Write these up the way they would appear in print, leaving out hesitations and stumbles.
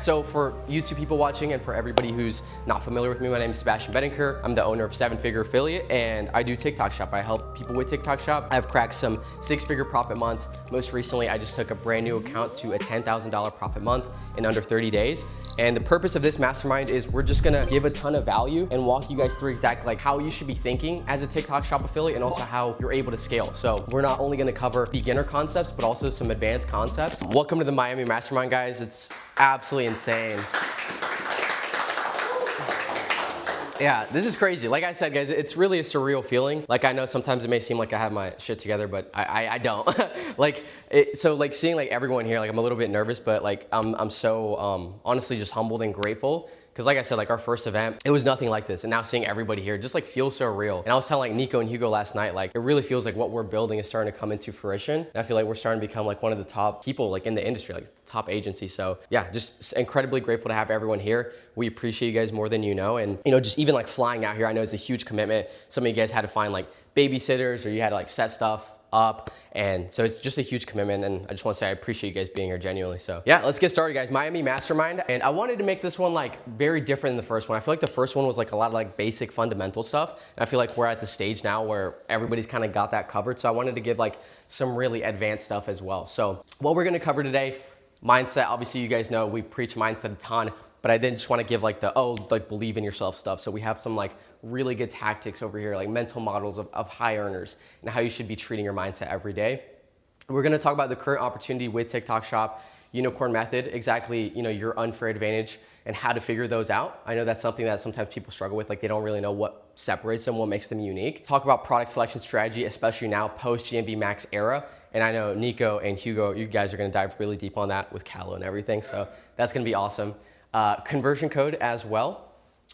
so for YouTube people watching and for everybody who's not familiar with me, my name is Sebastian Bedenker. I'm the owner of 7-Figure Affiliate and I do TikTok Shop. I help people with TikTok Shop. I've cracked some 6-figure profit months. Most recently, I just took a brand new account to a $10,000 profit month in under 30 days. And the purpose of this mastermind is we're just gonna give a ton of value and walk you guys through exactly like how you should be thinking as a TikTok Shop affiliate and also how you're able to scale. So we're not only gonna cover beginner concepts, but also some advanced concepts. Welcome to the Miami Mastermind, guys. It's absolutely insane. Yeah, this is crazy. Like I said, guys, it's really a surreal feeling. Like I know sometimes it may seem like I have my shit together, but I don't. So seeing like everyone here, like I'm a little bit nervous, but like I'm so honestly just humbled and grateful. Because like I said, like our first event, it was nothing like this. And now seeing everybody here just like feels so real. And I was telling like Nico and Hugo last night, like it really feels like what we're building is starting to come into fruition. And I feel like we're starting to become like one of the top people like in the industry, like top agency. So yeah, just incredibly grateful to have everyone here. We appreciate you guys more than you know. And you know, just even like flying out here, I know it's a huge commitment. Some of you guys had to find like babysitters or you had to like set stuff up, and so it's just a huge commitment, and I just want to say I appreciate you guys being here genuinely. So yeah, let's get started, guys. Miami Mastermind, and I wanted to make this one like very different than the first one. I feel like the first one was like a lot of like basic fundamental stuff, and I feel like we're at the stage now where everybody's kind of got that covered, so I wanted to give like some really advanced stuff as well. So what we're going to cover today, mindset. Obviously you guys know we preach mindset a ton, but I then just want to give like the believe in yourself stuff. So we have some like really good tactics over here, like mental models of high earners and how you should be treating your mindset every day. We're gonna talk about the current opportunity with TikTok Shop, unicorn method, exactly, you know, your unfair advantage and how to figure those out. I know that's something that sometimes people struggle with, like they don't really know what separates them, what makes them unique. Talk about product selection strategy, especially now post GMV Max era. And I know Nico and Hugo, you guys are gonna dive really deep on that with Calo and everything. So that's gonna be awesome. Conversion code as well.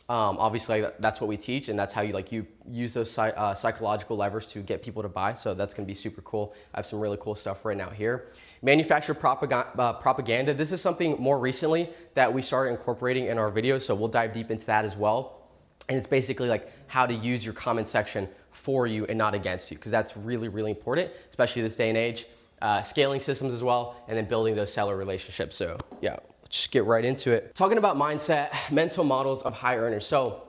Obviously that's what we teach, and that's how you use those psychological levers to get people to buy. So that's gonna be super cool. I have some really cool stuff right now here. Manufacturer propaganda. This is something more recently that we started incorporating in our videos. So we'll dive deep into that as well. And it's basically like how to use your comment section for you and not against you, because that's really, really important, especially this day and age. Scaling systems as well, and then building those seller relationships. So yeah. Just get right into it. Talking about mindset, mental models of high earners. So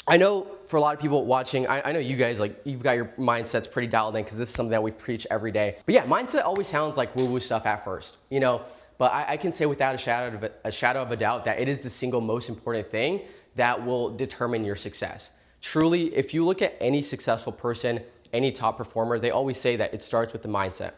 I know for a lot of people watching, I know you guys, like you've got your mindsets pretty dialed in because this is something that we preach every day. But yeah, mindset always sounds like woo-woo stuff at first, you know, but I can say without a shadow of a doubt that it is the single most important thing that will determine your success. Truly, if you look at any successful person, any top performer, they always say that it starts with the mindset.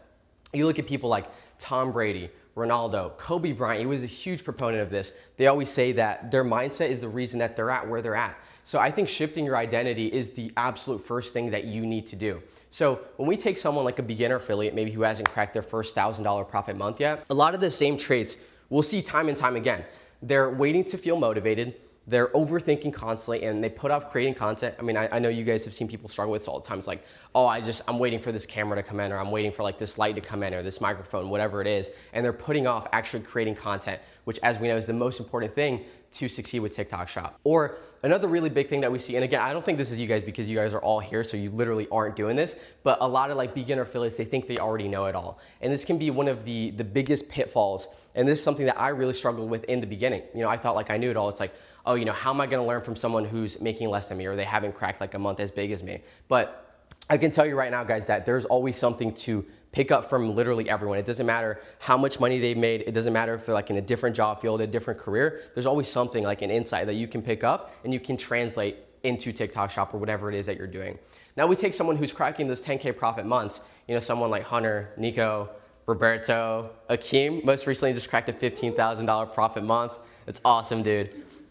You look at people like Tom Brady, Ronaldo, Kobe Bryant, he was a huge proponent of this. They always say that their mindset is the reason that they're at where they're at. So I think shifting your identity is the absolute first thing that you need to do. So when we take someone like a beginner affiliate, maybe who hasn't cracked their first $1,000 profit month yet, a lot of the same traits we'll see time and time again. They're waiting to feel motivated. They're overthinking constantly, and they put off creating content. I mean, I know you guys have seen people struggle with this all the time. It's like, oh, I'm waiting for this camera to come in, or I'm waiting for like this light to come in, or this microphone, whatever it is. And they're putting off actually creating content, which as we know is the most important thing to succeed with TikTok Shop. Or another really big thing that we see, and again, I don't think this is you guys because you guys are all here, so you literally aren't doing this, but a lot of like beginner affiliates, they think they already know it all. And this can be one of the biggest pitfalls. And this is something that I really struggled with in the beginning. You know, I thought like I knew it all. It's like, oh, you know, how am I gonna learn from someone who's making less than me, or they haven't cracked like a month as big as me? But I can tell you right now, guys, that there's always something to pick up from literally everyone. It doesn't matter how much money they've made. It doesn't matter if they're like in a different job field, a different career. There's always something like an insight that you can pick up and you can translate into TikTok Shop or whatever it is that you're doing. Now we take someone who's cracking those 10K profit months, you know, someone like Hunter, Nico, Roberto, Akeem, most recently just cracked a $15,000 profit month. It's awesome, dude.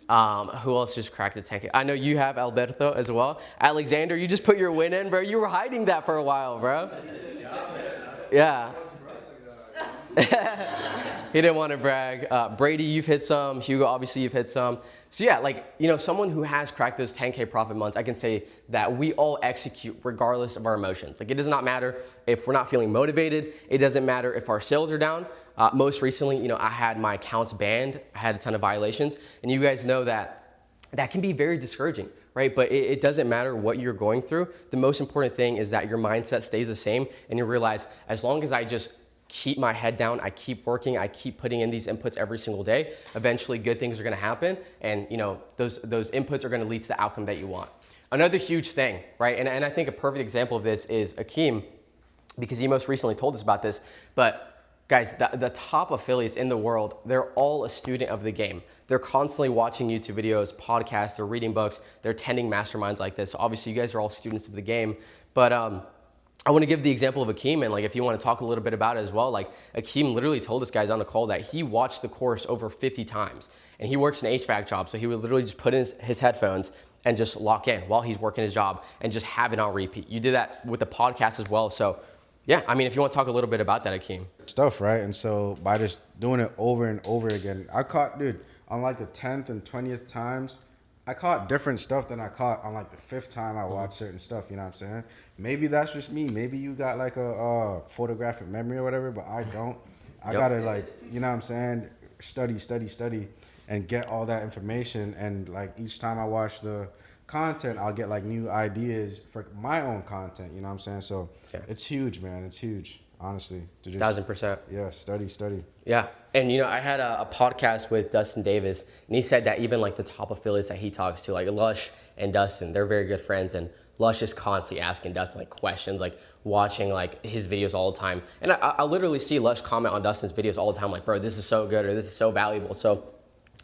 Who else just cracked a 10K? I know you have Alberto as well. Alexander, you just put your win in, bro. You were hiding that for a while, bro. Yeah. He didn't want to brag. Brady, you've hit some. Hugo, obviously you've hit some. So yeah, like, you know, someone who has cracked those 10K profit months, I can say that we all execute regardless of our emotions. Like, it does not matter if we're not feeling motivated. It doesn't matter if our sales are down. Most recently, you know, I had my accounts banned. I had a ton of violations. And you guys know that that can be very discouraging, right? But it doesn't matter what you're going through. The most important thing is that your mindset stays the same and you realize as long as I just keep my head down, I keep working, I keep putting in these inputs every single day, eventually good things are gonna happen. And those inputs are gonna lead to the outcome that you want. Another huge thing, right? And I think a perfect example of this is Akeem, because he most recently told us about this. But guys, the top affiliates in the world, they're all a student of the game. They're constantly watching YouTube videos, podcasts, they're reading books, they're attending masterminds like this. So obviously you guys are all students of the game. But I want to give the example of Akeem, and like if you want to talk a little bit about it as well, like Akeem literally told us guys on the call that he watched the course over 50 times, and he works an HVAC job, so he would literally just put in his headphones and just lock in while he's working his job and just have it on repeat. You did that with the podcast as well. So yeah, I mean, if you want to talk a little bit about that, Akeem. Stuff, right? And so by just doing it over and over again, I caught, dude, on like the 10th and 20th times, I caught different stuff than I caught on like the 5th time I watched certain stuff, you know what I'm saying? Maybe that's just me. Maybe you got like a photographic memory or whatever, but I don't. I gotta like, you know what I'm saying, study, and get all that information. And like each time I watch the content, I'll get like new ideas for my own content, you know what I'm saying? So it's huge, man. It's huge, honestly. To just, 1000%. Yeah, study. Yeah. And I had a podcast with Dustin Davis, and he said that even like the top affiliates that he talks to, like Lush and Dustin, they're very good friends, and Lush is constantly asking Dustin like questions, like watching like his videos all the time. And I literally see Lush comment on Dustin's videos all the time, like, bro, this is so good, or this is so valuable. So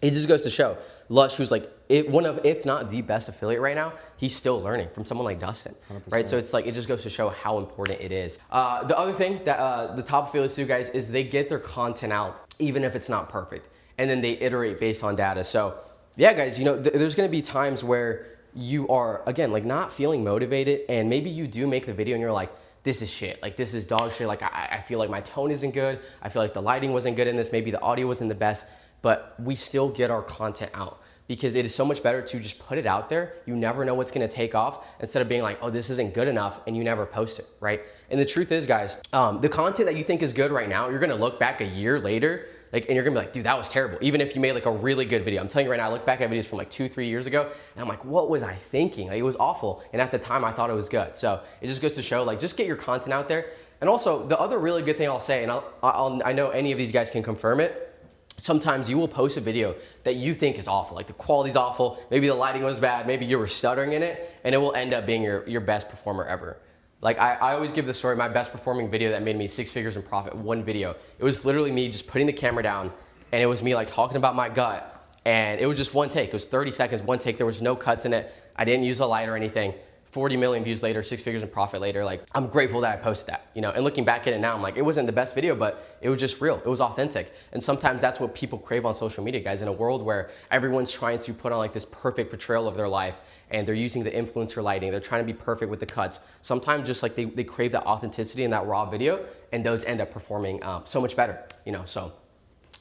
it just goes to show Lush, who's like one of, if not the best affiliate right now, he's still learning from someone like Dustin, 100%. Right? So it's like, it just goes to show how important it is. The other thing that the top affiliates do, guys, is they get their content out, even if it's not perfect, and then they iterate based on data. So yeah, guys, there's gonna be times where you are, again, like not feeling motivated, and maybe you do make the video and you're like, this is shit, like this is dog shit, like I feel like my tone isn't good, I feel like the lighting wasn't good in this, maybe the audio wasn't the best, but we still get our content out, because it is so much better to just put it out there. You never know what's gonna take off, instead of being like, oh, this isn't good enough, and you never post it, right? And the truth is, guys, the content that you think is good right now, you're gonna look back a year later, and you're gonna be like, dude, that was terrible. Even if you made like a really good video. I'm telling you right now, I look back at videos from like 2-3 years ago, and I'm like, what was I thinking? Like, it was awful. And at the time I thought it was good. So it just goes to show, like, just get your content out there. And also the other really good thing I'll say, and I know any of these guys can confirm it, sometimes you will post a video that you think is awful, like the quality's awful, maybe the lighting was bad, maybe you were stuttering in it, and it will end up being your best performer ever. Like I always give the story, my best performing video that made me 6 figures in profit, one video. It was literally me just putting the camera down, and it was me like talking about my gut, and it was just one take. It was 30 seconds, one take. There was no cuts in it. I didn't use a light or anything. 40 million views later, 6 figures in profit later. Like, I'm grateful that I posted that, and looking back at it now, I'm like, it wasn't the best video, but it was just real. It was authentic. And sometimes that's what people crave on social media, guys, in a world where everyone's trying to put on like this perfect portrayal of their life, and they're using the influencer lighting. They're trying to be perfect with the cuts. Sometimes just like they crave that authenticity in that raw video, and those end up performing so much better, so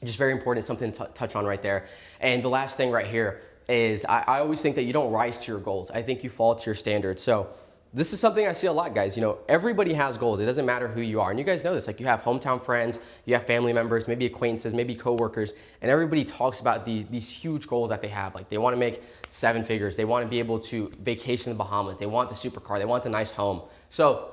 just very important, something to touch on right there. And the last thing right here is I always think that you don't rise to your goals. I think you fall to your standards. So this is something I see a lot, guys. Everybody has goals. It doesn't matter who you are. And you guys know this. Like, you have hometown friends, you have family members, maybe acquaintances, maybe coworkers, and everybody talks about these huge goals that they have. Like, they want to make 7 figures. They want to be able to vacation in the Bahamas. They want the supercar. They want the nice home. So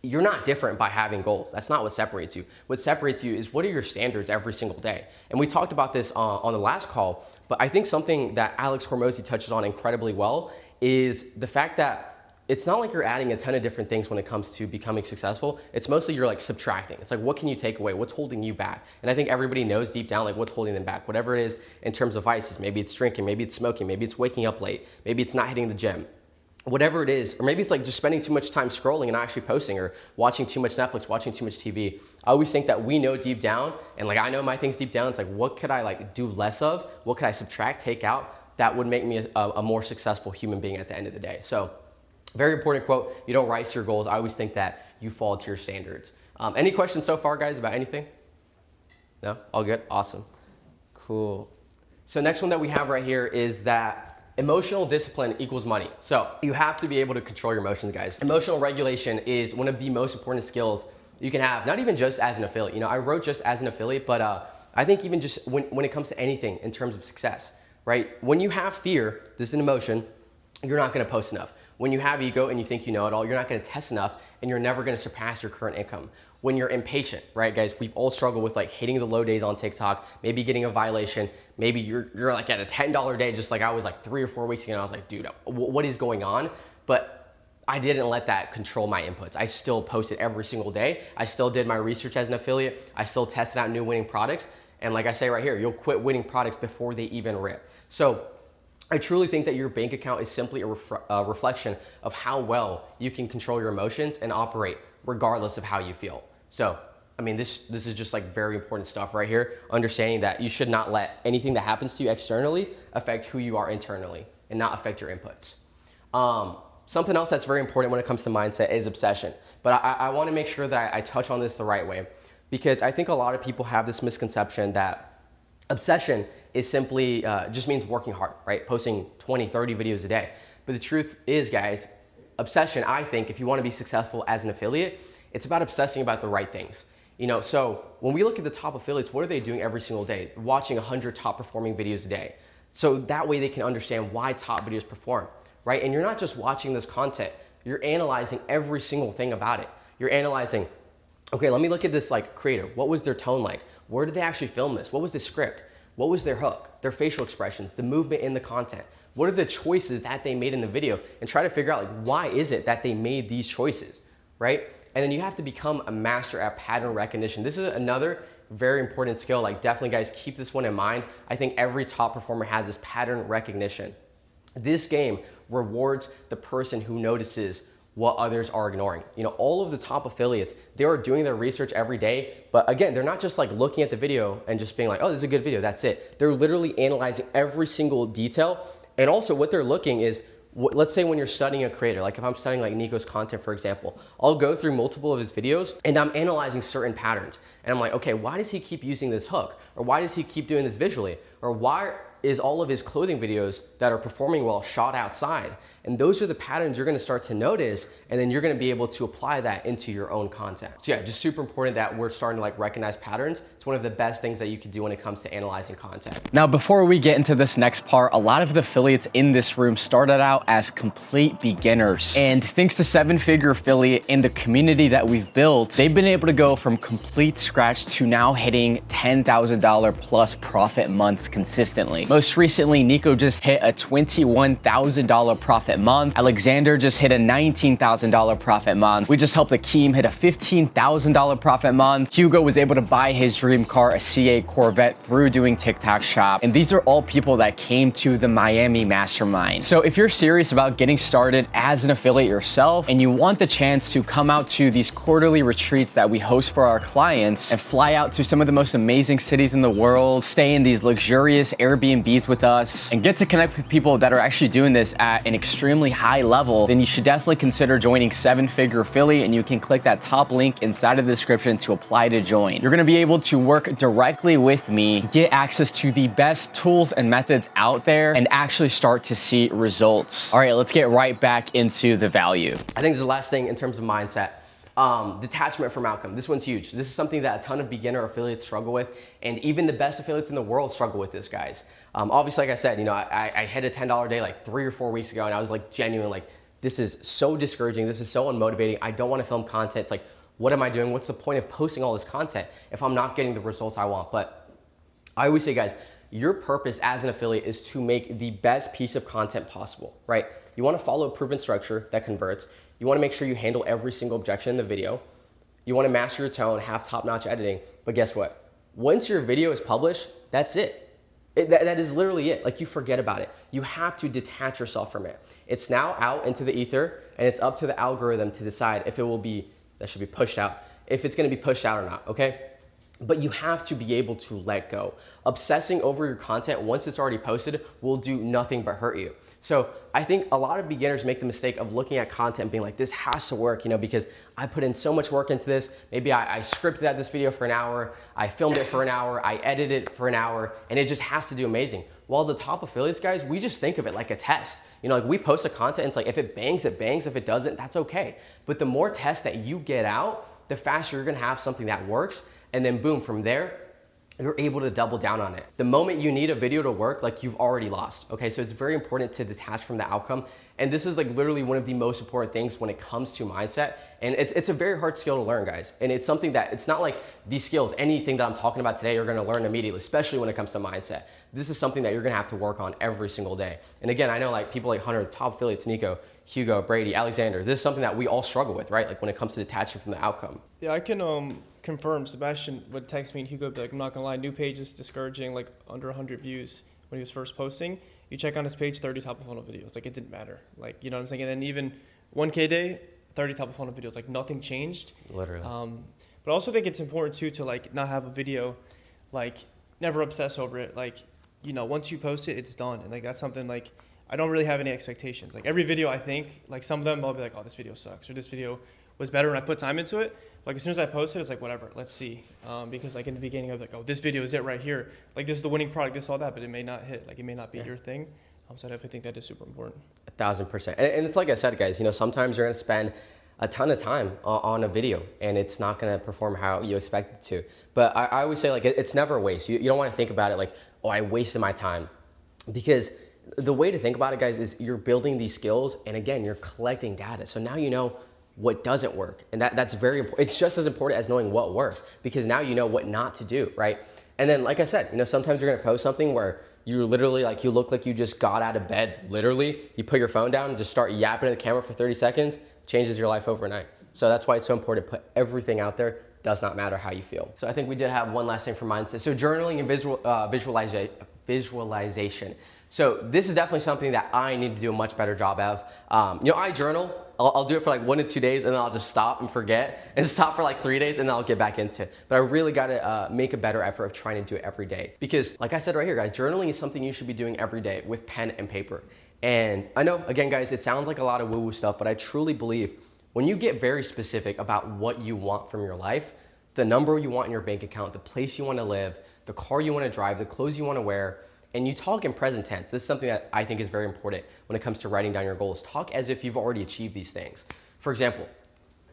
you're not different by having goals. That's not what separates you. What separates you is, what are your standards every single day? And we talked about this on the last call, but I think something that Alex Hormozi touches on incredibly well is the fact that it's not like you're adding a ton of different things when it comes to becoming successful. It's mostly you're like subtracting. It's like, what can you take away? What's holding you back? And I think everybody knows deep down like what's holding them back. Whatever it is in terms of vices, maybe it's drinking, maybe it's smoking, maybe it's waking up late, maybe it's not hitting the gym. Whatever it is, or maybe it's like just spending too much time scrolling and not actually posting, or watching too much Netflix, watching too much TV. I always think that we know deep down, and like I know my things deep down, it's like, what could I like do less of? What could I subtract, take out, that would make me a more successful human being at the end of the day? So very important quote, you don't rise to your goals. I always think that you fall to your standards. Any questions so far, guys, about anything? No? All good? Awesome. Cool. So next one that we have right here is that emotional discipline equals money. So you have to be able to control your emotions, guys. Emotional regulation is one of the most important skills you can have, not even just as an affiliate. I wrote just as an affiliate, but I think even just when it comes to anything in terms of success, right? When you have fear, this is an emotion, you're not gonna post enough. When you have ego and you think you know it all, you're not gonna test enough, and you're never gonna surpass your current income. When you're impatient, right, guys? We've all struggled with like hitting the low days on TikTok, maybe getting a violation, maybe you're like at a $10 day, just like I was like 3 or 4 weeks ago, and I was like, dude, what is going on? But I didn't let that control my inputs. I still posted every single day. I still did my research as an affiliate. I still tested out new winning products. And like I say right here, you'll quit winning products before they even rip. So I truly think that your bank account is simply a reflection of how well you can control your emotions and operate regardless of how you feel. So, I mean, this is just like very important stuff right here. Understanding that you should not let anything that happens to you externally affect who you are internally and not affect your inputs. Something else that's very important when it comes to mindset is obsession. But I want to make sure that I touch on this the right way, because I think a lot of people have this misconception that obsession is simply just means working hard, right? Posting 20, 30 videos a day. But the truth is, guys, obsession, I think, if you want to be successful as an affiliate, it's about obsessing about the right things. You know, so when we look at the top affiliates, what are they doing every single day? Watching 100 top performing videos a day. So that way they can understand why top videos perform, right? And you're not just watching this content, you're analyzing every single thing about it. You're analyzing, okay, let me look at this like creator. What was their tone like? Where did they actually film this? What was the script? What was their hook? Their facial expressions, the movement in the content. What are the choices that they made in the video? And try to figure out like, why is it that they made these choices, right? And then you have to become a master at pattern recognition. This is another very important skill. Like definitely guys, keep this one in mind. I think every top performer has this pattern recognition. This game rewards the person who notices what others are ignoring. You know, all of the top affiliates, they are doing their research every day, but again, they're not just like looking at the video and just being like, oh, this is a good video, that's it. They're literally analyzing every single detail. And also what they're looking is, let's say when you're studying a creator, like if I'm studying like Nico's content, for example, I'll go through multiple of his videos and I'm analyzing certain patterns. And I'm like, okay, why does he keep using this hook? Or why does he keep doing this visually? Or why is all of his clothing videos that are performing well shot outside? And those are the patterns you're gonna start to notice, and then you're gonna be able to apply that into your own content. So yeah, just super important that we're starting to like recognize patterns. It's one of the best things that you can do when it comes to analyzing content. Now, before we get into this next part, a lot of the affiliates in this room started out as complete beginners. And thanks to 7-Figure Affiliate and the community that we've built, they've been able to go from complete scratch to now hitting $10,000 plus profit months consistently. Most recently, Nico just hit a $21,000 profit month. Alexander just hit a $19,000 profit month. We just helped Akeem hit a $15,000 profit month. Hugo was able to buy his dream car, a CA Corvette, through doing TikTok Shop. And these are all people that came to the Miami Mastermind. So if you're serious about getting started as an affiliate yourself and you want the chance to come out to these quarterly retreats that we host for our clients and fly out to some of the most amazing cities in the world, stay in these luxurious Airbnbs with us, and get to connect with people that are actually doing this at an extremely high level, then you should definitely consider joining 7-Figure Affiliate, and you can click that top link inside of the description to apply to join. You're gonna be able to work directly with me, get access to the best tools and methods out there, and actually start to see results. All right, let's get right back into the value. I think this is the last thing in terms of mindset. Detachment from outcome. This one's huge. This is something that a ton of beginner affiliates struggle with, and even the best affiliates in the world struggle with this, guys. Obviously, like I said, you know, I hit a $10 day like 3 or 4 weeks ago, and I was like genuine, like, this is so discouraging. This is so unmotivating. I don't want to film content. It's like, what am I doing? What's the point of posting all this content if I'm not getting the results I want? But I always say, guys, your purpose as an affiliate is to make the best piece of content possible, right? You want to follow a proven structure that converts. You want to make sure you handle every single objection in the video. You want to master your tone, have top-notch editing. But guess what? Once your video is published, that's it. That is literally it. Like, you forget about it. You have to detach yourself from it. It's now out into the ether, and it's up to the algorithm to decide if it will be, that should be pushed out, if it's gonna be pushed out or not, okay? But you have to be able to let go. Obsessing over your content once it's already posted will do nothing but hurt you. So I think a lot of beginners make the mistake of looking at content and being like, this has to work, you know, because I put in so much work into this. Maybe I scripted out this video for an hour, I filmed it for an hour, I edited it for an hour, and it just has to do amazing. While the top affiliates, guys, we just think of it like a test. You know, like, we post a content, and it's like, if it bangs, it bangs. If it doesn't, that's okay. But the more tests that you get out, the faster you're gonna have something that works, and then boom, from there, you're able to double down on it. The moment you need a video to work, like, you've already lost, okay? So it's very important to detach from the outcome. And this is like literally one of the most important things when it comes to mindset, And it's a very hard skill to learn, guys. And it's something that, it's not like these skills, anything that I'm talking about today, you're gonna learn immediately, especially when it comes to mindset. This is something that you're gonna have to work on every single day. And again, I know like people like Hunter, the top affiliates, Nico, Hugo, Brady, Alexander, this is something that we all struggle with, right? Like when it comes to detaching from the outcome. Yeah, I can confirm. Sebastian would text me and Hugo would be like, I'm not gonna lie, new page is discouraging, like under 100 views when he was first posting. You check on his page, 30 top of funnel videos. Like it didn't matter. Like, you know what I'm saying? And then even 1K day, 30 top of funnel videos. Like nothing changed. Literally. But I also think it's important too to like not have a video, like never obsess over it. Like, you know, once you post it, it's done. And like that's something like I don't really have any expectations. Like every video I think, like some of them I'll be like, oh, this video sucks, or this video was better and I put time into it. Like as soon as I post it, it's like whatever, let's see. Because like in the beginning I was like, oh, this video is it right here. Like this is the winning product, this all that, but it may not hit. Like it may not be your thing. So I definitely think that is super important. 1000%. And it's like I said, guys, you know, sometimes you're gonna spend a ton of time on a video and it's not gonna perform how you expect it to. But I always say like, it's never a waste. You don't wanna think about it like, oh, I wasted my time. Because the way to think about it, guys, is you're building these skills and again, you're collecting data. So now you know what doesn't work. And that's very important. It's just as important as knowing what works because now you know what not to do, right? And then, like I said, you know, sometimes you're gonna post something where you literally, like you look like you just got out of bed, literally. You put your phone down and just start yapping at the camera for 30 seconds, changes your life overnight. So that's why it's so important to put everything out there. Does not matter how you feel. So I think we did have one last thing for mindset. So journaling and visualization. So this is definitely something that I need to do a much better job of. You know, I journal. I'll do it for like 1 to 2 days and then I'll just stop and forget and stop for like 3 days and then I'll get back into it. But I really gotta make a better effort of trying to do it every day. Because like I said right here, guys, journaling is something you should be doing every day with pen and paper. And I know, again, guys, it sounds like a lot of woo-woo stuff, but I truly believe when you get very specific about what you want from your life, the number you want in your bank account, the place you wanna live, the car you wanna drive, the clothes you wanna wear, and you talk in present tense. This is something that I think is very important when it comes to writing down your goals. Talk as if you've already achieved these things. For example,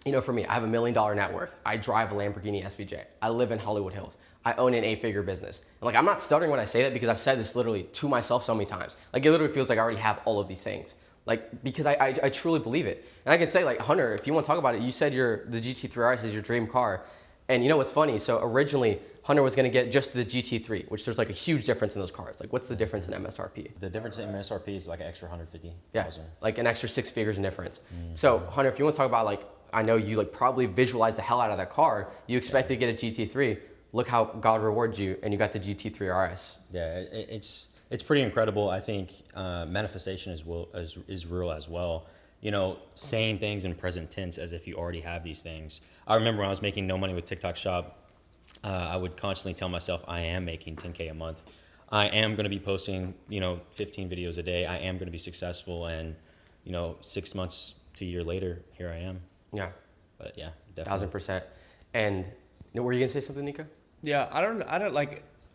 you know, for me, I have $1 million net worth. I drive a Lamborghini SVJ. I live in Hollywood Hills. I own an 8-figure business. And like, I'm not stuttering when I say that because I've said this literally to myself so many times. Like it literally feels like I already have all of these things. Like, because I truly believe it. And I can say like, Hunter, if you want to talk about it, you said the GT3 RS is your dream car. And you know what's funny? So originally, Hunter was gonna get just the GT3, which there's like a huge difference in those cars. Like what's the difference in MSRP? The difference in MSRP is like an extra 150,000. Yeah, like an extra 6 figures in difference. So Hunter, if you want to talk about like, I know you like probably visualized the hell out of that car. You expected to get a GT3. Look how God rewards you and you got the GT3 RS. Yeah, it's pretty incredible. I think manifestation is real as well. You know, saying things in present tense as if you already have these things. I remember when I was making no money with TikTok Shop, I would constantly tell myself I am making 10K a month. I am going to be posting, you know, 15 videos a day. I am going to be successful. And, you know, 6 months to a year later, here I am. Yeah. But yeah, definitely. 1000%. And were you going to say something, Nico? Yeah,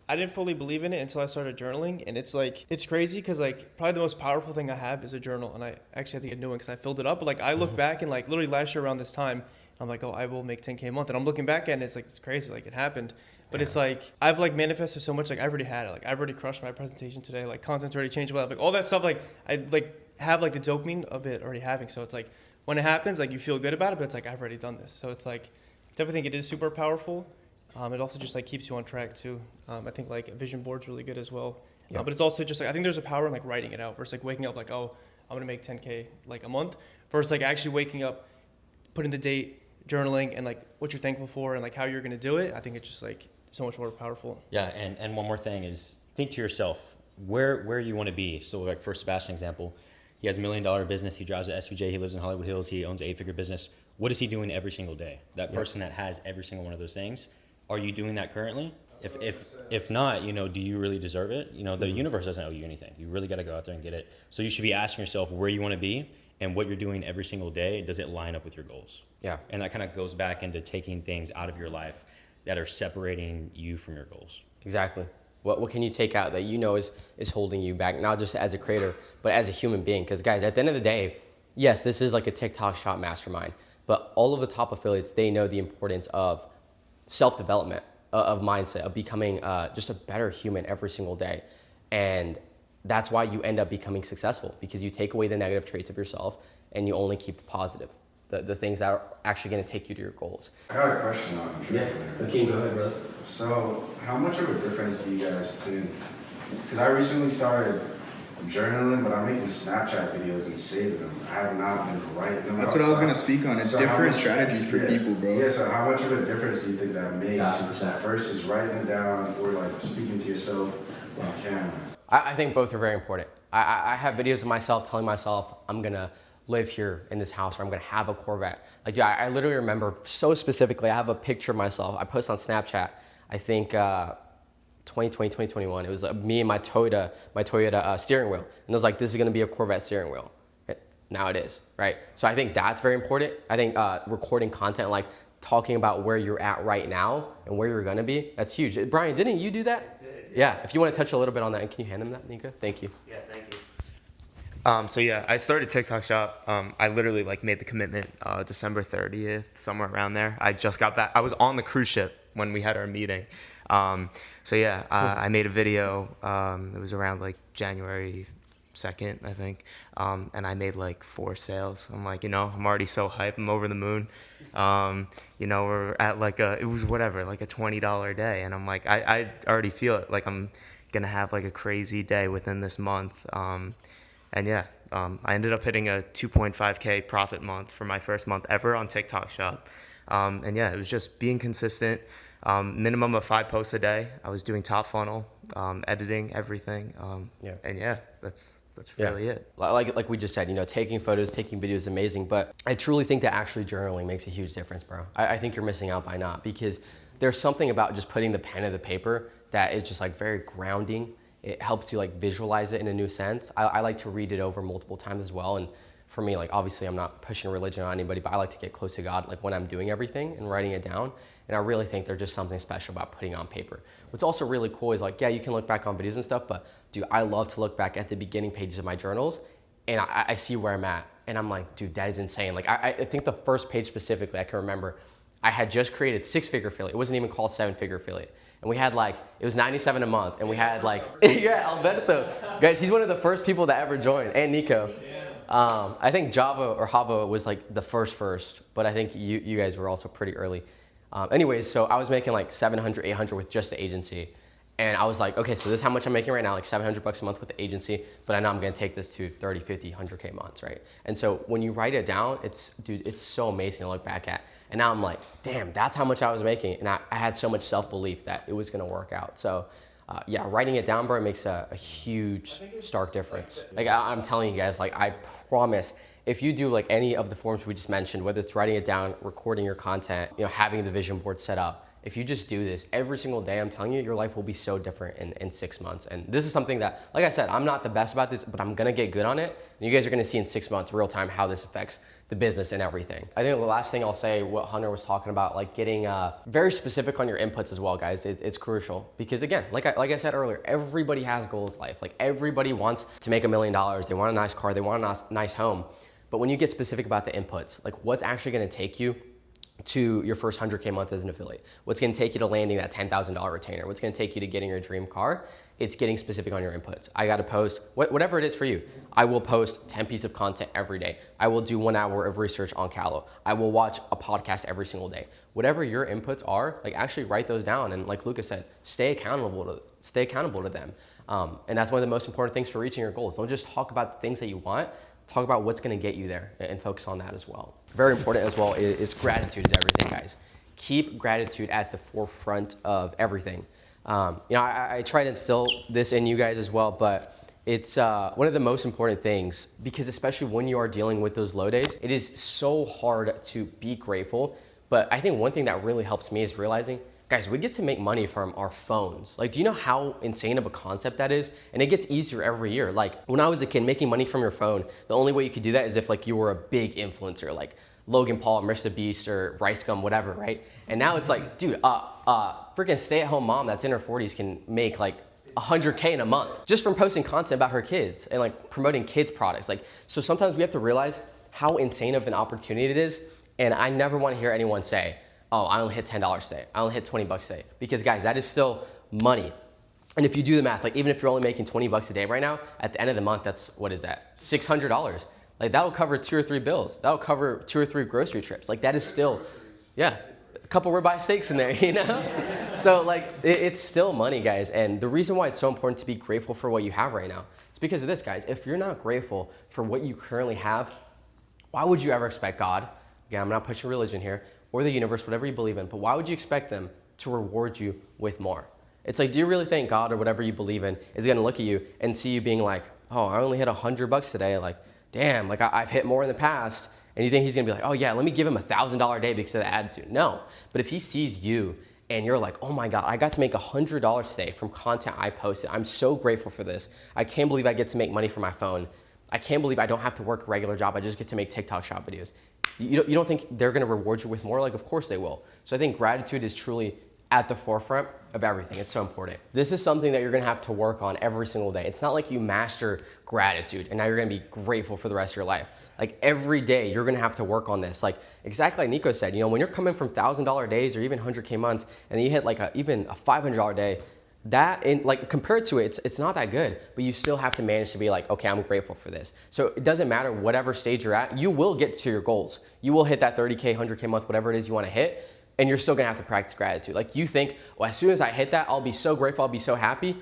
I didn't fully believe in it until I started journaling, and it's like, it's crazy because like probably the most powerful thing I have is a journal, and I actually had to get a new one because I filled it up. But like I look back and like literally last year around this time, I'm like, oh, I will make 10K a month, and I'm looking back and it's like, it's crazy, like it happened. But it's like I've like manifested so much, like I've already had it, like I've already crushed my presentation today, like content's already changed, like all that stuff, like I like have like the dopamine of it already having. So it's like when it happens, like you feel good about it, but it's like I've already done this. So it's like definitely think it is super powerful. It also just like keeps you on track too. I think like a vision board's really good as well. Yeah. But it's also just like, I think there's a power in like writing it out versus like waking up like, oh, I'm gonna make 10K like a month versus like actually waking up, putting the date, journaling, and like what you're thankful for and like how you're gonna do it. I think it's just like so much more powerful. Yeah, and one more thing is think to yourself where you want to be. So like for Sebastian example, he has $1 million business, he drives an SVJ, he lives in Hollywood Hills, he owns an 8-figure business. What is he doing every single day? That person that has every single one of those things, are you doing that currently? If not, you know, do you really deserve it? You know, the universe doesn't owe you anything. You really got to go out there and get it. So you should be asking yourself where you want to be and what you're doing every single day. Does it line up with your goals? Yeah. And that kind of goes back into taking things out of your life that are separating you from your goals. Exactly. What can you take out that you know is holding you back, not just as a creator, but as a human being? Because guys, at the end of the day, yes, this is like a TikTok Shop mastermind, but all of the top affiliates, they know the importance of self-development, of mindset, of becoming just a better human every single day. And that's why you end up becoming successful, because you take away the negative traits of yourself and you only keep the positive. the things that are actually going to take you to your goals. I got a question on journaling. Okay, go ahead, brother. So, how much of a difference do you guys think? Because I recently started journaling, but I'm making Snapchat videos and saving them. I have not been writing them. That's what I was gonna speak on. It's So how different much- strategies for yeah. people, bro. Yeah, so how much of a difference do you think that makes 100%. versus writing it down or like speaking to yourself on camera? I think both are very important. I have videos of myself telling myself I'm gonna live here in this house, or I'm gonna have a Corvette. Like, dude, I literally remember so specifically, I have a picture of myself. I posted on Snapchat, I think 2020, 2021. It was me and my Toyota steering wheel. And it was like, this is gonna be a Corvette steering wheel. Now it is, right? So I think that's very important. I think recording content, like talking about where you're at right now and where you're gonna be, that's huge. Brian, didn't you do that? I did. Yeah, if you wanna touch a little bit on that, and can you hand him that, Nico? Thank you. Yeah, thank you. So yeah, I started TikTok Shop. I literally like made the commitment December 30th, somewhere around there. I just got back. I was on the cruise ship when we had our meeting. So yeah, I made a video. It was around like January 2nd, I think. And I made like 4 sales. I'm like, I'm already so hyped. I'm over the moon. We're at like it was whatever, like a $20 day. And I'm like, I already feel it. Like I'm gonna have like a crazy day within this month. And yeah, I ended up hitting a 2.5K profit month for my first month ever on TikTok Shop. And yeah, it was just being consistent, minimum of 5 posts a day. I was doing top funnel, editing everything. And yeah, that's really it. Like we just said, taking photos, taking videos is amazing, but I truly think that actually journaling makes a huge difference, bro. I think you're missing out by not, because there's something about just putting the pen to the paper that is just like very grounding. It helps you like visualize it in a new sense. I like to read it over multiple times as well. And for me, like obviously I'm not pushing religion on anybody, but I like to get close to God like when I'm doing everything and writing it down. And I really think there's just something special about putting it on paper. What's also really cool is like, yeah, you can look back on videos and stuff, but dude, I love to look back at the beginning pages of my journals and I see where I'm at. And I'm like, dude, that is insane. Like I think the first page specifically, I can remember, I had just created 6-figure affiliate. It wasn't even called 7-figure affiliate. And we had like, it was $97 a month. And we had like, yeah, Alberto. Guys, he's one of the first people that ever joined, and Nico. I think Java or Java was like the first, but I think you guys were also pretty early. Anyways, so I was making like 700, 800 with just the agency. And I was like, okay, so this is how much I'm making right now, like $700 a month with the agency, but I know I'm gonna take this to 30, 50, 100K months, right? And so when you write it down, it's so amazing to look back at. And now I'm like, damn, that's how much I was making. And I had so much self-belief that it was gonna work out. So yeah, writing it down, bro, makes a huge, stark difference. Like I'm telling you guys, like I promise, if you do like any of the forms we just mentioned, whether it's writing it down, recording your content, having the vision board set up, if you just do this every single day, I'm telling you, your life will be so different in 6 months. And this is something that, like I said, I'm not the best about this, but I'm gonna get good on it. And you guys are gonna see in 6 months, real time, how this affects the business and everything. I think the last thing I'll say, what Hunter was talking about, like getting very specific on your inputs as well, guys. It's crucial because again, like I said earlier, everybody has goals in life. Like everybody wants to make $1 million. They want a nice car. They want a nice home. But when you get specific about the inputs, like what's actually gonna take you to your first 100K month as an affiliate? What's gonna take you to landing that $10,000 retainer? What's gonna take you to getting your dream car? It's getting specific on your inputs. I gotta post, whatever it is for you. I will post 10 pieces of content every day. I will do 1 hour of research on Callow. I will watch a podcast every single day. Whatever your inputs are, like actually write those down. And like Lucas said, stay accountable to them. And that's one of the most important things for reaching your goals. Don't just talk about the things that you want, talk about what's gonna get you there and focus on that as well. Very important as well is gratitude is everything, guys. Keep gratitude at the forefront of everything. I try to instill this in you guys as well, but it's one of the most important things because especially when you are dealing with those low days, it is so hard to be grateful. But I think one thing that really helps me is realizing, guys, we get to make money from our phones. Like, do you know how insane of a concept that is? And it gets easier every year. Like when I was a kid, making money from your phone, the only way you could do that is if like you were a big influencer, like Logan Paul, Mr. Beast, or Bryce Gum, whatever, right? And now it's like, dude, freaking stay-at-home mom that's in her 40s can make like 100K in a month just from posting content about her kids and like promoting kids products. Like, so sometimes we have to realize how insane of an opportunity it is. And I never want to hear anyone say, oh, I only hit $10 today. I only hit $20 today. Because guys, that is still money. And if you do the math, like even if you're only making $20 a day right now, at the end of the month, that's, what is that? $600. Like that'll cover 2 or 3 bills. That'll cover 2 or 3 grocery trips. Like that is still, yeah, a couple ribeye steaks in there, you know? So like it's still money, guys. And the reason why it's so important to be grateful for what you have right now is because of this, guys. If you're not grateful for what you currently have, why would you ever expect God, again, I'm not pushing religion here, or the universe, whatever you believe in, but why would you expect them to reward you with more? It's like, do you really think God or whatever you believe in is gonna look at you and see you being like, oh, I only hit $100 today, like, damn, like I've hit more in the past, and you think he's gonna be like, oh yeah, let me give him $1,000 a day because of the attitude. No, but if he sees you and you're like, oh my God, I got to make $100 today from content I posted. I'm so grateful for this. I can't believe I get to make money from my phone. I can't believe I don't have to work a regular job. I just get to make TikTok shop videos. You don't think they're gonna reward you with more? Like, of course they will. So I think gratitude is truly at the forefront of everything. It's so important. This is something that you're gonna have to work on every single day. It's not like you master gratitude and now you're gonna be grateful for the rest of your life. Like every day you're gonna have to work on this. Like exactly like Nico said, you know, when you're coming from $1,000 days or even 100K months and then you hit like even a $500 day, that in like compared to it, it's not that good, but you still have to manage to be like, okay, I'm grateful for this. So it doesn't matter whatever stage you're at, you will get to your goals. You will hit that 30K, 100K month, whatever it is you wanna hit, and you're still gonna have to practice gratitude. Like you think, well, as soon as I hit that, I'll be so grateful, I'll be so happy.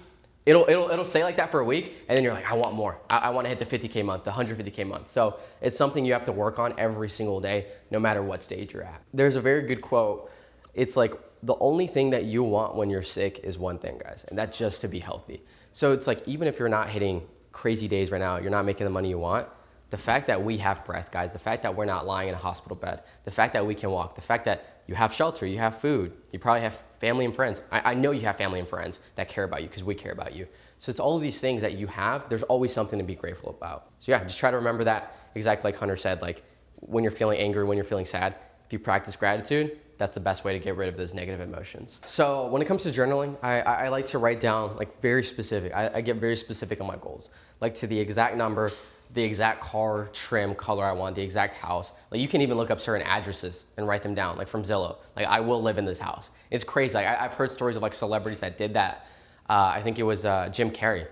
It'll say like that for a week, and then you're like, I want more. I wanna hit the 50K month, the 150K month. So it's something you have to work on every single day, no matter what stage you're at. There's a very good quote. It's like, the only thing that you want when you're sick is one thing, guys, and that's just to be healthy. So it's like, even if you're not hitting crazy days right now, you're not making the money you want, the fact that we have breath, guys, the fact that we're not lying in a hospital bed, the fact that we can walk, the fact that you have shelter, you have food, you probably have family and friends. I know you have family and friends that care about you because we care about you. So it's all of these things that you have, there's always something to be grateful about. So yeah, just try to remember that, exactly like Hunter said, like when you're feeling angry, when you're feeling sad, if you practice gratitude, that's the best way to get rid of those negative emotions. So when it comes to journaling, I like to write down like very specific. I get very specific on my goals, like to the exact number, the exact car, trim, color I want, the exact house. Like you can even look up certain addresses and write them down, like from Zillow. Like I will live in this house. It's crazy. Like I've heard stories of like celebrities that did that. I think it was Jim Carrey.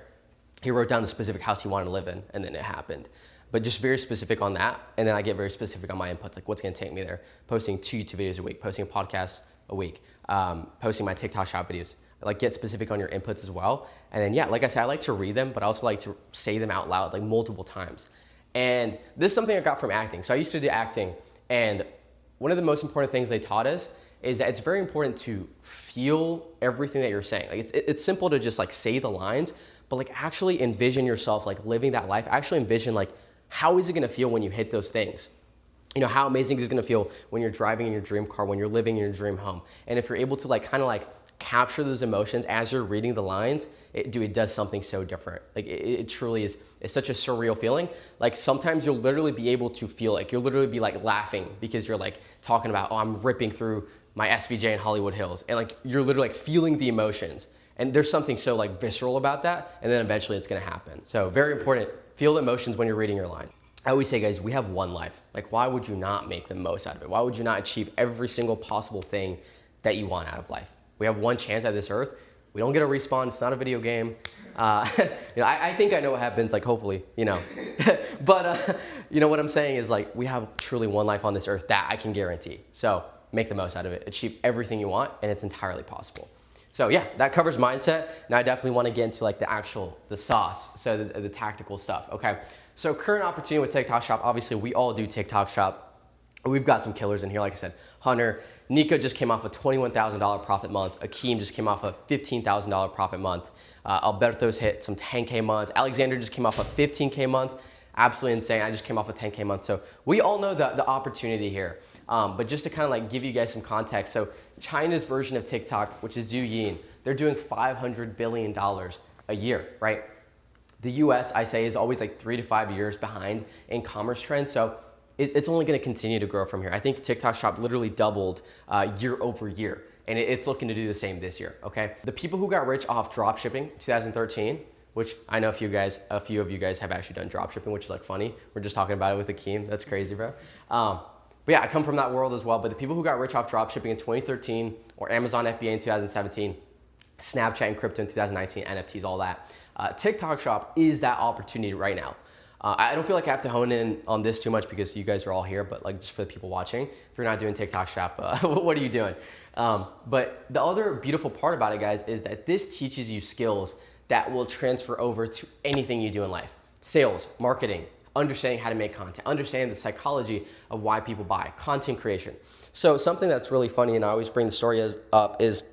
He wrote down the specific house he wanted to live in, and then it happened. But just very specific on that, and then I get very specific on my inputs, like what's gonna take me there. Posting 2 YouTube videos a week, posting a podcast a week, posting my TikTok shop videos. Like get specific on your inputs as well. And then yeah, like I said, I like to read them, but I also like to say them out loud, like multiple times. And this is something I got from acting. So I used to do acting, and one of the most important things they taught us is that it's very important to feel everything that you're saying. Like it's simple to just like say the lines, but like actually envision yourself like living that life. Actually envision like, how is it gonna feel when you hit those things? You know, how amazing is it gonna feel when you're driving in your dream car, when you're living in your dream home? And if you're able to like kind of like capture those emotions as you're reading the lines, it does something so different. Like it truly is, it's such a surreal feeling. Like sometimes you'll literally be able to feel like, you'll literally be like laughing because you're like talking about, oh, I'm ripping through my SVJ in Hollywood Hills. And like, you're literally like feeling the emotions. And there's something so like visceral about that. And then eventually it's gonna happen. So very important. Feel emotions when you're reading your line. I always say, guys, we have one life. Like, why would you not make the most out of it? Why would you not achieve every single possible thing that you want out of life? We have one chance at this earth. We don't get a respawn. It's not a video game. You know, I think I know what happens, like hopefully, you know. But you know what I'm saying is like, we have truly one life on this earth that I can guarantee. So make the most out of it. Achieve everything you want, and it's entirely possible. So yeah, that covers mindset. Now I definitely want to get into like the sauce, so the tactical stuff, okay? So current opportunity with TikTok Shop, obviously we all do TikTok Shop. We've got some killers in here, like I said, Hunter, Nico just came off a $21,000 profit month. Akeem just came off a $15,000 profit month. Alberto's hit some 10K months. Alexander just came off a 15K month. Absolutely insane. I just came off a 10K month. So we all know the opportunity here. But just to kind of like give you guys some context. So China's version of TikTok, which is Douyin, they're doing $500 billion a year, right? The US, I say, is always like 3 to 5 years behind in commerce trends. So it's only gonna continue to grow from here. I think TikTok Shop literally doubled year over year, and it's looking to do the same this year, okay? The people who got rich off drop shipping 2013, which I know a few of you guys have actually done drop shipping, which is like funny. We're just talking about it with Akeem. That's crazy, bro. But yeah, I come from that world as well. But the people who got rich off drop shipping in 2013, or Amazon FBA in 2017, Snapchat and crypto in 2019, NFTs, all that. TikTok Shop is that opportunity right now. I don't feel like I have to hone in on this too much because you guys are all here, but like just for the people watching, if you're not doing TikTok Shop, what are you doing? But the other beautiful part about it, guys, is that this teaches you skills that will transfer over to anything you do in life. Sales, marketing, understanding how to make content, understanding the psychology of why people buy, content creation. So something that's really funny, and I always bring the story up, is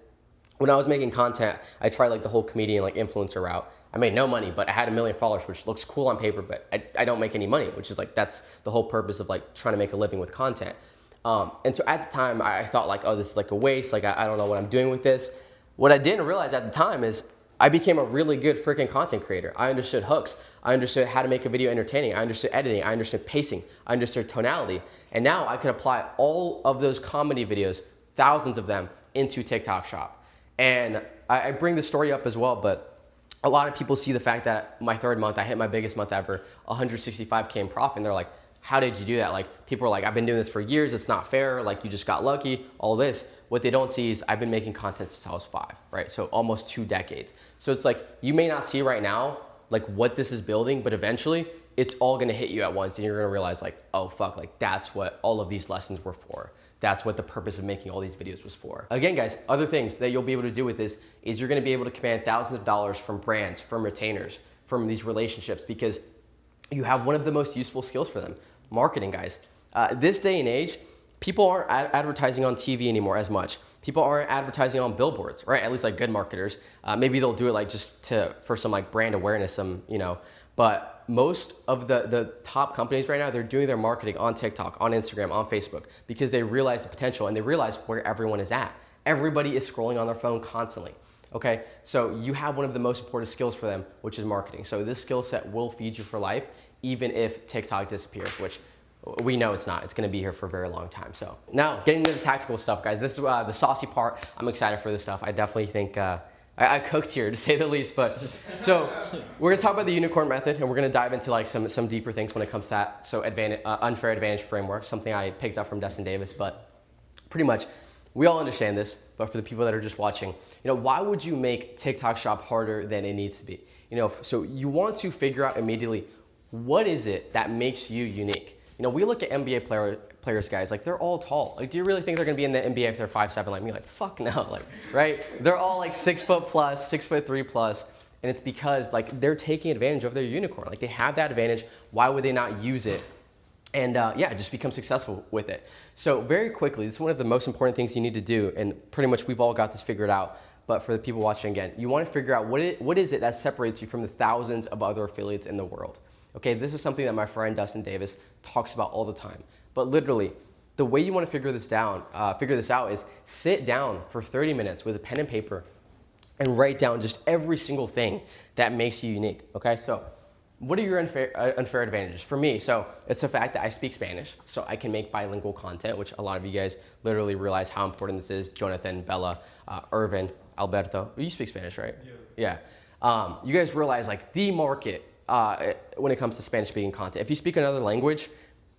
when I was making content, I tried like the whole comedian, like influencer route. I made no money, but I had 1 million followers, which looks cool on paper, but I don't make any money, which is like, that's the whole purpose of like trying to make a living with content. And so at the time I thought like, oh, this is like a waste. Like, I don't know what I'm doing with this. What I didn't realize at the time is I became a really good freaking content creator. I understood hooks. I understood how to make a video entertaining. I understood editing. I understood pacing. I understood tonality. And now I can apply all of those comedy videos, thousands of them, into TikTok Shop. And I bring the story up as well, but a lot of people see the fact that my 3rd month, I hit my biggest month ever, 165K in profit, and they're like, how did you do that? Like, people are like, I've been doing this for years, it's not fair, like you just got lucky, all this. What they don't see is I've been making content since I was 5, right? So almost 2 decades. So it's like, you may not see right now, like what this is building, but eventually it's all gonna hit you at once and you're gonna realize like, oh fuck, like that's what all of these lessons were for. That's what the purpose of making all these videos was for. Again, guys, other things that you'll be able to do with this is you're gonna be able to command thousands of dollars from brands, from retainers, from these relationships, because you have one of the most useful skills for them, marketing, guys. This day and age, people aren't advertising on TV anymore as much. People aren't advertising on billboards, right? At least like good marketers. Maybe they'll do it like just for some like brand awareness, but most of the top companies right now, they're doing their marketing on TikTok, on Instagram, on Facebook, because they realize the potential and they realize where everyone is at. Everybody is scrolling on their phone constantly. Okay, so you have one of the most important skills for them, which is marketing. So this skill set will feed you for life, even if TikTok disappears, which we know it's not. It's gonna be here for a very long time. So now getting into the tactical stuff, guys. This is the saucy part. I'm excited for this stuff. I definitely think I cooked here, to say the least. But so we're gonna talk about the unicorn method, and we're gonna dive into like some deeper things when it comes to that. So unfair advantage framework, something I picked up from Destin Davis, but pretty much we all understand this. But for the people that are just watching, why would you make TikTok Shop harder than it needs to be? So you want to figure out immediately, what is it that makes you unique? We look at NBA players, guys, like they're all tall. Like, do you really think they're gonna be in the NBA if they're 5'7" like me? Like, fuck no, like, right? They're all like 6 foot plus, 6'3" plus, and it's because like they're taking advantage of their unicorn. Like they have that advantage. Why would they not use it? And just become successful with it. So very quickly, this is one of the most important things you need to do, and pretty much we've all got this figured out. But for the people watching again, you want to figure out what is it that separates you from the thousands of other affiliates in the world. Okay, this is something that my friend Dustin Davis talks about all the time. But literally, the way you want to figure this out is sit down for 30 minutes with a pen and paper and write down just every single thing that makes you unique. Okay, so what are your unfair advantages? For me, so it's the fact that I speak Spanish, so I can make bilingual content, which a lot of you guys literally realize how important this is. Jonathan, Bella, Irvin, Alberto. You speak Spanish, right? Yeah. You guys realize like the market when it comes to Spanish speaking content. If you speak another language,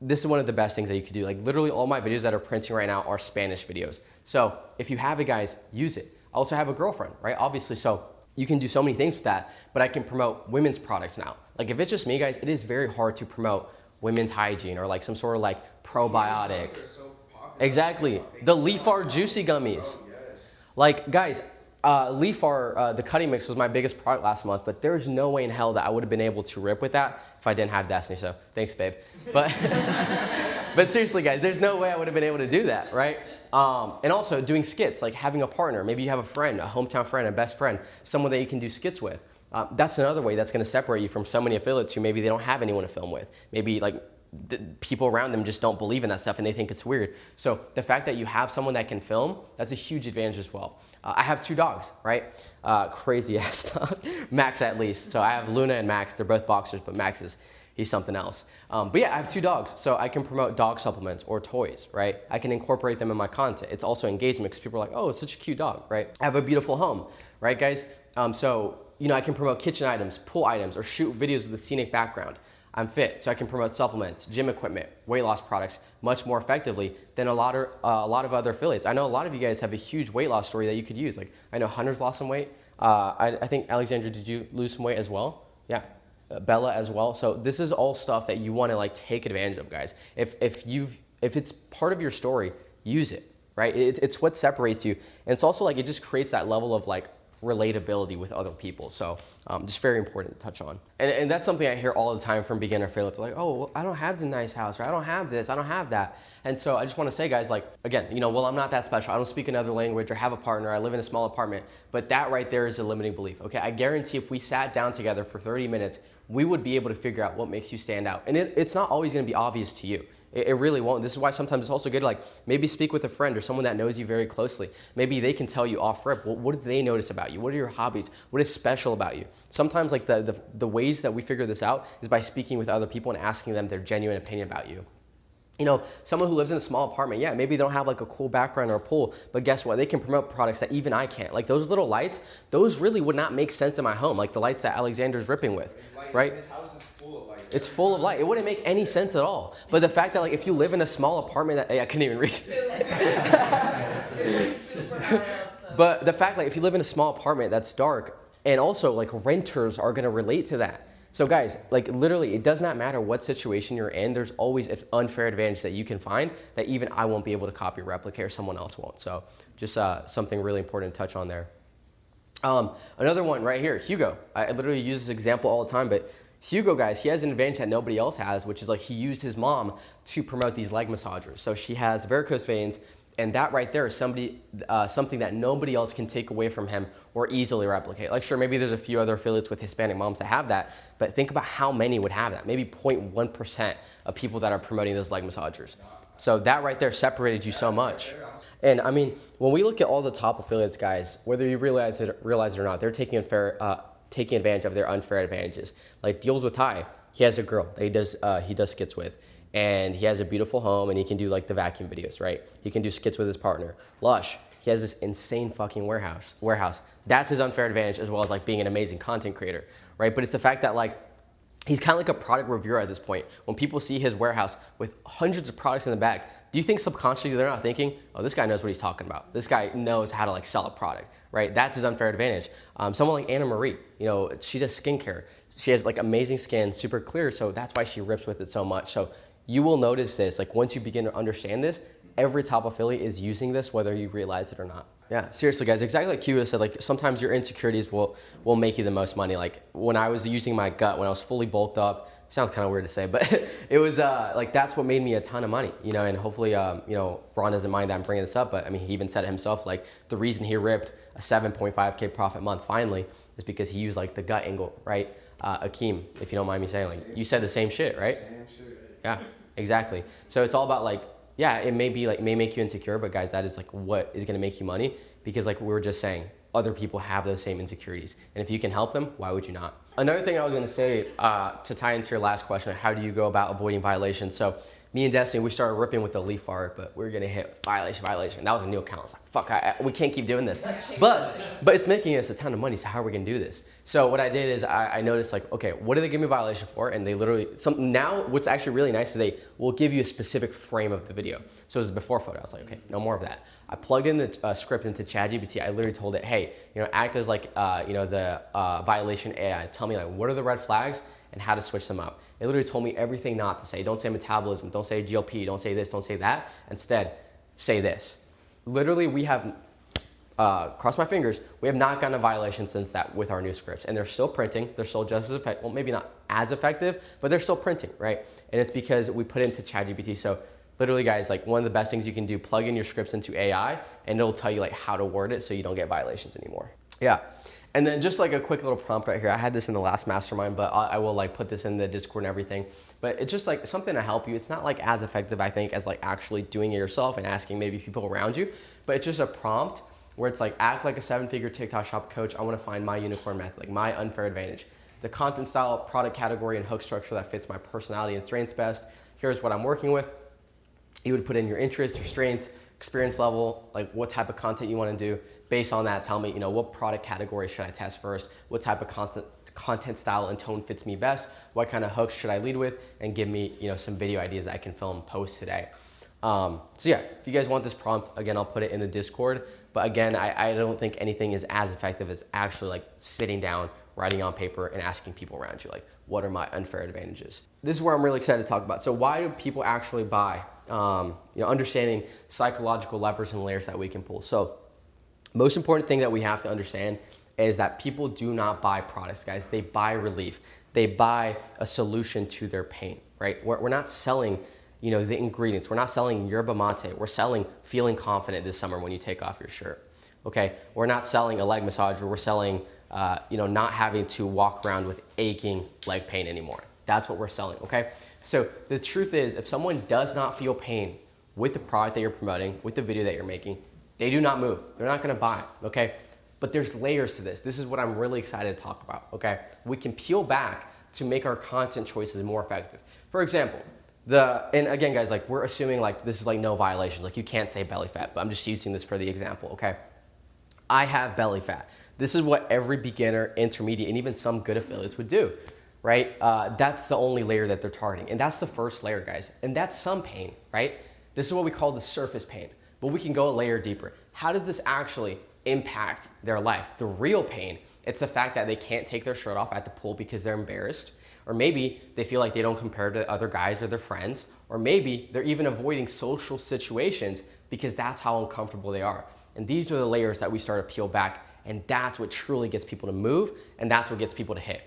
this is one of the best things that you could do. Like literally all my videos that are printing right now are Spanish videos. So if you have it, guys, use it. I also have a girlfriend, right? Obviously, so you can do so many things with that, but I can promote women's products now. Like if it's just me, guys, it is very hard to promote women's hygiene or like some sort of like probiotic. Exactly. The Leaf R Juicy Gummies. Like guys, Leaf R, the cutting mix was my biggest product last month, but there's no way in hell that I would have been able to rip with that if I didn't have Destiny, so thanks, babe. But, but seriously, guys, there's no way I would have been able to do that, right? And also doing skits, like having a partner. Maybe you have a friend, a hometown friend, a best friend, someone that you can do skits with. That's another way that's gonna separate you from so many affiliates who maybe they don't have anyone to film with. Maybe like the people around them just don't believe in that stuff and they think it's weird. So the fact that you have someone that can film, that's a huge advantage as well. I have 2 dogs, right? Crazy ass dog. Max at least. So I have Luna and Max. They're both boxers, but Max he's something else. But yeah, I have 2 dogs. So I can promote dog supplements or toys, right? I can incorporate them in my content. It's also engagement because people are like, oh, it's such a cute dog, right? I have a beautiful home, right, guys? So, I can promote kitchen items, pool items, or shoot videos with a scenic background. I'm fit, so I can promote supplements, gym equipment, weight loss products much more effectively than a lot of other affiliates. I know a lot of you guys have a huge weight loss story that you could use. Like I know Hunter's lost some weight. I think Alexandra, did you lose some weight as well? Yeah. Bella as well. So this is all stuff that you want to like take advantage of, guys. If it's part of your story, use it, right? It's what separates you. And it's also like, it just creates that level of like relatability with other people. So just very important to touch on. And that's something I hear all the time from beginner affiliates, like, oh, well, I don't have the nice house, or I don't have this, I don't have that. And so I just want to say, guys, like, again, you know, well, I'm not that special. I don't speak another language or have a partner. I live in a small apartment. But that right there is a limiting belief. Okay, I guarantee if we sat down together for 30 minutes, we would be able to figure out what makes you stand out. And it's not always going to be obvious to you. It really won't. This is why sometimes it's also good to like maybe speak with a friend or someone that knows you very closely. Maybe they can tell you off rip, well, what do they notice about you? What are your hobbies? What is special about you? Sometimes like the ways that we figure this out is by speaking with other people and asking them their genuine opinion about you. You know, someone who lives in a small apartment, yeah, maybe they don't have like a cool background or a pool, but guess what? They can promote products that even I can't. Like those little lights, those really would not make sense in my home, like the lights that Alexander's ripping with, right? This house is full of light. It's full of light. It wouldn't make any sense at all. But the fact that like if you live in a small apartment, I couldn't even read. But the fact like if you live in a small apartment that's dark, and also like renters are gonna relate to that. So guys, like literally, it does not matter what situation you're in. There's always an unfair advantage that you can find that even I won't be able to copy or replicate, or someone else won't. So just something really important to touch on there. Another one right here, Hugo. I literally use this example all the time, but Hugo, guys, he has an advantage that nobody else has, which is like he used his mom to promote these leg massagers. So she has varicose veins, and that right there is something that nobody else can take away from him or easily replicate. Like sure, maybe there's a few other affiliates with Hispanic moms that have that, but think about how many would have that. Maybe 0.1% of people that are promoting those leg massagers. So that right there separated you so much. And I mean, when we look at all the top affiliates, guys, whether you realize it or not, they're taking advantage of their unfair advantages. Like Deals with Ty, he has a girl that he does skits with, and he has a beautiful home, and he can do like the vacuum videos, right? He can do skits with his partner. Lush, he has this insane fucking warehouse. That's his unfair advantage, as well as like being an amazing content creator, right? But it's the fact that like he's kind of like a product reviewer at this point. When people see his warehouse with hundreds of products in the back, do you think subconsciously they're not thinking, oh, this guy knows what he's talking about. This guy knows how to like sell a product, right? That's his unfair advantage. Someone like Anna Marie, you know, she does skincare. She has like amazing skin, super clear, so that's why she rips with it so much. So you will notice this, like once you begin to understand this, every top affiliate is using this, whether you realize it or not. Yeah, seriously guys, exactly like Q said, like sometimes your insecurities will make you the most money. Like when I was using my gut, when I was fully bulked up, sounds kind of weird to say, but it was like that's what made me a ton of money, you know, and hopefully, you know, Ron doesn't mind that I'm bringing this up, but I mean, he even said it himself, like the reason he ripped a 7.5K profit month finally is because he used like the gut angle, right? Akeem, if you don't mind me saying, like you said the same shit, right? Same shit. Yeah, exactly. So it's all about like, yeah, it may make you insecure, but guys, that is like what is gonna make you money, because like we were just saying, other people have those same insecurities. And if you can help them, why would you not? Another thing I was gonna say to tie into your last question, how do you go about avoiding violations? So me and Destiny, we started ripping with the leaf art, but we were gonna hit violation. That was a new account. I was like, fuck, we can't keep doing this. But it's making us a ton of money, so how are we gonna do this? So what I did is I noticed like, okay, what do they give me a violation for? And they literally, now what's actually really nice is they will give you a specific frame of the video. So it was a before photo. I was like, okay, no more of that. I plugged in the script into ChatGPT. I literally told it, hey, you know, act as like, you know, the violation AI. Tell me like, what are the red flags and how to switch them up. It literally told me everything not to say. Don't say metabolism, don't say GLP, don't say this, don't say that. Instead, say this. Literally, we have, cross my fingers, we have not gotten a violation since that with our new scripts. And they're still printing, they're still just as effective, well, maybe not as effective, but they're still printing, right? And it's because we put it into ChatGPT. So literally, guys, like one of the best things you can do, plug in your scripts into AI, and it'll tell you like how to word it so you don't get violations anymore. Yeah. And then just like a quick little prompt right here. I had this in the last mastermind, but I will like put this in the Discord and everything. But it's just like something to help you. It's not like as effective, I think, as like actually doing it yourself and asking maybe people around you. But it's just a prompt where it's like, act like a 7-figure TikTok shop coach. I want to find my unicorn method, like my unfair advantage. The content style, product category, and hook structure that fits my personality and strengths best. Here's what I'm working with. You would put in your interest, your strengths, experience level, like what type of content you want to do. Based on that, tell me, you know, what product category should I test first? What type of content style and tone fits me best? What kind of hooks should I lead with? And give me, you know, some video ideas that I can film and post today. So yeah, if you guys want this prompt, again, I'll put it in the Discord. But again, I don't think anything is as effective as actually like sitting down writing on paper and asking people around you, like, what are my unfair advantages? This is where I'm really excited to talk about. So why do people actually buy? Understanding psychological levers and layers that we can pull. So most important thing that we have to understand is that people do not buy products, guys. They buy relief. They buy a solution to their pain, right? We're not selling, the ingredients. We're not selling yerba mate. We're selling feeling confident this summer when you take off your shirt, okay? We're not selling a leg massager. We're selling, not having to walk around with aching leg pain anymore. That's what we're selling, okay? So the truth is, if someone does not feel pain with the product that you're promoting, with the video that you're making, they do not move. They're not gonna buy it, okay? But there's layers to this. This is what I'm really excited to talk about, okay? We can peel back to make our content choices more effective. For example, and again, guys, like we're assuming like this is like no violations, like you can't say belly fat, but I'm just using this for the example, okay? I have belly fat. This is what every beginner, intermediate, and even some good affiliates would do, right? That's the only layer that they're targeting. And that's the first layer, guys. And that's some pain, right? This is what we call the surface pain, but we can go a layer deeper. How does this actually impact their life? The real pain, it's the fact that they can't take their shirt off at the pool because they're embarrassed, or maybe they feel like they don't compare to other guys or their friends, or maybe they're even avoiding social situations because that's how uncomfortable they are. And these are the layers that we start to peel back, and that's what truly gets people to move, and that's what gets people to hit,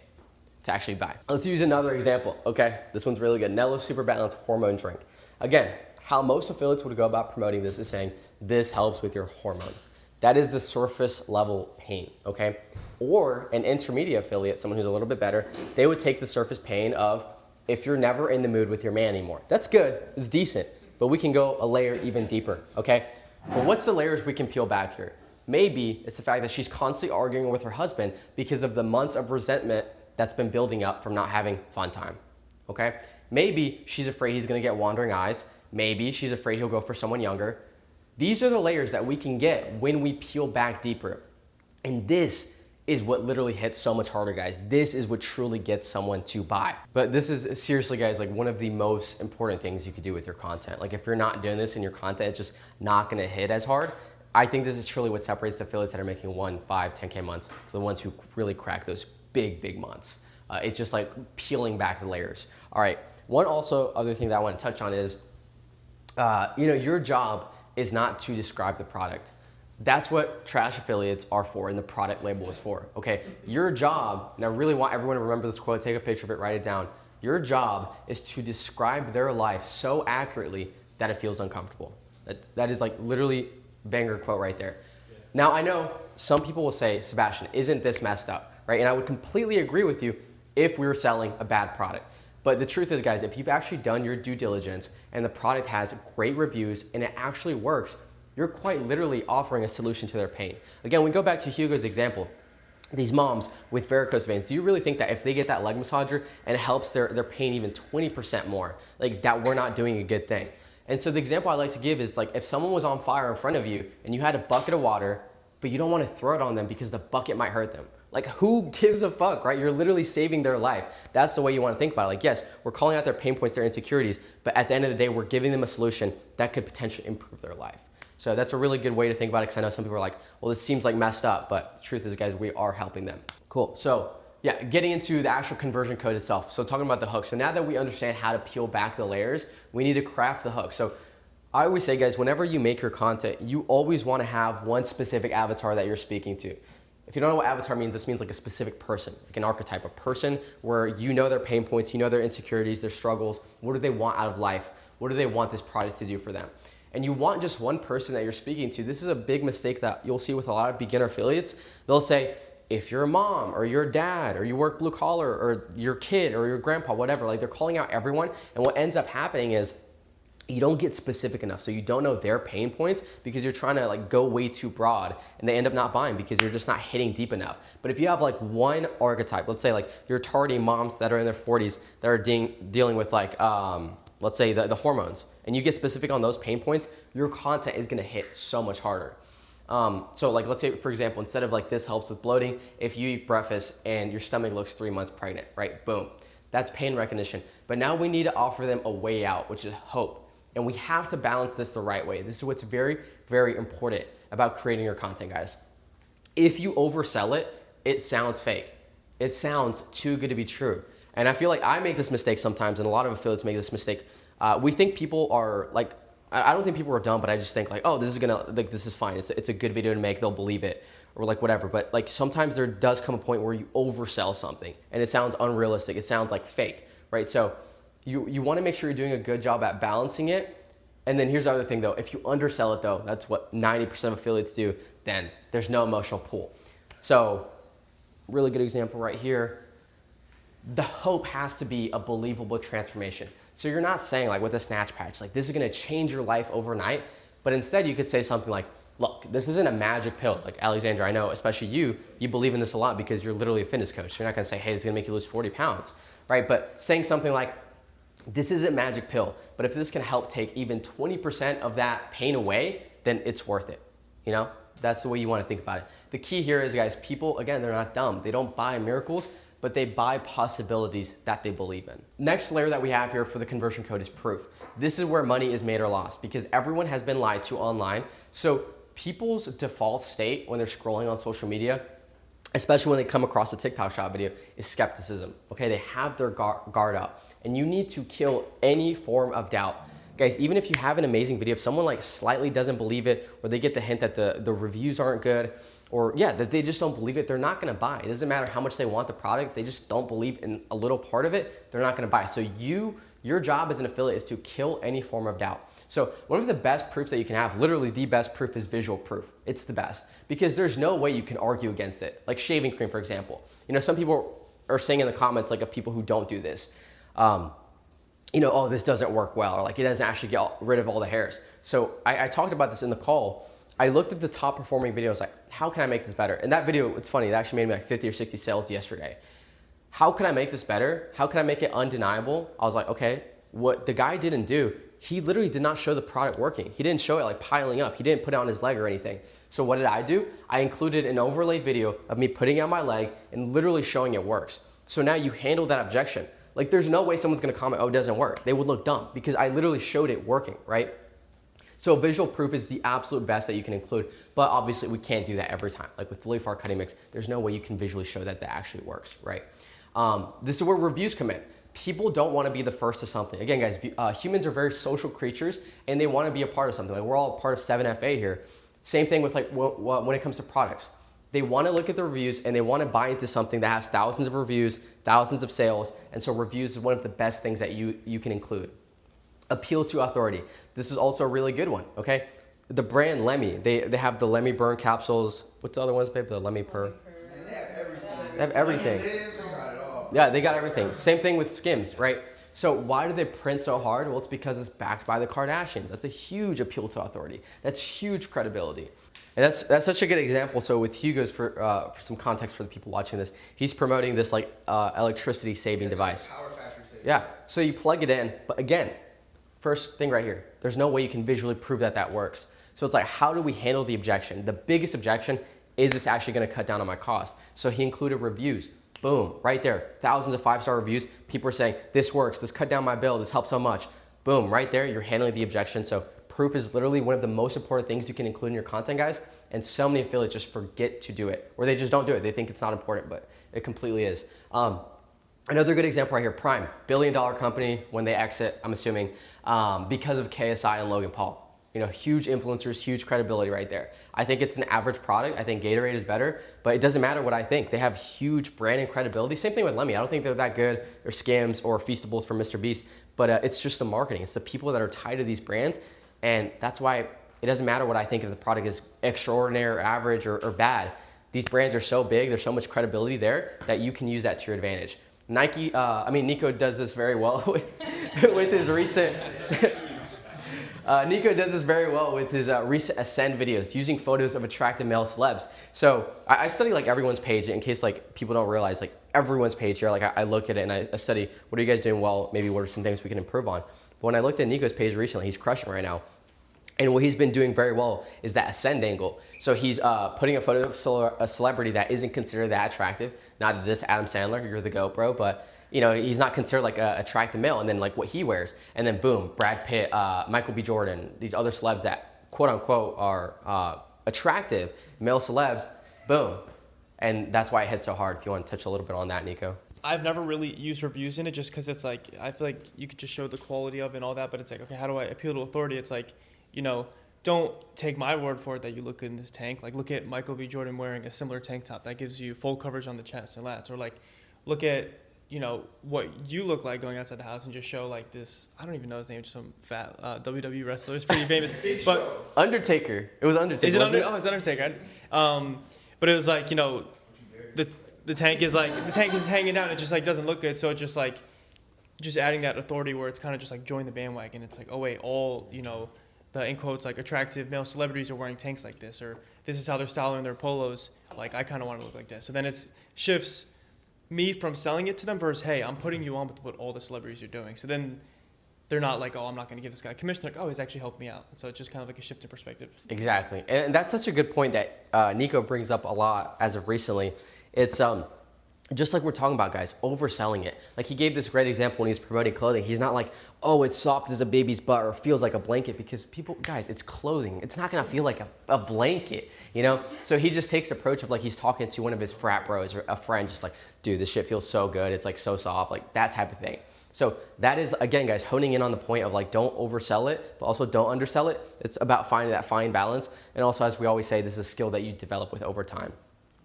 to actually buy. Let's use another example, okay? This one's really good. Nello Super Balance Hormone Drink. Again, how most affiliates would go about promoting this is saying, this helps with your hormones. That is the surface level pain, okay? Or an intermediate affiliate, someone who's a little bit better, they would take the surface pain of if you're never in the mood with your man anymore. That's good, it's decent, but we can go a layer even deeper, okay? But what's the layers we can peel back here? Maybe it's the fact that she's constantly arguing with her husband because of the months of resentment that's been building up from not having fun time, okay? Maybe she's afraid he's gonna get wandering eyes. Maybe she's afraid he'll go for someone younger. These are the layers that we can get when we peel back deeper. And this is what literally hits so much harder, guys. This is what truly gets someone to buy. But this is seriously, guys, like one of the most important things you could do with your content. Like if you're not doing this in your content, it's just not gonna hit as hard. I think this is truly what separates the affiliates that are making 1, 5, 10K months to the ones who really crack those big months. It's just like peeling back the layers. All right, one also other thing that I wanna touch on is, your job is not to describe the product. That's what trash affiliates are for and the product label is for, okay? Your job, and I really want everyone to remember this quote, take a picture of it, write it down. Your job is to describe their life so accurately that it feels uncomfortable. That is like literally banger quote right there. Yeah. Now I know some people will say, Sebastian, isn't this messed up, right? And I would completely agree with you if we were selling a bad product. But the truth is, guys, if you've actually done your due diligence and the product has great reviews and it actually works, you're quite literally offering a solution to their pain. Again, we go back to Hugo's example. These moms with varicose veins, do you really think that if they get that leg massager and it helps their pain even 20% more, like that we're not doing a good thing? And so the example I like to give is like if someone was on fire in front of you and you had a bucket of water, but you don't want to throw it on them because the bucket might hurt them. Like who gives a fuck, right? You're literally saving their life. That's the way you want to think about it. Like yes, we're calling out their pain points, their insecurities, but at the end of the day, we're giving them a solution that could potentially improve their life. So that's a really good way to think about it because I know some people are like, well, this seems like messed up, but the truth is, guys, we are helping them. Cool. So yeah, getting into the actual conversion code itself. So talking about the hook. So now that we understand how to peel back the layers, we need to craft the hook. So I always say, guys, whenever you make your content, you always want to have one specific avatar that you're speaking to. If you don't know what avatar means, this means like a specific person, like an archetype, a person where you know their pain points, you know their insecurities, their struggles. What do they want out of life? What do they want this product to do for them? And you want just one person that you're speaking to. This is a big mistake that you'll see with a lot of beginner affiliates. They'll say, if you're a mom or you're a dad or you work blue collar or your kid or your grandpa, whatever, like they're calling out everyone. And what ends up happening is you don't get specific enough. So you don't know their pain points because you're trying to like go way too broad and they end up not buying because you're just not hitting deep enough. But if you have like one archetype, let's say like you're targeting moms that are in their 40s that are dealing with like, let's say the hormones, and you get specific on those pain points, your content is gonna hit so much harder. So like, let's say for example, instead of like this helps with bloating, if you eat breakfast and your stomach looks 3 months pregnant, right? Boom, that's pain recognition. But now we need to offer them a way out, which is hope. And we have to balance this the right way. This is what's very, very important about creating your content, guys. If you oversell it, it sounds fake. It sounds too good to be true. And I feel like I make this mistake sometimes, and a lot of affiliates make this mistake. We think people are like, I don't think people are dumb, but I just think like, oh, this is fine. It's a good video to make. They'll believe it, or like whatever. But like sometimes there does come a point where you oversell something and it sounds unrealistic. It sounds like fake, right? So you want to make sure you're doing a good job at balancing it. And then here's the other thing though, if you undersell it though, that's what 90% of affiliates do, then there's no emotional pull. So really good example right here. The hope has to be a believable transformation. So you're not saying like with a snatch patch, like this is gonna change your life overnight, but instead you could say something like, look, this isn't a magic pill. Like Alexandra, I know, especially you believe in this a lot because you're literally a fitness coach. You're not gonna say, hey, it's gonna make you lose 40 pounds, right? But saying something like, this isn't a magic pill, but if this can help take even 20% of that pain away, then it's worth it. You know, that's the way you wanna think about it. The key here is, guys, people, again, they're not dumb. They don't buy miracles, but they buy possibilities that they believe in. Next layer that we have here for the conversion code is proof. This is where money is made or lost because everyone has been lied to online. So people's default state when they're scrolling on social media, especially when they come across a TikTok shop video, is skepticism. Okay, they have their guard up, and you need to kill any form of doubt. Guys, even if you have an amazing video, if someone like slightly doesn't believe it, or they get the hint that the reviews aren't good, or yeah, that they just don't believe it, they're not gonna buy. It doesn't matter how much they want the product, they just don't believe in a little part of it, they're not gonna buy. So your job as an affiliate is to kill any form of doubt. So one of the best proofs that you can have, literally the best proof, is visual proof. It's the best because there's no way you can argue against it. Like shaving cream, for example. You know, some people are saying in the comments, like of people who don't do this, you know, oh, this doesn't work well, or like it doesn't actually get rid of all the hairs. So I talked about this in the call. I looked at the top performing videos, like, how can I make this better? And that video, it's funny, it actually made me like 50 or 60 sales yesterday. How can I make this better? How can I make it undeniable? I was like, okay, what the guy didn't do, he literally did not show the product working. He didn't show it like piling up. He didn't put it on his leg or anything. So what did I do? I included an overlay video of me putting it on my leg and literally showing it works. So now you handle that objection. Like there's no way someone's gonna comment, oh, it doesn't work. They would look dumb because I literally showed it working, right? So visual proof is the absolute best that you can include, but obviously we can't do that every time. Like with the leaf art cutting mix, there's no way you can visually show that that actually works, right? This is where reviews come in. People don't want to be the first to something. Again, guys, humans are very social creatures and they want to be a part of something. Like we're all part of 7FA here. Same thing with like when it comes to products. They want to look at the reviews and they want to buy into something that has thousands of reviews, thousands of sales, and so reviews is one of the best things that you can include. Appeal to authority. This is also a really good one, okay? The brand Lemmy, they have the Lemmy burn capsules. What's the other ones, babe? The Lemmy purr. They have everything. Yeah, they got everything. Same thing with Skims, right? So why do they print so hard? Well, it's because it's backed by the Kardashians. That's a huge appeal to authority. That's huge credibility. And that's such a good example. So with Hugo's, for some context for the people watching this, he's promoting this like electricity saving device. Power factor saving. Yeah, so you plug it in, but again, first thing right here, there's no way you can visually prove that that works. So it's like, how do we handle the objection? The biggest objection, is this actually gonna cut down on my cost? So he included reviews. Boom, right there, thousands of 5-star reviews. People are saying, this works, this cut down my bill, this helps so much. Boom, right there, you're handling the objection. So proof is literally one of the most important things you can include in your content, guys. And so many affiliates just forget to do it, or they just don't do it. They think it's not important, but it completely is. Another good example right here, Prime, $1 billion company when they exit, I'm assuming, because of KSI and Logan Paul. You know, huge influencers, huge credibility right there. I think it's an average product. I think Gatorade is better, but it doesn't matter what I think. They have huge brand and credibility. Same thing with Lemmy. I don't think they're that good, or Skims, or Feastables from Mr. Beast, but it's just the marketing. It's the people that are tied to these brands, and that's why it doesn't matter what I think if the product is extraordinary or average or bad. These brands are so big, there's so much credibility there that you can use that to your advantage. Nike, Nico does this very well with his recent, Nico does this very well with his recent Ascend videos, using photos of attractive male celebs. So I study like everyone's page in case like people don't realize, like everyone's page here, like I look at it and I study, what are you guys doing well? Maybe what are some things we can improve on? But when I looked at Nico's page recently, he's crushing right now. And what he's been doing very well is that Ascend angle. So he's putting a photo of a celebrity that isn't considered that attractive. Not just Adam Sandler, you're the GOAT, bro, but you know, he's not considered like a attractive male. And then like what he wears, and then boom, Brad Pitt, Michael B. Jordan, these other celebs that quote unquote are attractive, male celebs, boom. And that's why it hits so hard. If you want to touch a little bit on that, Nico. I've never really used reviews in it just because it's like, I feel like you could just show the quality of it and all that, but it's like, okay, how do I appeal to authority? It's like, you know, don't take my word for it that you look good in this tank. Like, look at Michael B. Jordan wearing a similar tank top that gives you full coverage on the chest and lats. Or like, look at, you know, what you look like going outside the house and just show like this, I don't even know his name, just some fat WWE wrestler. It's pretty famous. But Undertaker. It was Undertaker. is it wasn't Oh, it's Undertaker. But it was like, you know, the tank is hanging down. It just like doesn't look good. So it's just like, just adding that authority where it's kind of just like join the bandwagon. It's like, oh wait, all, you know, the in quotes like attractive male celebrities are wearing tanks like this, or this is how they're styling their polos. Like, I kind of want to look like this. So then it shifts me from selling it to them versus, hey, I'm putting you on with what all the celebrities are doing. So then they're not like, oh, I'm not going to give this guy a commission. They're like, oh, he's actually helped me out. So it's just kind of like a shift in perspective. Exactly. And that's such a good point that Nico brings up a lot as of recently. It's just like we're talking about, guys, overselling it. Like, he gave this great example when he's promoting clothing. He's not like, oh, it's soft as a baby's butt or feels like a blanket, because people, guys, it's clothing. It's not gonna feel like a blanket, you know? So he just takes the approach of like he's talking to one of his frat bros or a friend, just like, dude, this shit feels so good. It's like so soft, like that type of thing. So that is, again, guys, honing in on the point of like, don't oversell it, but also don't undersell it. It's about finding that fine balance. And also, as we always say, this is a skill that you develop with over time.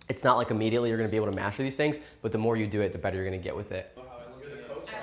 It's not like immediately you're gonna be able to master these things, but the more you do it, the better you're gonna get with it. I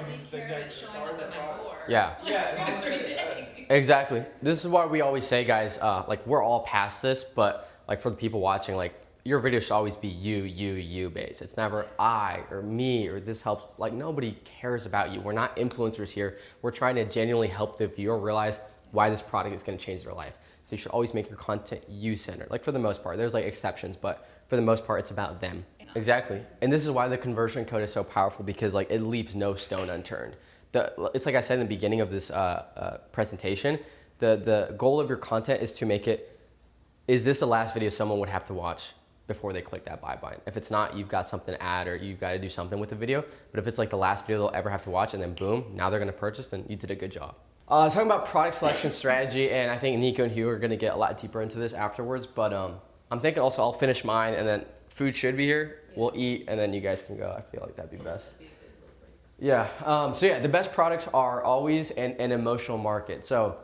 really care if it's showing up at my door. Yeah. Like 2 to 3 days. Exactly. This is why we always say, guys, like, we're all past this, but like for the people watching, like, your video should always be you based. It's never I or me or this helps. Like, nobody cares about you. We're not influencers here. We're trying to genuinely help the viewer realize why this product is gonna change their life. So you should always make your content you-centered. Like, for the most part, there's like exceptions, but for the most part, it's about them. Exactly. And this is why the conversion code is so powerful, because like it leaves no stone unturned. It's like I said in the beginning of this presentation, the goal of your content is to make it, is this the last video someone would have to watch before they click that buy button? If it's not, you've got something to add or you've got to do something with the video. But if it's like the last video they'll ever have to watch and then boom, now they're going to purchase, then you did a good job. Talking about product selection strategy, and I think Nico and Hugh are going to get a lot deeper into this afterwards, but I'm thinking also I'll finish mine and then food should be here. We'll eat and then you guys can go. I feel like that'd be best. Yeah. So yeah, the best products are always an emotional market. So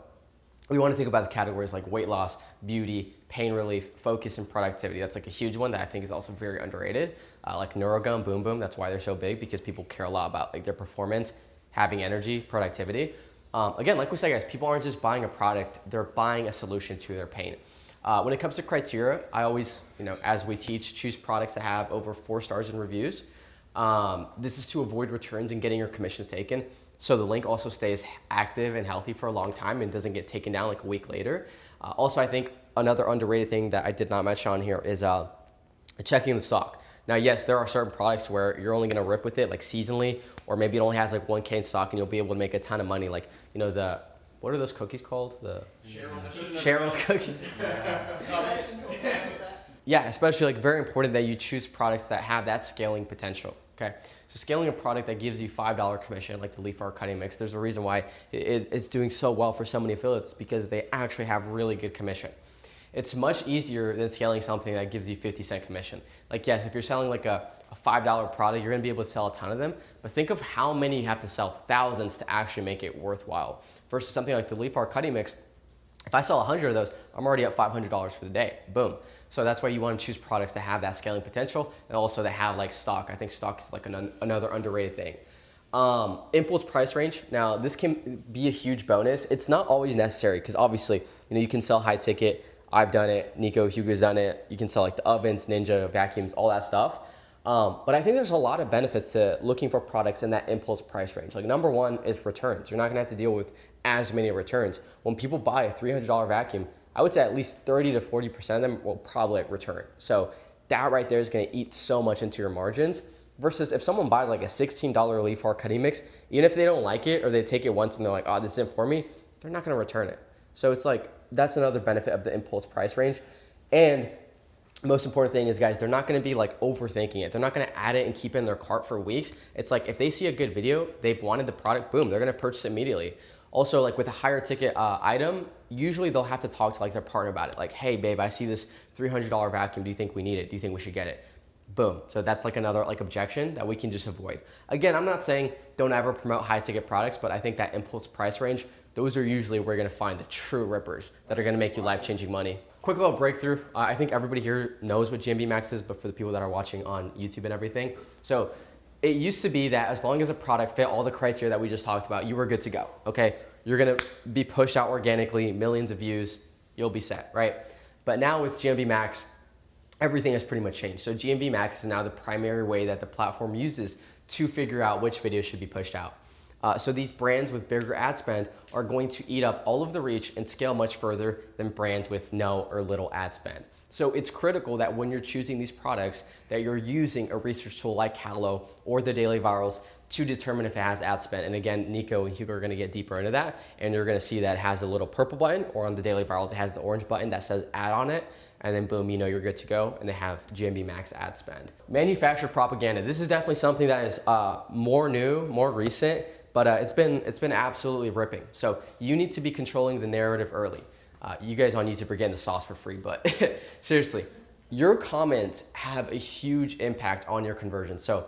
we want to think about the categories like weight loss, beauty, pain relief, focus, and productivity. That's like a huge one that I think is also very underrated. Like NeuroGum, Boom Boom. That's why they're so big, because people care a lot about like their performance, having energy, productivity. Again, like we said, guys, people aren't just buying a product; they're buying a solution to their pain. When it comes to criteria, I always, as we teach, choose products that have over 4 stars in reviews. This is to avoid returns and getting your commissions taken. So the link also stays active and healthy for a long time and doesn't get taken down like a week later. Also, I think another underrated thing that I did not mention on here is checking the stock. Now, yes, there are certain products where you're only gonna rip with it like seasonally, or maybe it only has like 1K in stock and you'll be able to make a ton of money. Like, what are those cookies called? The Cheryl's cookies. Yeah, especially like very important that you choose products that have that scaling potential. Okay, so scaling a product that gives you $5 commission, like the leaf art cutting mix, there's a reason why it's doing so well for so many affiliates, because they actually have really good commission. It's much easier than scaling something that gives you 50-cent commission. Like, yes, if you're selling like a $5 product, you're gonna be able to sell a ton of them, but think of how many you have to sell, thousands, to actually make it worthwhile. Versus something like the leaf art cutting mix, if I sell 100 of those, I'm already at $500 for the day, boom. So that's why you want to choose products that have that scaling potential, and also that have like stock. I think stock is like another underrated thing. Impulse price range. Now, this can be a huge bonus. It's not always necessary, because obviously, you can sell high ticket. I've done it. Nico, Hugo's done it. You can sell like the ovens, Ninja, vacuums, all that stuff. But I think there's a lot of benefits to looking for products in that impulse price range. Like, number one is returns. You're not gonna have to deal with as many returns. When people buy a $300 vacuum, I would say at least 30 to 40% of them will probably return. So that right there is gonna eat so much into your margins. Versus if someone buys like a $16 leaf art cutting mix, even if they don't like it or they take it once and they're like, oh, this isn't for me, they're not gonna return it. So it's like, that's another benefit of the impulse price range. And most important thing is, guys, they're not gonna be like overthinking it. They're not gonna add it and keep it in their cart for weeks. It's like, if they see a good video, they've wanted the product, boom, they're gonna purchase it immediately. Also, like with a higher ticket item, usually they'll have to talk to like their partner about it. Like, hey babe, I see this $300 vacuum. Do you think we need it? Do you think we should get it? Boom. So that's like another like objection that we can just avoid. Again, I'm not saying don't ever promote high ticket products, but I think that impulse price range, those are usually where you're gonna find the true rippers that are gonna make you life-changing money. Quick little breakthrough. I think everybody here knows what GMB Max is, but for the people that are watching on YouTube and everything. So it used to be that as long as a product fit all the criteria that we just talked about, you were good to go, okay? You're gonna be pushed out organically, millions of views, you'll be set, right? But now with GMB Max, everything has pretty much changed. So GMB Max is now the primary way that the platform uses to figure out which videos should be pushed out. So these brands with bigger ad spend are going to eat up all of the reach and scale much further than brands with no or little ad spend. So it's critical that when you're choosing these products that you're using a research tool like Hallow or the Daily Virals to determine if it has ad spend. And again, Nico and Hugo are gonna get deeper into that, and you're gonna see that it has a little purple button, or on the Daily Virals, it has the orange button that says ad on it, and then boom, you know you're good to go, and they have GMB Max ad spend. Manufacturer propaganda. This is definitely something that is more new, more recent, but it's been absolutely ripping. So you need to be controlling the narrative early. You guys on YouTube are getting the sauce for free, but seriously, your comments have a huge impact on your conversion. So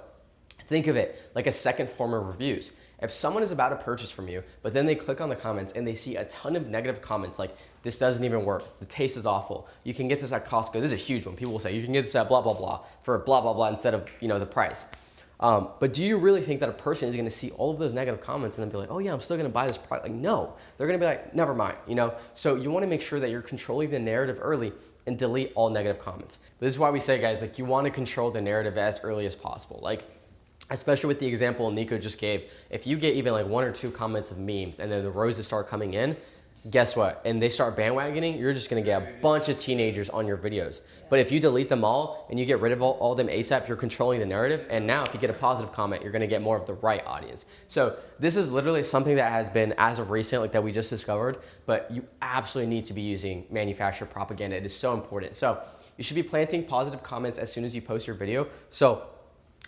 think of it like a second form of reviews. If someone is about to purchase from you, but then they click on the comments and they see a ton of negative comments like, this doesn't even work, the taste is awful, you can get this at Costco, this is a huge one, people will say, you can get this at blah, blah, blah, for blah, blah, blah, instead of, you know, the price. But do you really think that a person is gonna see all of those negative comments and then be like, oh yeah, I'm still gonna buy this product? Like, no, they're gonna be like, never mind, you know? So you wanna make sure that you're controlling the narrative early and delete all negative comments. But this is why we say, guys, like, you wanna control the narrative as early as possible. Like, especially with the example Nico just gave, if you get even like 1 or 2 comments of memes and then the roses start coming in, guess what? And they start bandwagoning, you're just gonna get a bunch of teenagers on your videos. But if you delete them all and you get rid of all of them ASAP, you're controlling the narrative. And now if you get a positive comment, you're gonna get more of the right audience. So this is literally something that has been, as of recent, like that we just discovered, but you absolutely need to be using manufacturer propaganda. It is so important. So you should be planting positive comments as soon as you post your video. So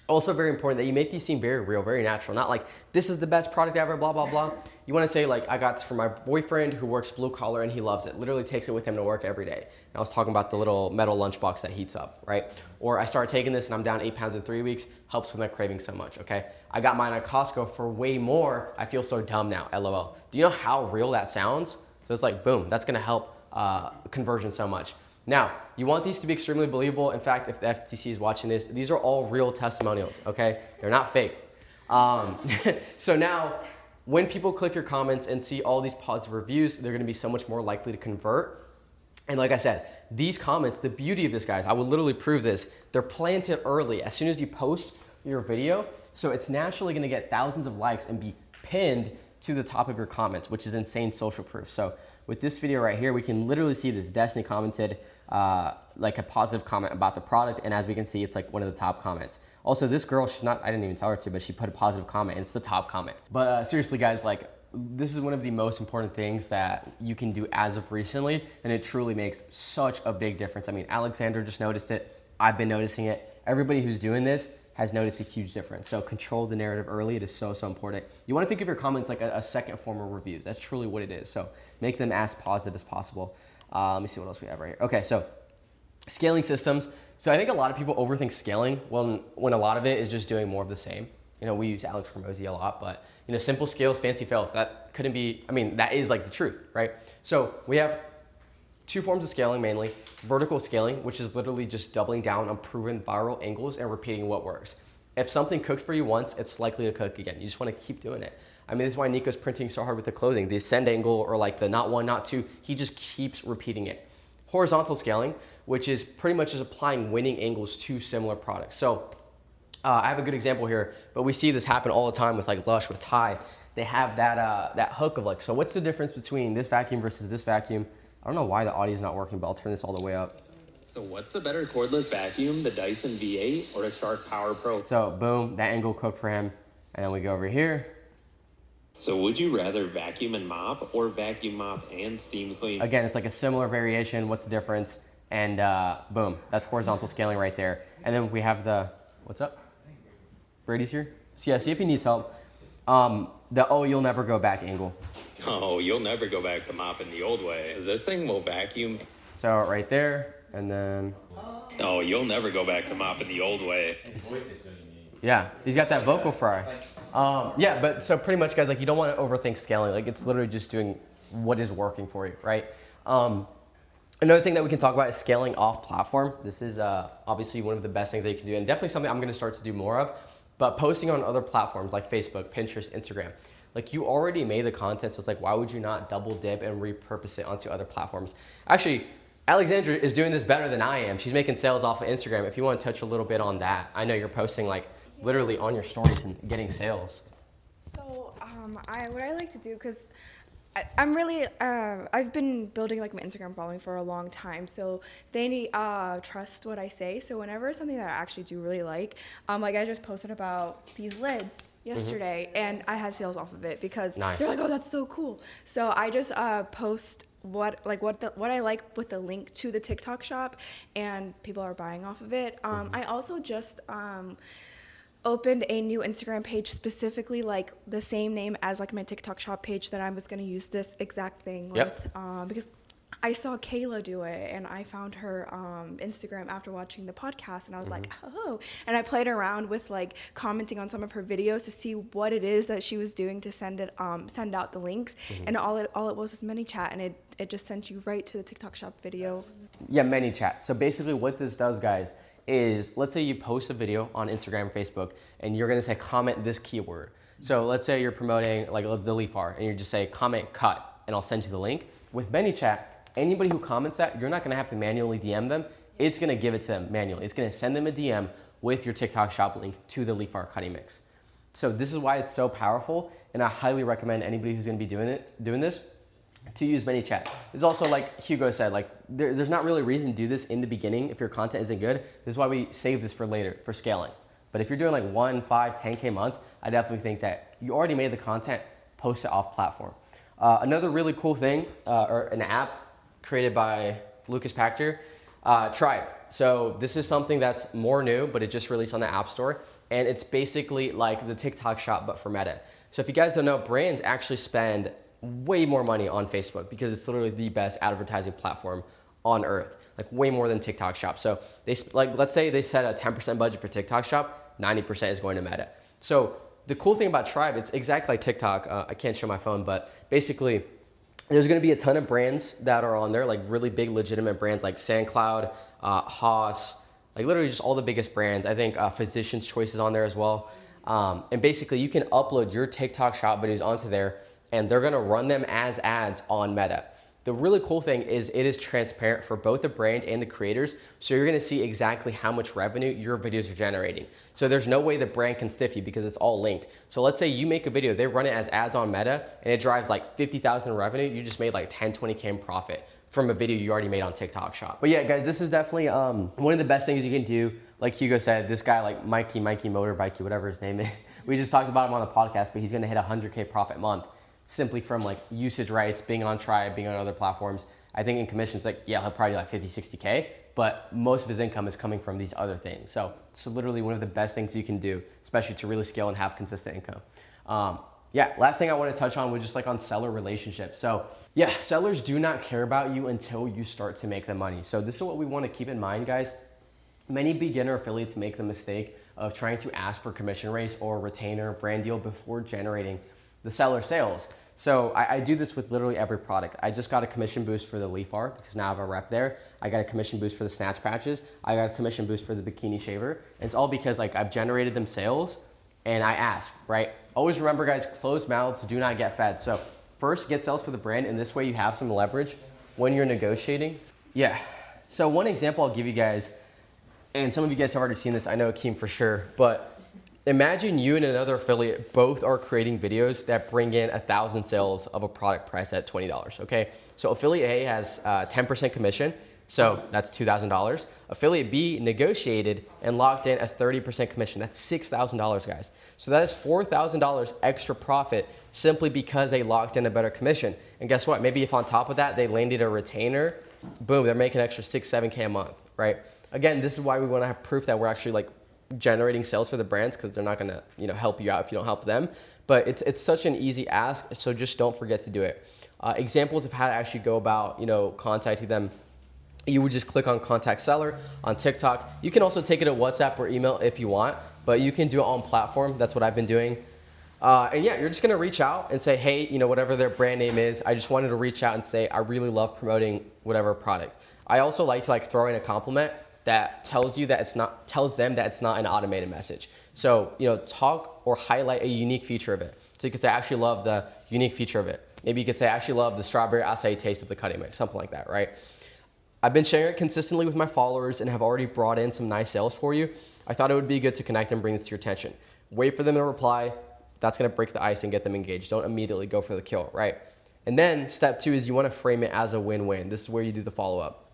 also very important that you make these seem very real, very natural. Not like, this is the best product ever, blah, blah, blah. You wanna say like, I got this from my boyfriend who works blue collar and he loves it. Literally takes it with him to work every day. And I was talking about the little metal lunchbox that heats up, right? Or I started taking this and I'm down 8 pounds in 3 weeks, helps with my craving so much, okay? I got mine at Costco for way more. I feel so dumb now, LOL. Do you know how real that sounds? So it's like, boom, that's gonna help conversion so much. Now, you want these to be extremely believable. In fact, if the FTC is watching this, these are all real testimonials, okay? They're not fake. So now, when people click your comments and see all these positive reviews, they're gonna be so much more likely to convert. And like I said, these comments, the beauty of this, guys, I will literally prove this, they're planted early as soon as you post your video. So it's naturally gonna get thousands of likes and be pinned to the top of your comments, which is insane social proof. So with this video right here, we can literally see this. Destiny commented like a positive comment about the product, and as we can see, it's like one of the top comments. Also, this girl, she's not, I didn't even tell her to, but she put a positive comment, and it's the top comment. But seriously, guys, like, this is one of the most important things that you can do as of recently, and it truly makes such a big difference. I mean, Alexander just noticed it. I've been noticing it. Everybody who's doing this has noticed a huge difference. So control the narrative early. It is so, so important. You wanna think of your comments like a second form of reviews. That's truly what it is. So make them as positive as possible. Let me see what else we have right here. Okay, so scaling systems. So I think a lot of people overthink scaling when a lot of it is just doing more of the same. You know, we use Alex Hormozy a lot, but you know, simple scales, fancy fails. That couldn't be, I mean, that is like the truth, right? So we have 2 forms of scaling mainly. Vertical scaling, which is literally just doubling down on proven viral angles and repeating what works. If something cooked for you once, it's likely to cook again. You just want to keep doing it. I mean, this is why Nico's printing so hard with the clothing. The ascend angle or like the not 1, not 2, he just keeps repeating it. Horizontal scaling, which is pretty much just applying winning angles to similar products. So I have a good example here, but we see this happen all the time with like Lush, with Tide. They have that hook of like, so what's the difference between this vacuum versus this vacuum? I don't know why the audio is not working, but I'll turn this all the way up. So what's the better cordless vacuum, the Dyson V8 or the Shark Power Pro? So boom, that angle cooked for him. And then we go over here. So would you rather vacuum and mop or vacuum mop and steam clean? Again, it's like a similar variation. What's the difference? And boom, that's horizontal scaling right there. And then we have the, what's up? Brady's here. So yeah, see if he needs help. The, oh, you'll never go back angle. Oh, you'll never go back to mopping the old way, because this thing will vacuum. So right there, and then Oh, you'll never go back to mopping the old way. yeah, he's got that vocal fry. Yeah, but so pretty much, guys, like you don't want to overthink scaling. Like it's literally just doing what is working for you, right? Another thing that we can talk about is scaling off platform. This is obviously one of the best things that you can do, and definitely something I'm going to start to do more of. But posting on other platforms like Facebook, Pinterest, Instagram, like you already made the content, so it's like, why would you not double dip and repurpose it onto other platforms? Actually, Alexandra is doing this better than I am. She's making sales off of Instagram. If you want to touch a little bit on that, I know you're posting like literally on your stories and getting sales. So what I like to do, because I'm really, I've been building like my Instagram following for a long time, so they need, trust what I say. So whenever something that I actually do really like I just posted about these lids yesterday, and I had sales off of it because they're like, oh, that's so cool. So I just post what I like with the link to the TikTok shop, and people are buying off of it. I also just opened a new Instagram page specifically like the same name as like my TikTok shop page that I was going to use this exact thing with, because I saw Kayla do it, and I found her Instagram after watching the podcast, and I was like, oh, and I played around with like commenting on some of her videos to see what it is that she was doing to send out the links, and all it was ManyChat, and it just sent you right to the TikTok shop video. Yeah, ManyChat. So basically what this does, guys, is let's say you post a video on Instagram or Facebook, and you're gonna say comment this keyword. So let's say you're promoting like the leaf art, and you just say comment cut, and I'll send you the link. With ManyChat, anybody who comments that, you're not gonna have to manually DM them. It's gonna give it to them manually. It's gonna send them a DM with your TikTok shop link to the leaf art cutting mix. So this is why it's so powerful, and I highly recommend anybody who's gonna be doing this to use ManyChat. It's also like Hugo said, like there's not really a reason to do this in the beginning if your content isn't good. This is why we save this for later, for scaling. But if you're doing like 1, 5, 10K months, I definitely think that you already made the content, post it off platform. Another really cool thing, or an app created by Lucas Pachter, Tribe. So this is something that's more new, but it just released on the App Store. And it's basically like the TikTok shop, but for Meta. So if you guys don't know, brands actually spend way more money on Facebook because it's literally the best advertising platform on earth, like way more than TikTok shop. So they let's say they set a 10% budget for TikTok shop, 90% is going to Meta. So the cool thing about Tribe, it's exactly like TikTok. I can't show my phone, but basically there's going to be a ton of brands that are on there, like really big legitimate brands like SandCloud, Haas, like literally just all the biggest brands. I think Physician's Choice is on there as well. And basically you can upload your TikTok shop videos onto there, and they're gonna run them as ads on Meta. The really cool thing is it is transparent for both the brand and the creators, so you're gonna see exactly how much revenue your videos are generating. So there's no way the brand can stiff you because it's all linked. So let's say you make a video, they run it as ads on Meta, and it drives like 50,000 revenue, you just made like 10, 20K in profit from a video you already made on TikTok shop. But yeah, guys, this is definitely one of the best things you can do. Like Hugo said, this guy like Mikey Motorbikey, whatever his name is, we just talked about him on the podcast, but he's gonna hit 100K profit month simply from like usage rights, being on Tribe, being on other platforms. I think in commissions, like, yeah, he'll probably do like 50, 60K, but most of his income is coming from these other things. So it's literally one of the best things you can do, especially to really scale and have consistent income. Yeah, last thing I want to touch on was just like on seller relationships. So yeah, sellers do not care about you until you start to make them money. So this is what we want to keep in mind, guys. Many beginner affiliates make the mistake of trying to ask for commission raise or retainer brand deal before generating the seller sales. So I do this with literally every product. I just got a commission boost for the leaf art because now I have a rep there. I got a commission boost for the snatch patches. I got a commission boost for the bikini shaver. And it's all because like I've generated them sales and I ask, right? Always remember, guys, closed mouths do not get fed. So first get sales for the brand, and this way you have some leverage when you're negotiating. Yeah, so one example I'll give you guys, and some of you guys have already seen this, I know Akeem for sure, but imagine you and another affiliate both are creating videos that bring in 1,000 sales of a product priced at $20, okay? So affiliate A has 10% commission, so that's $2,000. Affiliate B negotiated and locked in a 30% commission. That's $6,000, guys. So that is $4,000 extra profit simply because they locked in a better commission. And guess what? Maybe if on top of that, they landed a retainer, boom, they're making an extra 6, 7K a month, right? Again, this is why we want to have proof that we're actually like generating sales for the brands, because they're not gonna, help you out if you don't help them. But it's such an easy ask, so just don't forget to do it. Examples of how to actually go about, contacting them. You would just click on contact seller on TikTok. You can also take it to WhatsApp or email if you want, but you can do it on platform. That's what I've been doing. And yeah, you're just gonna reach out and say, hey, you know, whatever their brand name is, I just wanted to reach out and say, I really love promoting whatever product. I also like to throw in a compliment that tells them that it's not an automated message. So, you know, talk or highlight a unique feature of it. So you could say, I actually love the unique feature of it. Maybe you could say, I actually love the strawberry acai taste of the cutting mix, something like that, right? I've been sharing it consistently with my followers and have already brought in some nice sales for you. I thought it would be good to connect and bring this to your attention. Wait for them to reply. That's gonna break the ice and get them engaged. Don't immediately go for the kill, right? And then step 2 is you wanna frame it as a win-win. This is where you do the follow-up.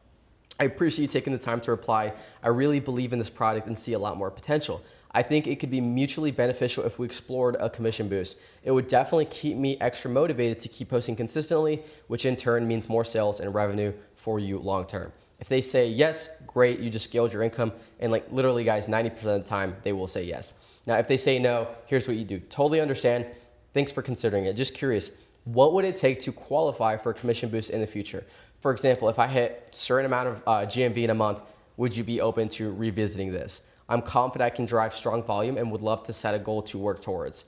I appreciate you taking the time to reply. I really believe in this product and see a lot more potential. I think it could be mutually beneficial if we explored a commission boost. It would definitely keep me extra motivated to keep posting consistently, which in turn means more sales and revenue for you long term. If they say yes, great, you just scaled your income. And like literally guys, 90% of the time they will say yes. Now, if they say no, here's what you do. Totally understand. Thanks for considering it. Just curious, what would it take to qualify for a commission boost in the future? For example, if I hit a certain amount of GMV in a month, would you be open to revisiting this? I'm confident I can drive strong volume and would love to set a goal to work towards.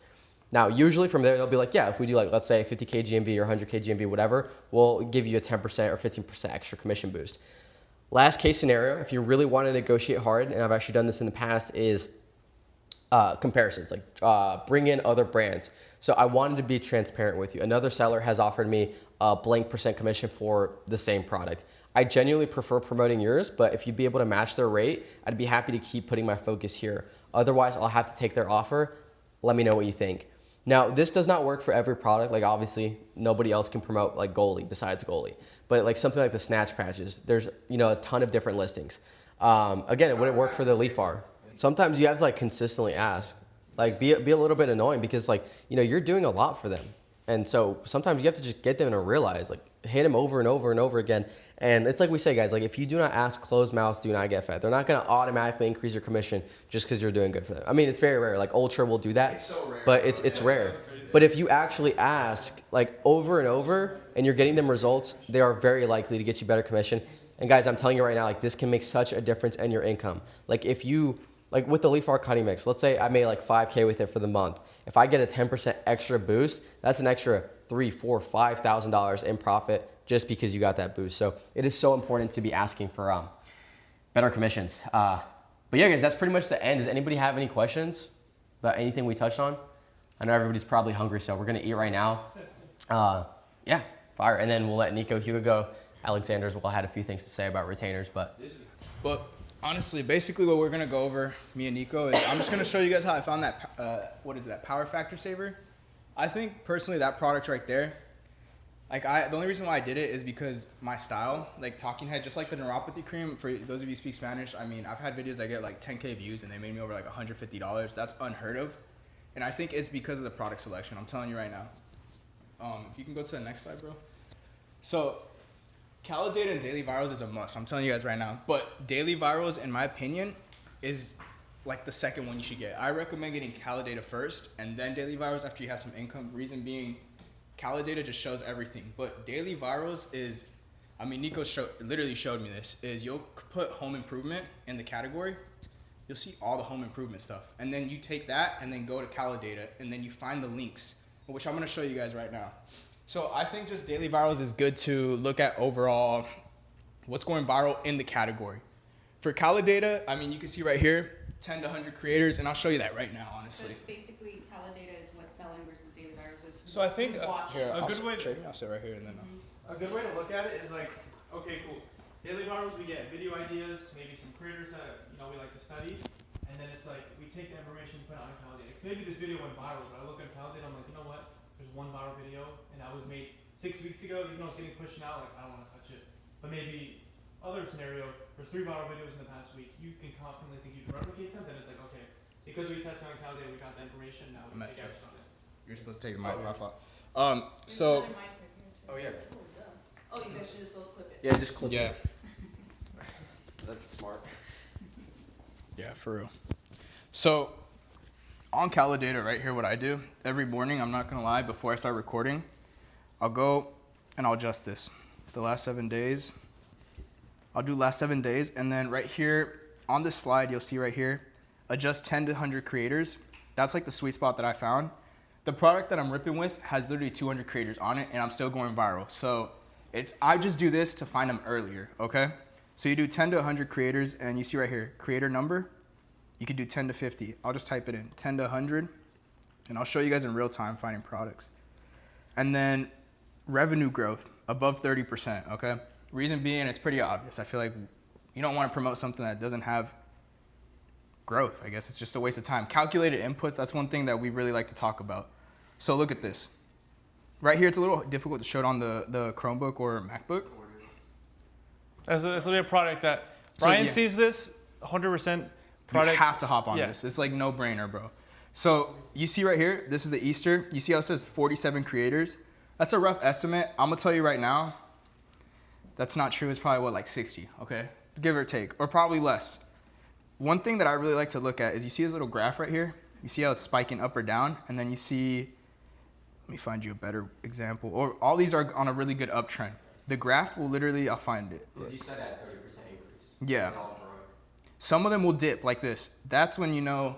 Now, usually from there, they'll be like, yeah, if we do like, let's say 50K GMV or 100K GMV, whatever, we'll give you a 10% or 15% extra commission boost. Last case scenario, if you really want to negotiate hard, and I've actually done this in the past, is comparisons, like bring in other brands. So I wanted to be transparent with you. Another seller has offered me a blank % commission for the same product. I genuinely prefer promoting yours, but if you'd be able to match their rate, I'd be happy to keep putting my focus here. Otherwise, I'll have to take their offer. Let me know what you think. Now, this does not work for every product. Like obviously, nobody else can promote like goalie besides goalie. But like something like the snatch patches, there's a ton of different listings. Again, it wouldn't work for the leaf bar. Sometimes you have to like consistently ask, like be a little bit annoying because like, you're doing a lot for them. And so sometimes you have to just get them to realize, like hit them over and over and over again. And it's like we say, guys, like if you do not ask, closed mouths do not get fed. They're not going to automatically increase your commission just because you're doing good for them. I mean, it's very rare. Like Ultra will do that, but it's rare. But if you actually ask like over and over and you're getting them results, they are very likely to get you better commission. And guys, I'm telling you right now, like this can make such a difference in your income. Like if you, like with the leaf art cutting mix, let's say I made like 5K with it for the month. If I get a 10% extra boost, that's an extra $3,000, $4,000, $5,000 in profit just because you got that boost. So it is so important to be asking for better commissions. But yeah, guys, that's pretty much the end. Does anybody have any questions about anything we touched on? I know everybody's probably hungry, so we're gonna eat right now. Yeah, fire. And then we'll let Nico, Hugo go. Alexander's will have a few things to say about retainers, but honestly, basically what we're gonna go over, me and Nico, is I'm just gonna show you guys how I found that, Power Factor Saver. I think personally that product right there, the only reason why I did it is because my style, like talking head, just like the neuropathy cream, for those of you who speak Spanish, I mean, I've had videos that get like 10K views and they made me over like $150. That's unheard of. And I think it's because of the product selection. I'm telling you right now. If you can go to the next slide, bro. So, Calidata and Daily Virals is a must. I'm telling you guys right now. But Daily Virals, in my opinion, is like the second one you should get. I recommend getting Calidata first and then Daily Virals after you have some income. Reason being, Calidata just shows everything. But Daily Virals is, Nico literally showed me this, is you'll put home improvement in the category. You'll see all the home improvement stuff. And then you take that and then go to Calidata and then you find the links, which I'm gonna show you guys right now. So I think just Daily Virals is good to look at overall what's going viral in the category. For Calidata, you can see right here, 10 to 100 creators, and I'll show you that right now, honestly. So it's basically Calidata is what's selling versus Daily Virals is So I think I'll sit right here and then a good way to look at it is like, okay, cool. Daily Virals, we get video ideas, maybe some creators that we like to study, and then it's like we take the information, put it on Calidata. So maybe this video went viral, but I look at Calidata, I'm like, you know what? There's one viral video, and that was made 6 weeks ago. Even though it's getting pushed out, like I don't want to touch it. But maybe other scenario, there's 3 viral videos in the past week. You can confidently think you can replicate them. Then it's like, okay, because we tested on Calidata, we got the information. Now we can take action on it. You're supposed to take the mic off. Oh yeah. Oh, you guys should just both clip it. yeah, just click Yeah. it. That's smart. Yeah, for real. So on Calidata right here, what I do every morning, I'm not gonna lie, before I start recording, I'll go and I'll adjust this. The last 7 days, I'll do last 7 days, and then right here on this slide, you'll see right here, adjust 10 to 100 creators. That's like the sweet spot that I found. The product that I'm ripping with has literally 200 creators on it, and I'm still going viral. So I just do this to find them earlier, okay? So you do 10 to 100 creators, and you see right here, creator number. You could do 10 to 50. I'll just type it in, 10 to 100, and I'll show you guys in real time finding products. And then revenue growth above 30%, okay? Reason being, it's pretty obvious. I feel like you don't want to promote something that doesn't have growth. I guess it's just a waste of time. Calculated inputs, that's one thing that we really like to talk about. So look at this. Right here, it's a little difficult to show it on the Chromebook or MacBook. That's literally a product that Brian sees this 100% product. You have to hop on this. It's like no brainer, bro. So you see right here, this is the Easter. You see how it says 47 creators? That's a rough estimate. I'm gonna tell you right now, that's not true. It's probably what, like 60, okay? Give or take, or probably less. One thing that I really like to look at is you see this little graph right here? You see how it's spiking up or down? And then you see, let me find you a better example. Or all these are on a really good uptrend. The graph will literally, I'll find it. Because you said that 30% increase. Yeah. Some of them will dip like this. That's when you know,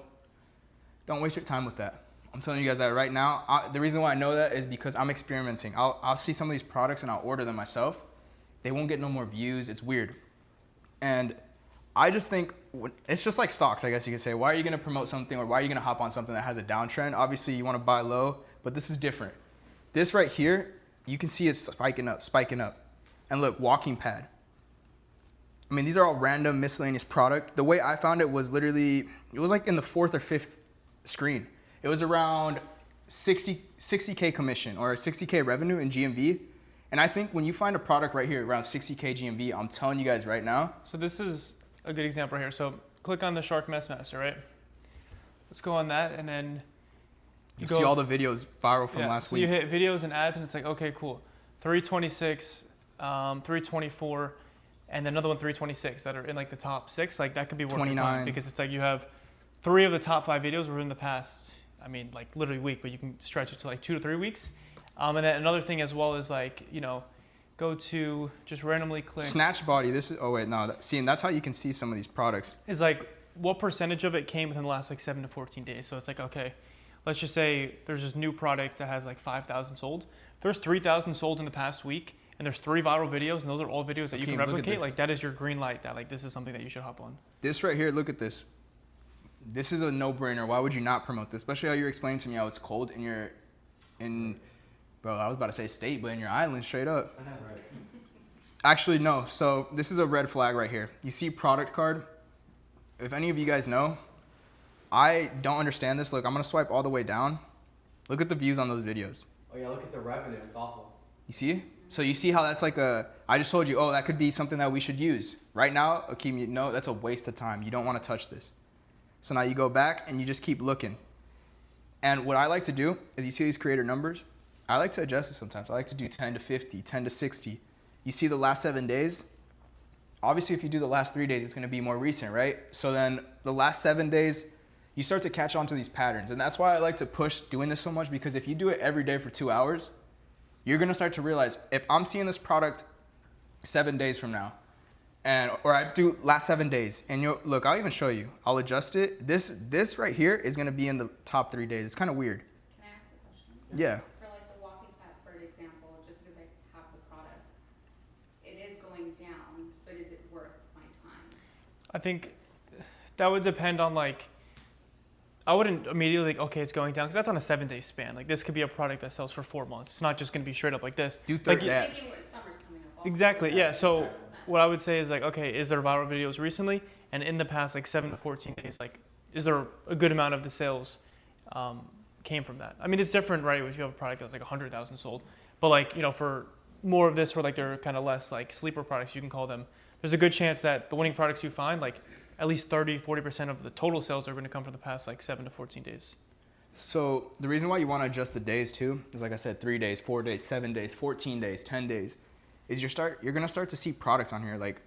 don't waste your time with that. I'm telling you guys that right now. The reason why I know that is because I'm experimenting. I'll see some of these products and I'll order them myself. They won't get no more views. It's weird. And I just think it's just like stocks, I guess you could say. Why are you going to promote something, or why are you going to hop on something that has a downtrend? Obviously, you want to buy low, but this is different. This right here, you can see it's spiking up, spiking up. And look, walking pad. I mean, these are all random miscellaneous product. The way I found it was literally, it was like in the 4th or 5th screen. It was around 60K commission or 60K revenue in GMV. And I think when you find a product right here around 60K GMV, I'm telling you guys right now. So this is a good example right here. So click on the Shark Mess Master, right? Let's go on that, and then you see all the videos viral from last week. You hit videos and ads, and it's like, okay, cool. 326, 324, and another one 326 that are in like the top 6. Like that could be worth your time, because it's like you have 3 of the top 5 videos were in the past, I mean, like literally week, but you can stretch it to like 2 to 3 weeks. And then another thing as well is like, you know, go to just randomly click. Snatch body. This is, oh wait, no. See, and that's how you can see some of these products. Is like what percentage of it came within the last like 7 to 14 days. So it's like, okay, let's just say there's this new product that has like 5,000 sold. If there's 3,000 sold in the past week, and there's 3 viral videos, and those are all videos that you can replicate, like that is your green light that like this is something that you should hop on. This right here, look at this. This is a no-brainer. Why would you not promote this? Especially how you're explaining to me how it's cold in bro, I was about to say state, but in your island, straight up. Right. Actually, no. So this is a red flag right here. You see product card? If any of you guys know, I don't understand this. Look, I'm going to swipe all the way down. Look at the views on those videos. Oh yeah, look at the revenue. It's awful. You see? So you see how that's like I just told you, oh, that could be something that we should use. Right now, Akeem, no, that's a waste of time. You don't want to touch this. So now you go back and you just keep looking. And what I like to do is you see these creator numbers. I like to adjust it sometimes. I like to do 10 to 50, 10 to 60. You see the last 7 days? Obviously, if you do the last 3 days, it's going to be more recent, right? So then the last 7 days, you start to catch on to these patterns. And that's why I like to push doing this so much, because if you do it every day for 2 hours, you're going to start to realize, if I'm seeing this product 7 days from now, or I do last 7 days, and look, I'll even show you. I'll adjust it. This right here is going to be in the top 3 days. It's kind of weird. Can I ask a question? Yeah. For like the walking pad, for example, just because I have the product, it is going down, but is it worth my time? I think that would depend on like, I wouldn't immediately like, okay, it's going down, because that's on a 7-day span. Like this could be a product that sells for 4 months. It's not just going to be straight up like this. Do like, Thinking what summer's coming up. Exactly, yeah. So what I would say is like, okay, is there viral videos recently? And in the past like 7 to 14 days, like, is there a good amount of the sales came from that? I mean, it's different, right? If you have a product that's like 100,000 sold, but like, you know, for more of this, where like they're kind of less like sleeper products, you can call them, there's a good chance that the winning products you find, like at least 30-40% of the total sales are going to come from the past like 7 to 14 days. So the reason why you want to adjust the days too is, like I said, 3 days, 4 days, 7 days, 14 days, 10 days, is you're going to start to see products on here. Like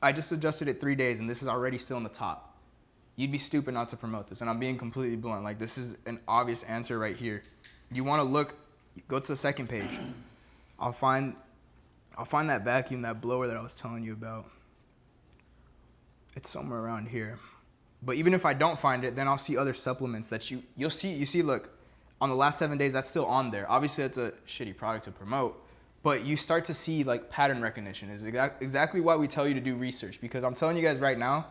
I just adjusted it 3 days and this is already still in the top. You'd be stupid not to promote this. And I'm being completely blunt. Like this is an obvious answer right here. You want to look, go to the second page. I'll find that vacuum, that blower that I was telling you about. It's somewhere around here. But even if I don't find it, then I'll see other supplements that you'll see, look, on the last 7 days, that's still on there. Obviously, it's a shitty product to promote, but you start to see like pattern recognition is exactly why we tell you to do research, because I'm telling you guys right now,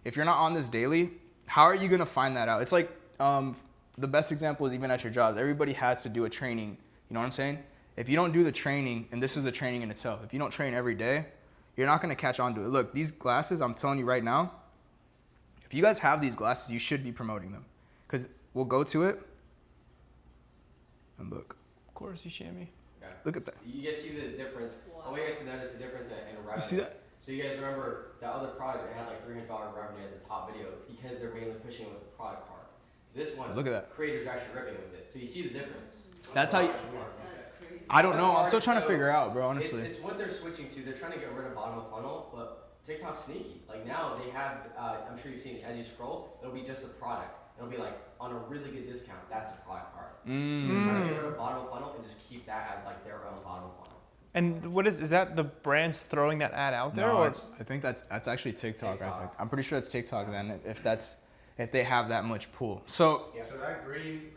if you're not on this daily, how are you gonna find that out? It's like, the best example is even at your jobs. Everybody has to do a training, you know what I'm saying? If you don't do the training, and this is the training in itself, if you don't train every day, you're not gonna catch on to it. Look, these glasses, I'm telling you right now, if you guys have these glasses, you should be promoting them. Because we'll go to it, and look. Of course, you shammy. Okay. Look at that. You guys see the difference. I want you guys to notice the difference in revenue. You see that? So you guys remember that other product that had like $300 revenue as a top video because they're mainly pushing it with a product card. This one, Look at that. creators are actually ripping with it. So you see the difference. That's how you, I don't know. I'm still trying to figure out, bro, honestly. It's what they're switching to. They're trying to get rid of bottom of funnel, but TikTok's sneaky. Like now they have, I'm sure you've seen it, as you scroll, it'll be just a product. It'll be like on a really good discount, that's a product card. So they're trying to get rid of bottom of funnel and just keep that as like their own bottom of funnel. And what is that the brands throwing that ad out there? No, Or? I think that's actually TikTok. I think. I'm pretty sure it's TikTok then, if they have that much pull. So Yeah. So that green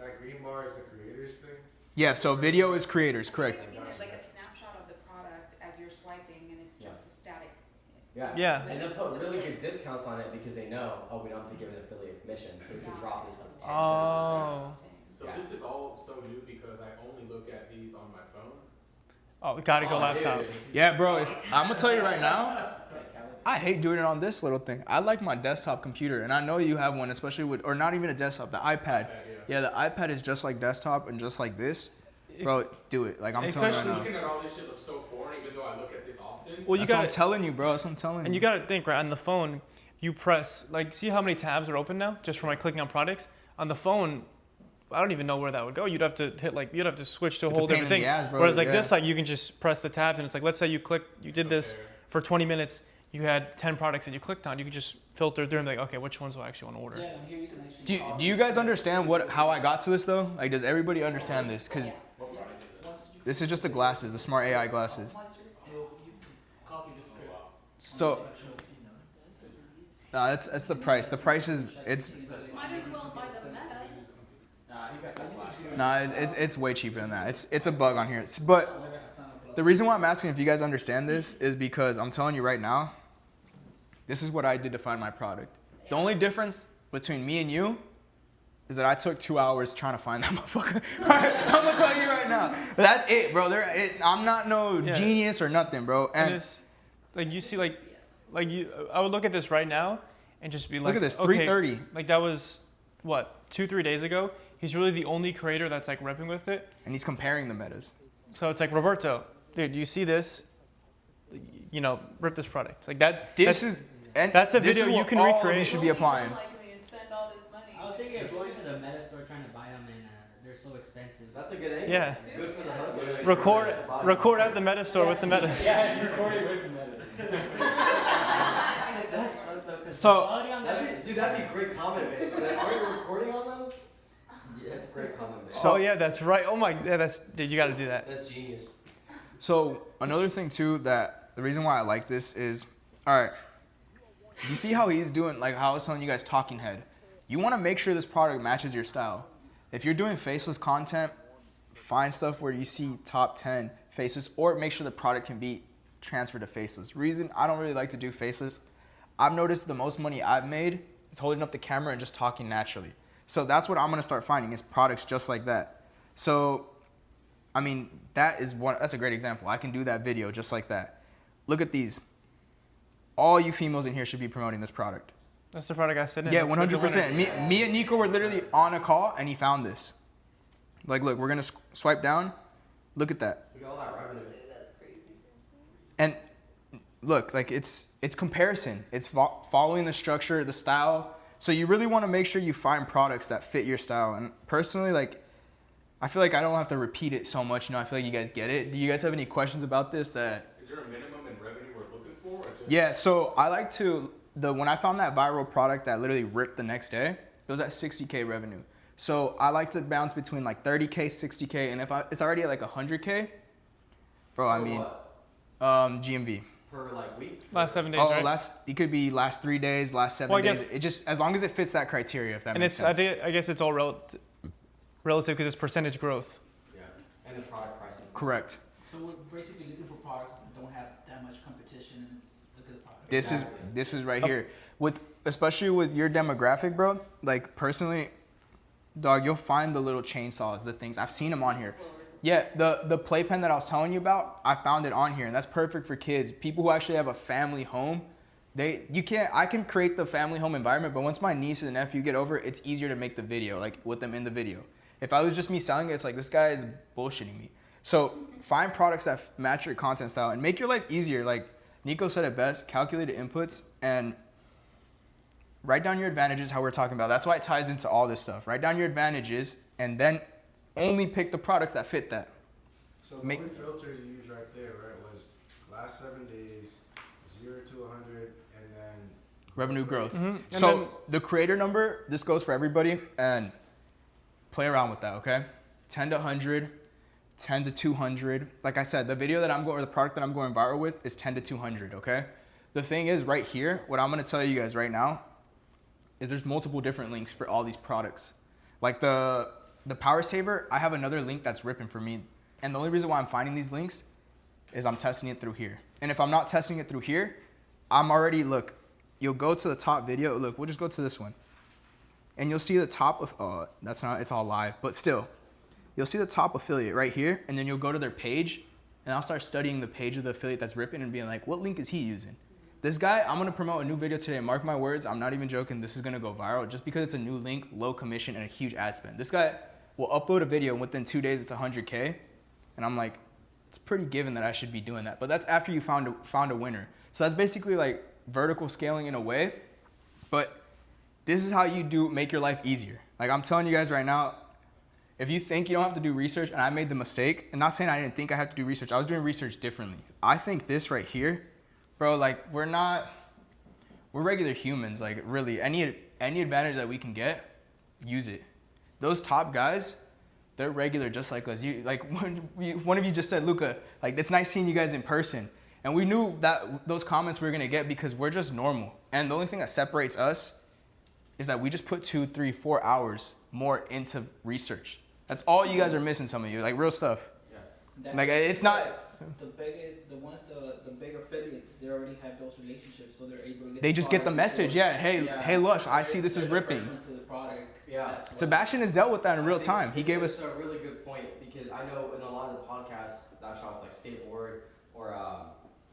bar is the creators thing. yeah, so video is creators, correct. I've seen it like a snapshot of the product as you're swiping, and it's just a static. Yeah. And they'll put really good discounts on it because they know, oh, we don't have to give an affiliate commission, so we can drop this like 10 Oh. So this is all so new because I only look at these on my phone. Oh, we gotta go laptop. Dude. Yeah, bro. I'm gonna tell you right now, I hate doing it on this little thing. I like my desktop computer, and I know you have one, especially with, or not even a desktop, the iPad. Yeah, the iPad is just like desktop and just like this. Bro, do it. Like I'm telling you right now. Looking at all this shit looks so foreign, even though I look at this often. Well, you That's what I'm got telling you, bro. That's what I'm telling you. and you gotta think, right? On the phone, you press like, see how many tabs are open now just from like clicking on products. On the phone, I don't even know where that would go. You'd have to hit like, you'd have to switch to a It's a whole pain different in the thing. ass, bro. Whereas like Yeah. this, like you can just press the tabs, and it's like, let's say you did this for 20 minutes. You had 10 products that you clicked on. You could just filter through and be like, okay, which ones do I actually want to order? Do you guys understand how I got to this though? Like, does everybody understand this? Because this is just the glasses, the smart AI glasses. So, no, that's the price. The price is Might as well buy the Meta. nah, it's way cheaper than that. It's a bug on here. But the reason why I'm asking if you guys understand this is because I'm telling you right now, this is what I did to find my product. The only difference between me and you is that I took 2 hours trying to find that motherfucker. I'm gonna tell you right now. But that's it, bro. I'm not no genius or nothing, bro. And it's like you see like you. I would look at this right now and just be like, look at this, okay, 330. Like that was what 2-3 days ago. He's really the only creator that's like ripping with it. And he's comparing the metas. So it's like, Roberto, dude, you see this? You know, rip this product. It's like that. That's a video you can recreate. You should be applying. I was thinking of going to the Meta store trying to buy them, and they're so expensive. That's a good angle. Yeah. Good for the hook. Record at the Meta store with the Metas. Yeah, recording with the Metas. So, That'd be great comment, man. Are you recording on them? Yeah, that's great comment, man. Oh yeah, that's right. Oh my, yeah, dude, you got to do that. That's genius. So another thing too, that the reason why I like this is, all right, you see how he's doing, like how I was telling you guys, talking head. You want to make sure this product matches your style. If you're doing faceless content, find stuff where you see top 10 faces, or make sure the product can be transferred to faceless. Reason I don't really like to do faceless, I've noticed the most money I've made is holding up the camera and just talking naturally. So that's what I'm gonna start finding, is products just like that. So, I mean, that's a great example. I can do that video just like that. Look at these. All you females in here should be promoting this product. That's the product I said in. Yeah, 100%. Me and Nico were literally on a call, and he found this. Like, look, we're gonna swipe down. Look at that. Look at all that revenue. That's crazy. And look, like it's comparison. It's following the structure, the style. So you really want to make sure you find products that fit your style. And personally, like, I feel like I don't have to repeat it so much. You know, I feel like you guys get it. Do you guys have any questions about this? Is there a minimum in revenue we're looking for? Or just... Yeah. So I like to when I found that viral product that literally ripped the next day, it was at 60K revenue. So I like to bounce between like 30K, 60K, and if it's already at like 100K, bro, I mean, GMV. per like week? Last 7 days, Oh, right? it could be last 3 days, last 7 Well, I days. guess- It just, as long as it fits that criteria, if that And makes it's, sense. I guess it's all relative because it's percentage growth. Yeah. And the product pricing. Correct. So we're basically looking for products that don't have that much competition and it's a good product. This is right here. Especially with your demographic, bro. Like personally, dog, you'll find the little chainsaws, the things. I've seen them on here. Yeah, the playpen that I was telling you about, I found it on here, and that's perfect for kids. People who actually have a family home. I can create the family home environment, but once my niece and nephew get over, it's easier to make the video, like with them in the video. If I was just me selling it, it's like this guy is bullshitting me. So find products that match your content style and make your life easier. Like Nico said it best, calculated inputs and write down your advantages, how we're talking about. That's why it ties into all this stuff. Write down your advantages and then only pick the products that fit that. So the only filters you use right there, right, was last 7 days, 0 to 100, and then Revenue growth. Mm-hmm. So the creator number, this goes for everybody, and play around with that, okay? 10 to 100, 10 to 200. Like I said, the video that I'm going, or the product that I'm going viral with is 10 to 200, okay? The thing is right here, what I'm gonna tell you guys right now is there's multiple different links for all these products. Like the Power Saver, I have another link that's ripping for me. And the only reason why I'm finding these links is I'm testing it through here. And if I'm not testing it through here, I'm already, look, you'll go to the top video. Look, we'll just go to this one. And you'll see the top of, that's not, it's all live, but still. You'll see the top affiliate right here, and then you'll go to their page, and I'll start studying the page of the affiliate that's ripping and being like, what link is he using? This guy, I'm gonna promote a new video today. Mark my words, I'm not even joking. This is gonna go viral just because it's a new link, low commission, and a huge ad spend. This guy will upload a video, and within 2 days, it's 100K. And I'm like, it's pretty given that I should be doing that. But that's after you found a winner. So that's basically like vertical scaling in a way. But this is how you make your life easier. Like I'm telling you guys right now, if you think you don't have to do research, and I made the mistake, and not saying I didn't think I had to do research, I was doing research differently. I think this right here, bro, like we're regular humans. Like really, any advantage that we can get, use it. Those top guys, they're regular just like us. You like one of you just said, Luca, like it's nice seeing you guys in person. And we knew that those comments we were gonna get because we're just normal. And the only thing that separates us is that we just put 2, 3, 4 hours more into research. That's all you guys are missing, some of you, like real stuff. Yeah. Like it's not. The bigger affiliates, they already have those relationships, so they're able to get. They just get the message, yeah. Hey, Lush, I see this is ripping. To the product. Yeah. Sebastian has dealt with that in real time. He gave us. It's a really good point because I know in a lot of the podcasts that I've shot with like Skateboard or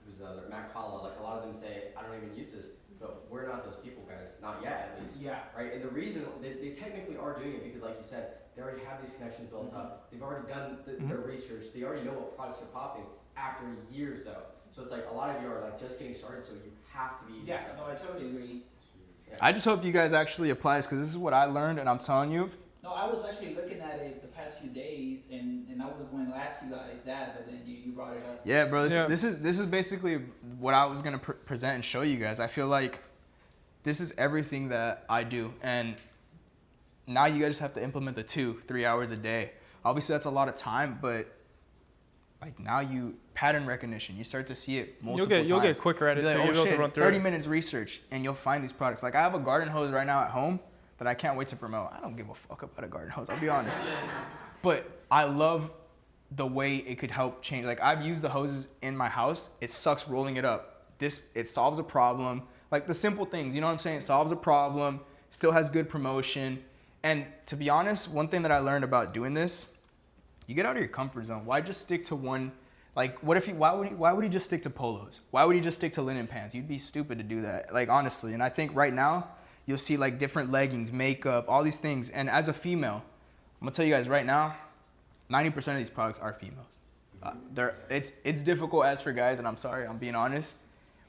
who's the other, Matt Kalla, like a lot of them say, I don't even use this, but we're not those people, guys. Not yet, at least. Yeah. Right? And the reason they technically are doing it because, like you said, they already have these connections built up. They've already done their research. They already know what products are popping after years, though. So it's like a lot of you are like just getting started, so you have to be using stuff. No, I totally agree. I just hope you guys actually apply this because this is what I learned, and I'm telling you. No, I was actually looking at it the past few days, and I was going to ask you guys that, but then you brought it up. Yeah, bro. This is basically what I was gonna present and show you guys. I feel like this is everything that I do, and now you guys have to implement the 2-3 hours a day. Obviously, that's a lot of time, but like now pattern recognition, you start to see it multiple times. You'll get quicker at it, You'll be so like, you'll be able to run through 30 it. minutes research, and you'll find these products. Like I have a garden hose right now at home that I can't wait to promote. I don't give a fuck about a garden hose, I'll be honest. But I love the way it could help change. Like I've used the hoses in my house. It sucks rolling it up. It solves a problem. Like the simple things, you know what I'm saying? It solves a problem, still has good promotion. And to be honest, one thing that I learned about doing this, you get out of your comfort zone. Why just stick to one? Like why would he just stick to polos? Why would he just stick to linen pants? You'd be stupid to do that. Like honestly. And I think right now, you'll see like different leggings, makeup, all these things. And as a female, I'm gonna tell you guys right now, 90% of these products are females. It's difficult as for guys, and I'm sorry, I'm being honest.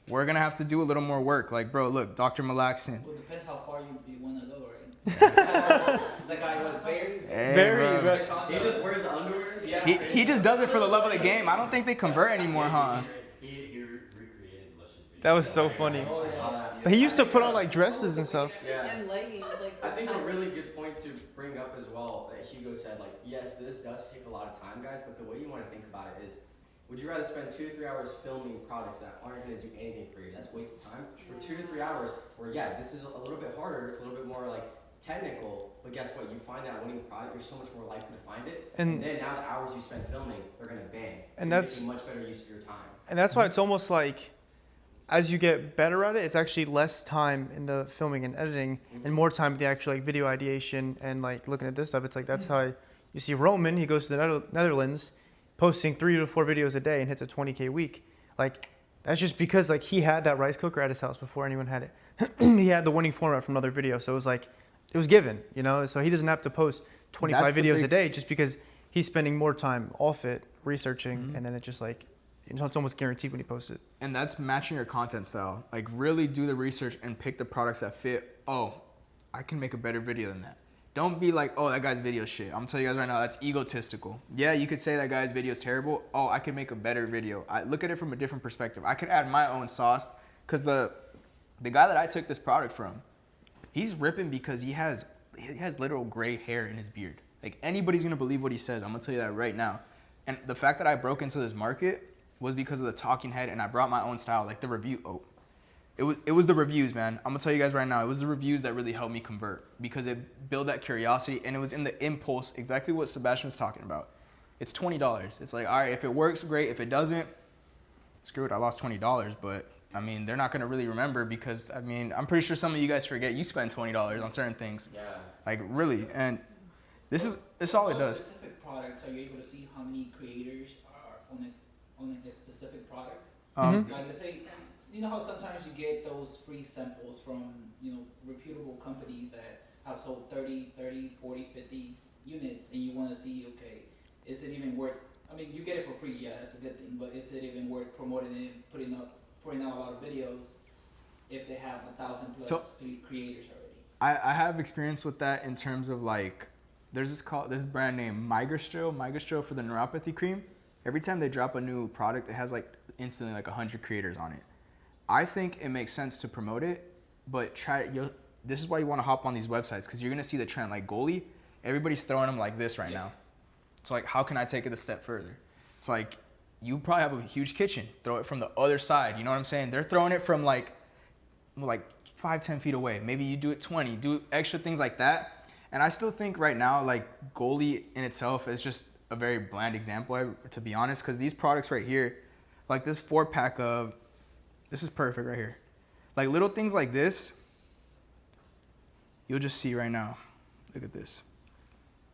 We're gonna have to do a little more work. Like, bro, look, Dr. Malaxin. Well, it depends how far you want to go, right? The guy was Barry. Hey, bro. He just wears the underwear? Yeah. He just does it for the love of the game. I don't think they convert anymore, huh? He recreated Lush's video. That was so funny. I saw that. But he used to put on like dresses and stuff. Yeah. And leggings, like. I think a really good point to bring up as well that Hugo said, like, yes, this does take a lot of time, guys, but the way you want to think about it is Would you rather spend 2 to 3 hours filming products that aren't going to do anything for you? That's a waste of time. For 2 to 3 hours, where yeah, this is a little bit harder. It's a little bit more like technical, but guess what? You find that winning product, you're so much more likely to find it. And then now the hours you spend filming, they're going to bang. And you're that's making much better use of your time. And that's why it's almost like, as you get better at it, it's actually less time in the filming and editing, and more time with the actual like video ideation and like looking at this stuff. It's like that's how you see Roman. He goes to the Netherlands, posting 3 to 4 videos a day and hits a 20K week. Like that's just because like he had that rice cooker at his house before anyone had it. He had the winning format from another video, so it was like it was given, you know. So he doesn't have to post 25 videos a day just because he's spending more time off it researching, and then it just like it's almost guaranteed when he posts it. And that's matching your content style. Like really do the research and pick the products that fit. Oh, I can make a better video than that. Don't be like, oh, that guy's video is shit. I'm gonna tell you guys right now, that's egotistical. Yeah, you could say that guy's video is terrible. Oh, I could make a better video. I look at it from a different perspective. I could add my own sauce, because the guy that I took this product from, he's ripping because he has literal gray hair in his beard. Like anybody's gonna believe what he says. I'm gonna tell you that right now. And the fact that I broke into this market was because of the talking head, and I brought my own style, like the review. Oh, it was the reviews, man. I'm gonna tell you guys right now, it was the reviews that really helped me convert, because it built that curiosity, and it was in the impulse, exactly what Sebastian was talking about. It's $20. It's like, all right, if it works, great. If it doesn't, screw it, I lost $20. But I mean, they're not gonna really remember, because I mean, I'm pretty sure some of you guys forget you spend $20 on certain things. Yeah. Like really, and this all it does. Specific products, are you able to see how many creators are on a specific product? Like let's say, you know how sometimes you get those free samples from, you know, reputable companies that have sold 30, 40, 50 units, and you want to see, okay, is it even worth, I mean, you get it for free, yeah, that's a good thing, but is it even worth promoting it, putting out a lot of videos if they have 1,000 plus creators already? I have experience with that in terms of like, there's this brand name Migastro for the neuropathy cream. Every time they drop a new product, it has like instantly like 100 creators on it. I think it makes sense to promote it, but this is why you want to hop on these websites, because you're gonna see the trend. Like goalie, everybody's throwing them like this right now. So like, how can I take it a step further? It's like, you probably have a huge kitchen, throw it from the other side. You know what I'm saying? They're throwing it from like 5-10 feet away. Maybe you do it 20, do extra things like that. And I still think right now, like goalie in itself is just a very bland example, to be honest, because these products right here, like this 4-pack of, this is perfect right here. Like little things like this, you'll just see right now. Look at this.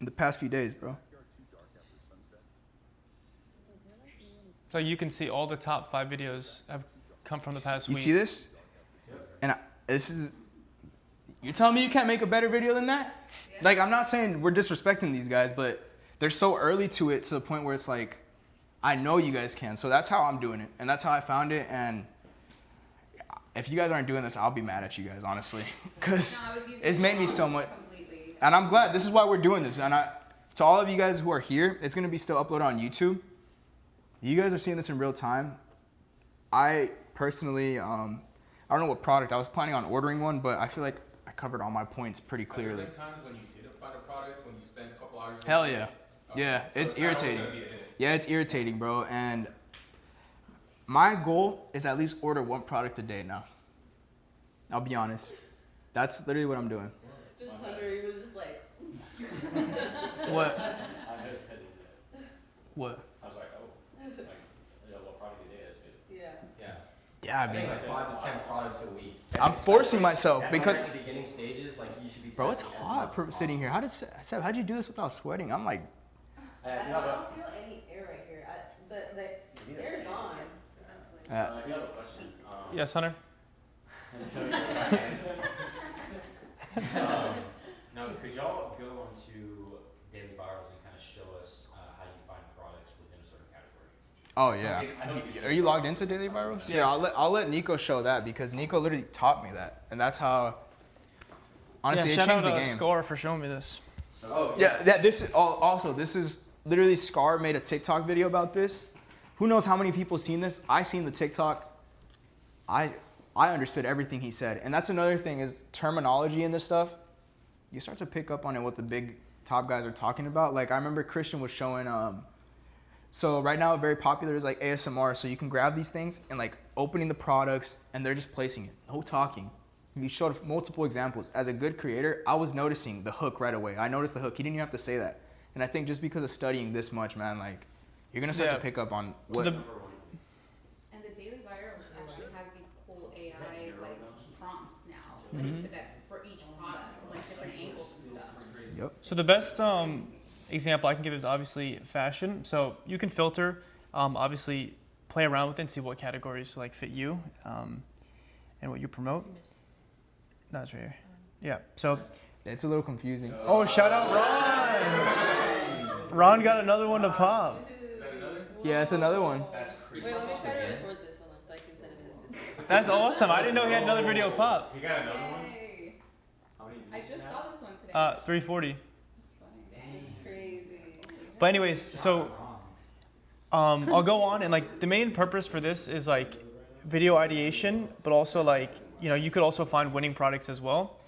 In the past few days, bro. So you can see all the top 5 videos have come from the past week. You see this? And you're telling me you can't make a better video than that? Yeah. Like, I'm not saying we're disrespecting these guys, but they're so early to it, to the point where it's like, I know you guys can. So that's how I'm doing it. And that's how I found it. And if you guys aren't doing this, I'll be mad at you guys, honestly. Because it's made me so much. Completely. And I'm glad. This is why we're doing this. And to all of you guys who are here, it's going to be still uploaded on YouTube. You guys are seeing this in real time. I personally, I don't know what product. I was planning on ordering one, but I feel like I covered all my points pretty clearly. Have there been times when you didn't find a product, when you spend a couple hours? Hell yeah. Okay. Yeah, So it's irritating. gonna be a hit. Yeah, it's irritating, bro. And my goal is at least order 1 product a day now. I'll be honest. That's literally what I'm doing. Just Hunter, he was just like. What? I noticed that. What? I was like, oh, like, what product a day is good. Yeah. Yeah, I I think mean, like 5 to 10 products a week. I'm forcing myself because. At the beginning stages, like you should be. Bro, it's hot sitting here. How'd you do this without sweating? I'm like. I don't feel any air right here. The air is on. You have a question. Yes, Hunter. Now, could y'all go onto daily virals and kind of show us how you find products within a certain category? Oh yeah. Are you logged into Daily Virals? Yeah, I'll let Nico show that, because Nico literally taught me that, and that's how. Honestly, yeah, it changed the shout out game. Score for showing me this. Oh Yeah, this is literally Scar made a TikTok video about this. Who knows how many people seen this? I seen the TikTok. I understood everything he said, and that's another thing is terminology in this stuff. You start to pick up on it, what the big top guys are talking about. Like I remember Christian was showing So right now, very popular is like ASMR. So you can grab these things and like opening the products, and they're just placing it. No talking. You showed multiple examples. As a good creator, I was noticing the hook right away. I noticed the hook. You didn't even have to say that. And I think just because of studying this much, man, like you're gonna start to pick up on what. And the Daily Virals actually has these cool AI like prompts now, like that for each product, like different angles and stuff. Yep. So the best example I can give is obviously fashion. So you can filter, obviously play around with it and see what categories like fit you and what you promote. No, it's right here. Yeah. So it's a little confusing. Oh, shout out Ron! Ron got another one to pop. Yeah, it's another one. Wait, let me try to record this. Hold on, so I can send it in this. That's awesome. I didn't know he had another video pop. You got another one? Yay. How many I just saw this one today. 340. It's crazy. But anyways, so I'll go on, and like the main purpose for this is like video ideation, but also like, you know, you could also find winning products as well.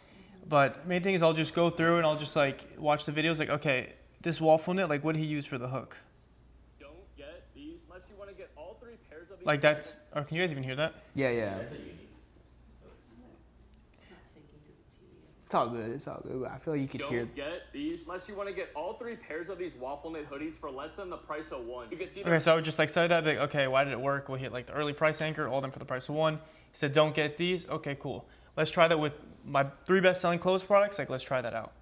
But main thing is I'll just go through and I'll just like watch the videos like, okay, this waffle knit, like what did he use for the hook? Don't get these unless you want to get all 3 pairs of these. Like that's, or can you guys even hear that? Yeah, yeah. It's all good. It's all good. I feel like you could hear. Don't get these unless you want to get all 3 pairs of these waffle knit hoodies for less than the price of one. You can see Okay, so I would just like study that, like, okay, why did it work? We hit like the early price anchor, all of them for the price of one. He said, don't get these. Okay, cool. Let's try that with my 3 best-selling clothes products. Like, let's try that out.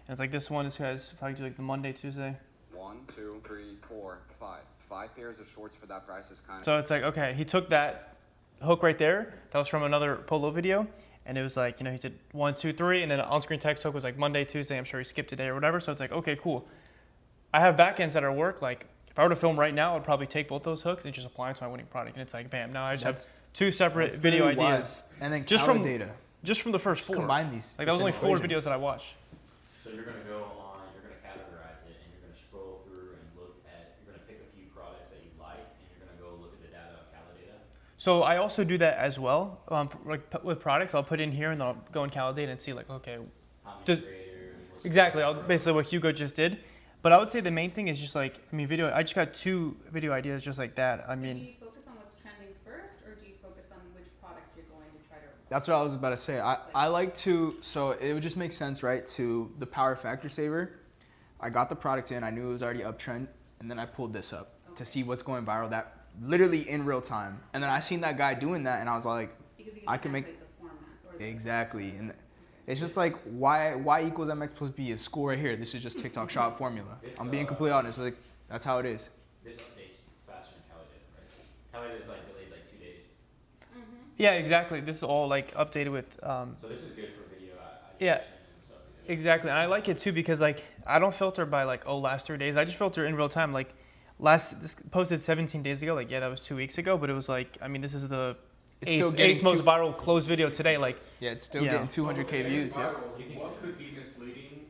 And it's like this one. This has probably do like the Monday, Tuesday. 1, 2, 3, 4, 5. 5 pairs of shorts for that price is kind of. So it's like, okay, he took that hook right there. That was from another polo video. And it was like, you know, he did 1, 2, 3, and then on-screen text hook was like Monday, Tuesday. I'm sure he skipped a day or whatever. So it's like, okay, cool. I have backends that are work. Like, if I were to film right now, I'd probably take both those hooks and just apply them to my winning product. And it's like, bam, now I just have 2 separate video really ideas. And then just from data. Just from the first 4. Combine these. Like, that was only 4 videos that I watched. So you're gonna go on, you're gonna categorize it, and you're gonna scroll through and look at, you're gonna pick a few products that you like, and you're gonna go look at the data on Calidata. So I also do that as well. Like with products, I'll put in here and I'll go in Calidata and see like, okay, just exactly. I'll basically what Hugo just did. But I would say the main thing is just like, I mean, video. I just got 2 video ideas just like that. I mean, do you focus on what's trending first, or do you focus on which product you're going to try to? That's what I was about to say. I like to, so it would just make sense, right, to the Power Factor Saver. I got the product in, I knew it was already uptrend, and then I pulled this up to see what's going viral, that literally in real time. And then I seen that guy doing that, and I was like, I can make, exactly. And it's just like, y equals mx plus b is school right here. This is just TikTok shop formula. I'm being completely honest, like, that's how it is. This updates faster than Calidata, right? Calidata is like delayed like 2 days. yeah, exactly. This is all like updated with. So this is good for video ideation Yeah, and stuff. exactly. And I like it too because like I don't filter by like, oh, last 3 days. I just filter in real time. Like this posted 17 days ago. Like, yeah, that was 2 weeks ago. But it was like, I mean, this is the eighth most viral closed video today. Like, yeah, it's still getting 200K views. Yeah. What could be misleading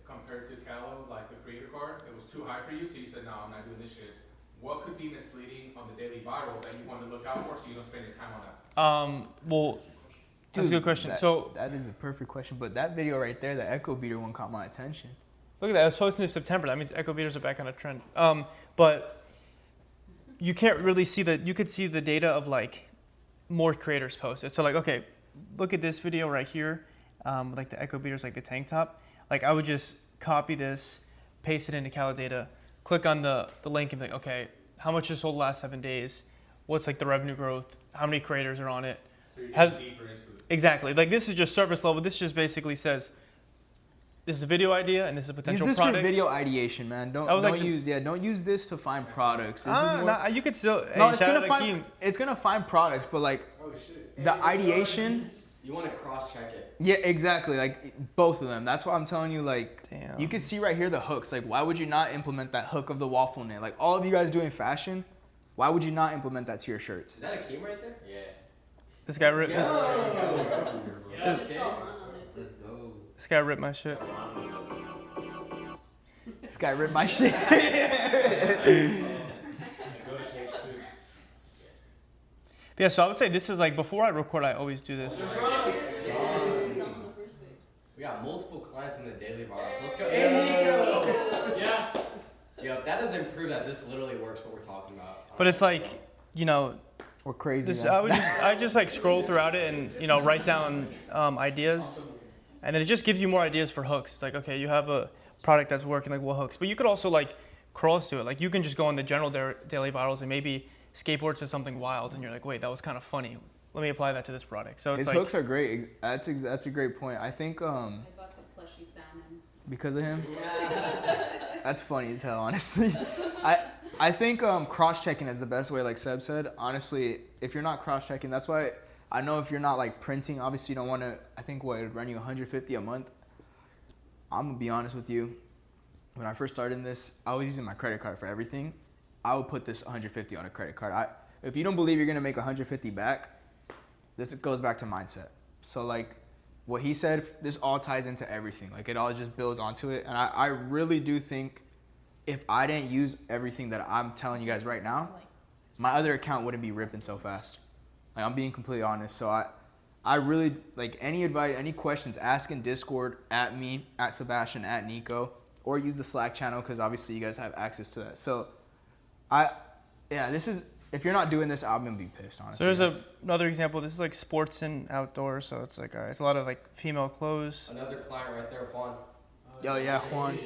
compared to Callo, like the creator card? It was too high for you, so you said, no, I'm not doing this shit. What could be misleading on the daily viral that you want to look out for so you don't spend your time on that? Well, that's a good question. So that is a perfect question. But that video right there, the Echo Beater one, caught my attention. Look at that. It was posted in September. That means Echo Beaters are back on a trend. But you can't really see you could see the data of like more creators posted. So like, okay, look at this video right here. Like the Echo Beaters, like the tank top. Like I would just copy this, paste it into Calidata, click on the link and be like, okay, how much is sold the last 7 days? What's like the revenue growth? How many creators are on it? So you're getting deeper into it. Exactly. Like this is just surface level. This just basically says, this is a video idea and this is a potential product. Use this for video ideation, man. Don't use this to find products. This is more, you could still. No, it's gonna find products, but like the ideation. You want to cross-check it. Yeah, exactly. Like both of them. That's why I'm telling you. Like, damn. You can see right here the hooks. Like, why would you not implement that hook of the waffle knit? Like all of you guys doing fashion, why would you not implement that to your shirts? Is that a Keem right there? Yeah. This guy ripped. Yeah. This guy ripped my shit. This guy ripped my shit. Yeah, so I would say this is like, before I record, I always do this. We got multiple clients in the daily virals. Let's go. Hey, Nico. Yes. Yo, if that doesn't prove that this literally works, what we're talking about. But it's like, you know, We're crazy. this, man. I just like scroll throughout it and, you know, write down ideas. And then it just gives you more ideas for hooks. It's like, okay, you have a product that's working, like what hooks? But you could also like cross to it. Like you can just go on the general daily virals and maybe skateboard to something wild. And you're like, wait, that was kind of funny. Let me apply that to this product. So it's His like, hooks are great. That's a great point. I think I bought the plushy salmon. because of him. That's funny as hell, honestly. I think cross-checking is the best way, like Seb said. Honestly, if you're not cross-checking, that's why I know if you're not like printing, obviously you don't want to. I think what it'd run you $150 a month. I'm gonna be honest with you. When I first started in this, I was using my credit card for everything. I would put this $150 on a credit card. If you don't believe you're gonna make $150 back, this goes back to mindset. So like what he said, this all ties into everything. Like it all just builds onto it. And I really do think if I didn't use everything that I'm telling you guys right now, my other account wouldn't be ripping so fast. Like I'm being completely honest. So I really, like any advice, any questions, ask in Discord, at me, at Sebastian, at Nico, or use the Slack channel because obviously you guys have access to that. So this is, if you're not doing this, I'm gonna be pissed, honestly. so there's another example. This is like sports and outdoors. So it's like, it's a lot of like female clothes. Another client right there, Juan. Oh yeah, Juan.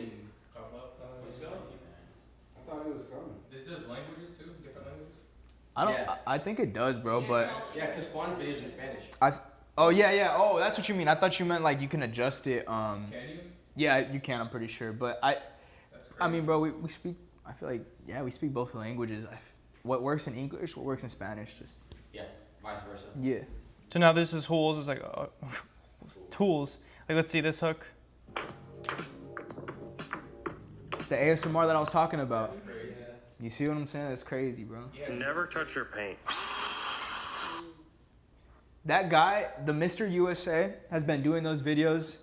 I thought it was coming. This does languages too, different languages. I think it does, bro, but Yeah, because Juan's videos in Spanish. Oh, that's what you mean. I thought you meant like you can adjust it. Can you? Yeah, you can. I'm pretty sure. But I mean, bro, we speak. I feel like we speak both languages. What works in English, what works in Spanish, just Yeah, vice versa. yeah. So now this is tools. It's like tools. Like let's see this hook. The ASMR that I was talking about. You see what I'm saying? That's crazy, bro. Never touch your paint. That guy, the Mr. USA, has been doing those videos.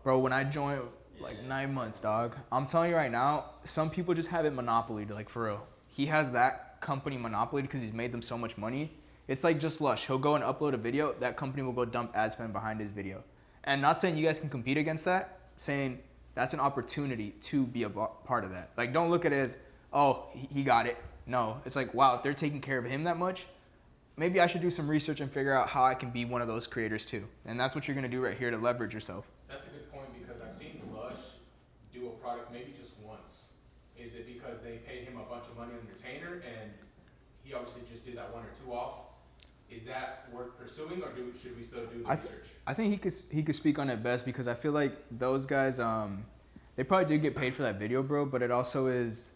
Bro, when I joined, like 9 months, dog. I'm telling you right now, some people just have it monopolied, like for real. He has that company monopolied because he's made them so much money. It's like just Lush. He'll go and upload a video. That company will go dump ad spend behind his video. And not saying you guys can compete against that, saying that's an opportunity to be a part of that. Like, don't look at it as, oh, he got it. No, it's like, wow, if they're taking care of him that much, maybe I should do some research and figure out how I can be one of those creators too. And that's what you're gonna do right here to leverage yourself. That's a good point because I've seen Lush do a product maybe just once. Is it because they paid him a bunch of money on retainer and he obviously just did that one or two off? Is that worth pursuing or should we still do the research? I think he could speak on it best because I feel like those guys, they probably did get paid for that video, bro, but it also is,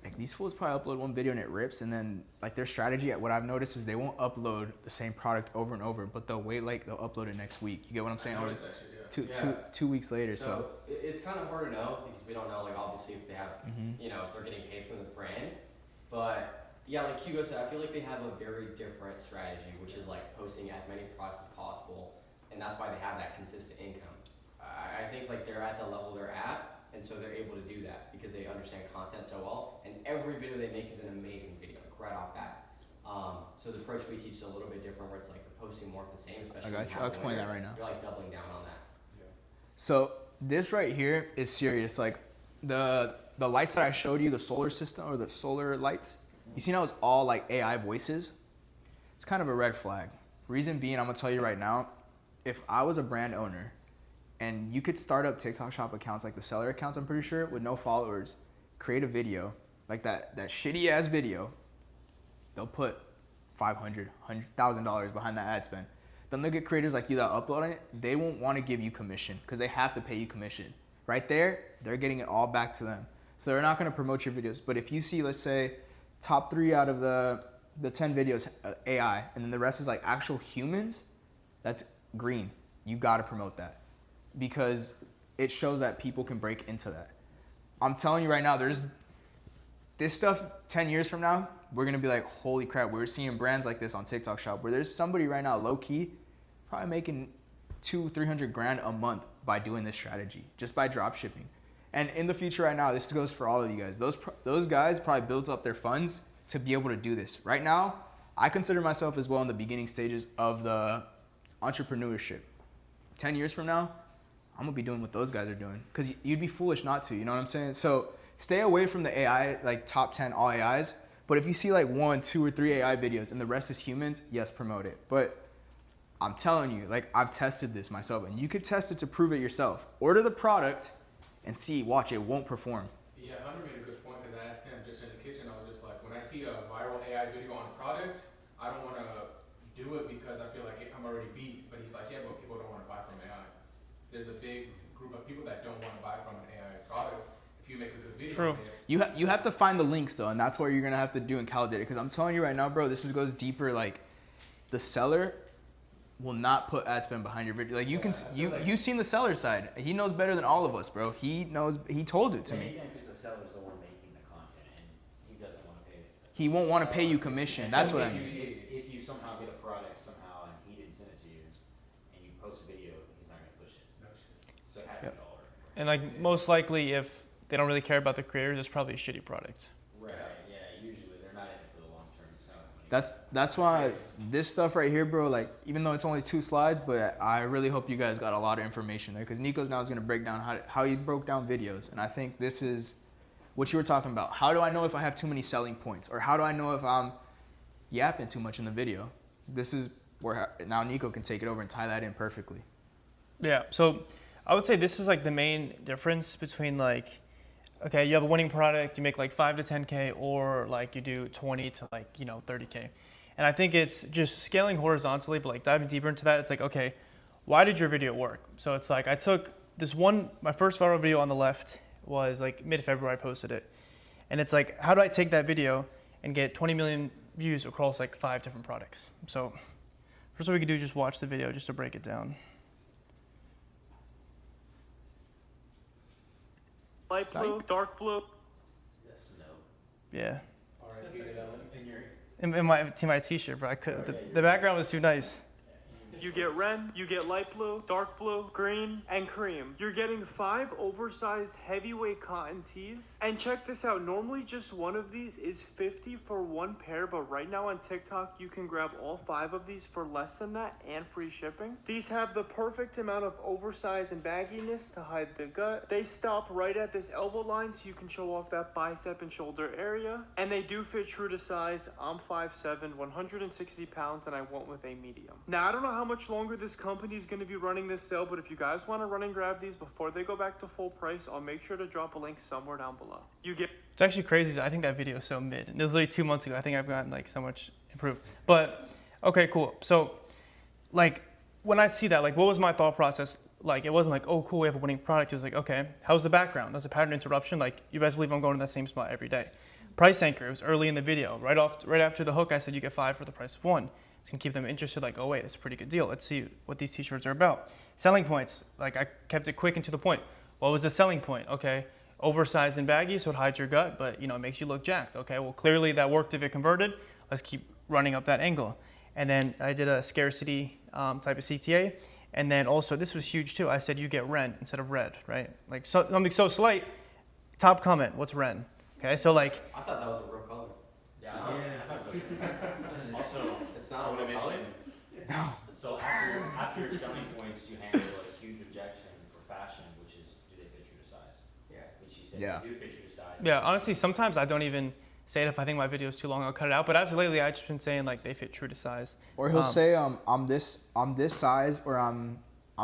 like these fools probably upload one video and it rips, and then like their strategy, what I've noticed is they won't upload the same product over and over, but they'll wait, like they'll upload it next week. You get what I'm saying? Or two weeks later. So it's kind of hard to know because we don't know, like obviously if they have, you know, if they're getting paid from the brand, but yeah, like Hugo said, I feel like they have a very different strategy, which is like posting as many products as possible, and that's why they have that consistent income. I think like they're at the level they're at, and so they're able to do that because they understand content so well, and every video they make is an amazing video, like right off bat. So the approach we teach is a little bit different, where it's like you're posting more of the same, especially. I got you. I'll explain that right now. You're like doubling down on that. Yeah. So this right here is serious. Like the lights that I showed you, the solar system or the solar lights. You see now it's all like AI voices. It's kind of a red flag. Reason being, I'm gonna tell you right now, if I was a brand owner and you could start up TikTok shop accounts like the seller accounts, I'm pretty sure, with no followers, create a video, like that shitty ass video, they'll put $500, $100,000 behind that ad spend. Then look at creators like you that are uploading it, they won't want to give you commission because they have to pay you commission. Right there, they're getting it all back to them. So they're not gonna promote your videos. But if you see, let's say, top 3 out of the 10 videos AI, and then the rest is like actual humans, that's green. You gotta promote that because it shows that people can break into that. I'm telling you right now, there's this stuff 10 years from now, we're gonna be like, holy crap, we're seeing brands like this on TikTok Shop where there's somebody right now, low key, probably making $200-300 grand a month by doing this strategy, just by drop shipping. And in the future right now, this goes for all of you guys. Those guys probably built up their funds to be able to do this. Right now, I consider myself as well in the beginning stages of the entrepreneurship. 10 years from now, I'm gonna be doing what those guys are doing, because you'd be foolish not to, you know what I'm saying? So stay away from the AI, like top 10 all AIs, but if you see like 1, 2, or 3 AI videos and the rest is humans, yes, promote it. But I'm telling you, like, I've tested this myself, and you could test it to prove it yourself. Order the product and see, watch, it won't perform. Yeah, Hunter made a good point, because I asked him just in the kitchen, I was just like, when I see a viral AI video on a product, I don't want to do it because I feel like I'm already beat. But he's like, yeah, but people don't want to buy from AI. There's a big group of people that don't want to buy from an AI product. If you make a good video, True. You have to find the links though, and that's what you're gonna have to do in Cal data. Because I'm telling you right now, bro, this goes deeper. Like, the seller will not put ad spend behind your video. Like, you've seen the seller side. He knows better than all of us, bro. He knows. He told it to me. He's saying because the seller's the one making the content, and he doesn't want to pay it. He won't want to pay you commission. That's what I mean. If you somehow get a product somehow and he didn't send it to you, and you post a video, he's not going to push it. So it has to dollar. And like most likely, if they don't really care about the creators, it's probably a shitty product. Right. Yeah. Usually they're not in it for the long term. It's not money. That's why this stuff right here, bro, like, even though it's only 2 slides, but I really hope you guys got a lot of information there, because Nico's now is going to break down how he broke down videos. And I think this is what you were talking about. How do I know if I have too many selling points, or how do I know if I'm yapping too much in the video? This is where now Nico can take it over and tie that in perfectly. Yeah, so I would say this is like the main difference between, like, okay, you have a winning product, you make like 5 to 10K, or like you do 20 to like, 30K. And I think it's just scaling horizontally, but like diving deeper into that, it's like, okay, why did your video work? So it's like, I took this one, my first viral video on the left was like mid-February, I posted it. And it's like, how do I take that video and get 20 million views across like 5 different products? So first what we could do is just watch the video just to break it down. Light blue, dark blue. Yes, no. Yeah. All right, Peter, In my t-shirt, but I couldn't. The background was too nice. You get red, you get light blue, dark blue, green, and cream. You're getting 5 oversized heavyweight cotton tees. And check this out, normally just one of these is $50 for one pair, but right now on TikTok, you can grab all 5 of these for less than that and free shipping. These have the perfect amount of oversize and bagginess to hide the gut. They stop right at this elbow line so you can show off that bicep and shoulder area. And they do fit true to size. I'm 5'7", 160 pounds, and I went with a medium. Now, I don't know how much longer this company is going to be running this sale, but if you guys want to run and grab these before they go back to full price, I'll make sure to drop a link somewhere down below. It's actually crazy. I think that video is so mid. And it was literally 2 months ago. I think I've gotten like so much improved. But okay, cool. So like when I see that, like what was my thought process? Like it wasn't like, oh cool, we have a winning product. It was like, okay, how's the background? That's a pattern interruption. Like you best believe I'm going to that same spot every day. Price anchor, it was early in the video. Right after the hook, I said you get 5 for the price of 1. It's gonna keep them interested, like, oh wait, that's a pretty good deal. Let's see what these t-shirts are about. Selling points, like I kept it quick and to the point. What was the selling point? Okay, oversized and baggy, so it hides your gut, but it makes you look jacked. Okay, well clearly that worked if it converted. Let's keep running up that angle. And then I did a scarcity type of CTA. And then also, this was huge too. I said you get Ren instead of red, right? Like something so slight, top comment, what's Ren? Okay, so like. I thought that was a real color. Also, it's not a real color? No. So after your selling points, you handle a huge objection for fashion, which is, do they fit true to size? Yeah. Which you said they do fit true to size. Yeah, honestly, sometimes I don't even say it. If I think my video is too long, I'll cut it out. But as of lately, I've just been saying like they fit true to size. Or he'll say, I'm this size, or I'm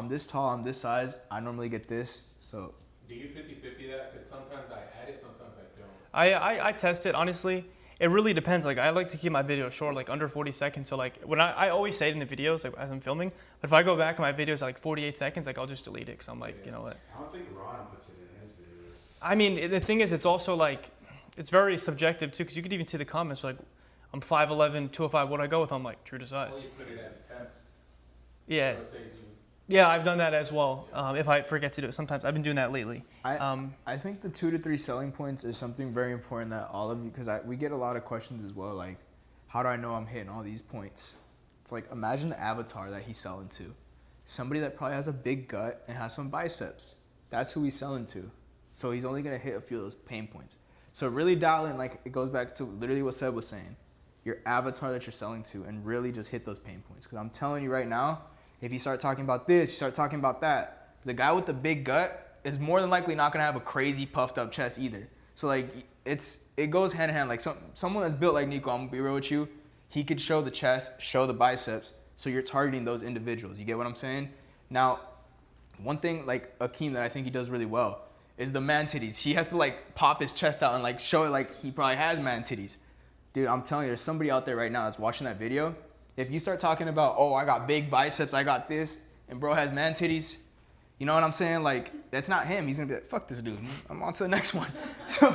this tall, I'm this size. I normally get this, so. Do you 50-50 that? Because sometimes I add it, sometimes I don't. I test it, honestly. It really depends. Like I like to keep my videos short, like under 40 seconds. So like when I always say it in the videos, like as I'm filming, but if I go back and my videos are like 48 seconds, like I'll just delete it because I'm like, you know what? I don't think Ron puts it in his videos. I mean, the thing is, it's also like, it's very subjective too, because you could even see the comments like, I'm 5'11", 205, what do I go with? I'm like, true to size. Or you put it as a text. Yeah. Yeah, I've done that as well. If I forget to do it sometimes. I've been doing that lately. I think the 2 to 3 selling points is something very important that all of you, because we get a lot of questions as well, like, how do I know I'm hitting all these points? It's like, imagine the avatar that he's selling to. Somebody that probably has a big gut and has some biceps. That's who he's selling to. So he's only going to hit a few of those pain points. So really dial in, like, it goes back to literally what Seb was saying. Your avatar that you're selling to, and really just hit those pain points. Because I'm telling you right now, if you start talking about this, you start talking about that, the guy with the big gut is more than likely not gonna have a crazy puffed up chest either. So like it goes hand in hand. Like someone that's built like Nico, I'm gonna be real with you, he could show the chest, show the biceps, so you're targeting those individuals. You get what I'm saying? Now, one thing like Akeem that I think he does really well is the man titties. He has to like pop his chest out and like show it like he probably has man titties. Dude, I'm telling you, there's somebody out there right now that's watching that video. If you start talking about, oh, I got big biceps, I got this, and bro has man titties, you know what I'm saying? Like, that's not him. He's gonna be like, fuck this dude. I'm on to the next one. So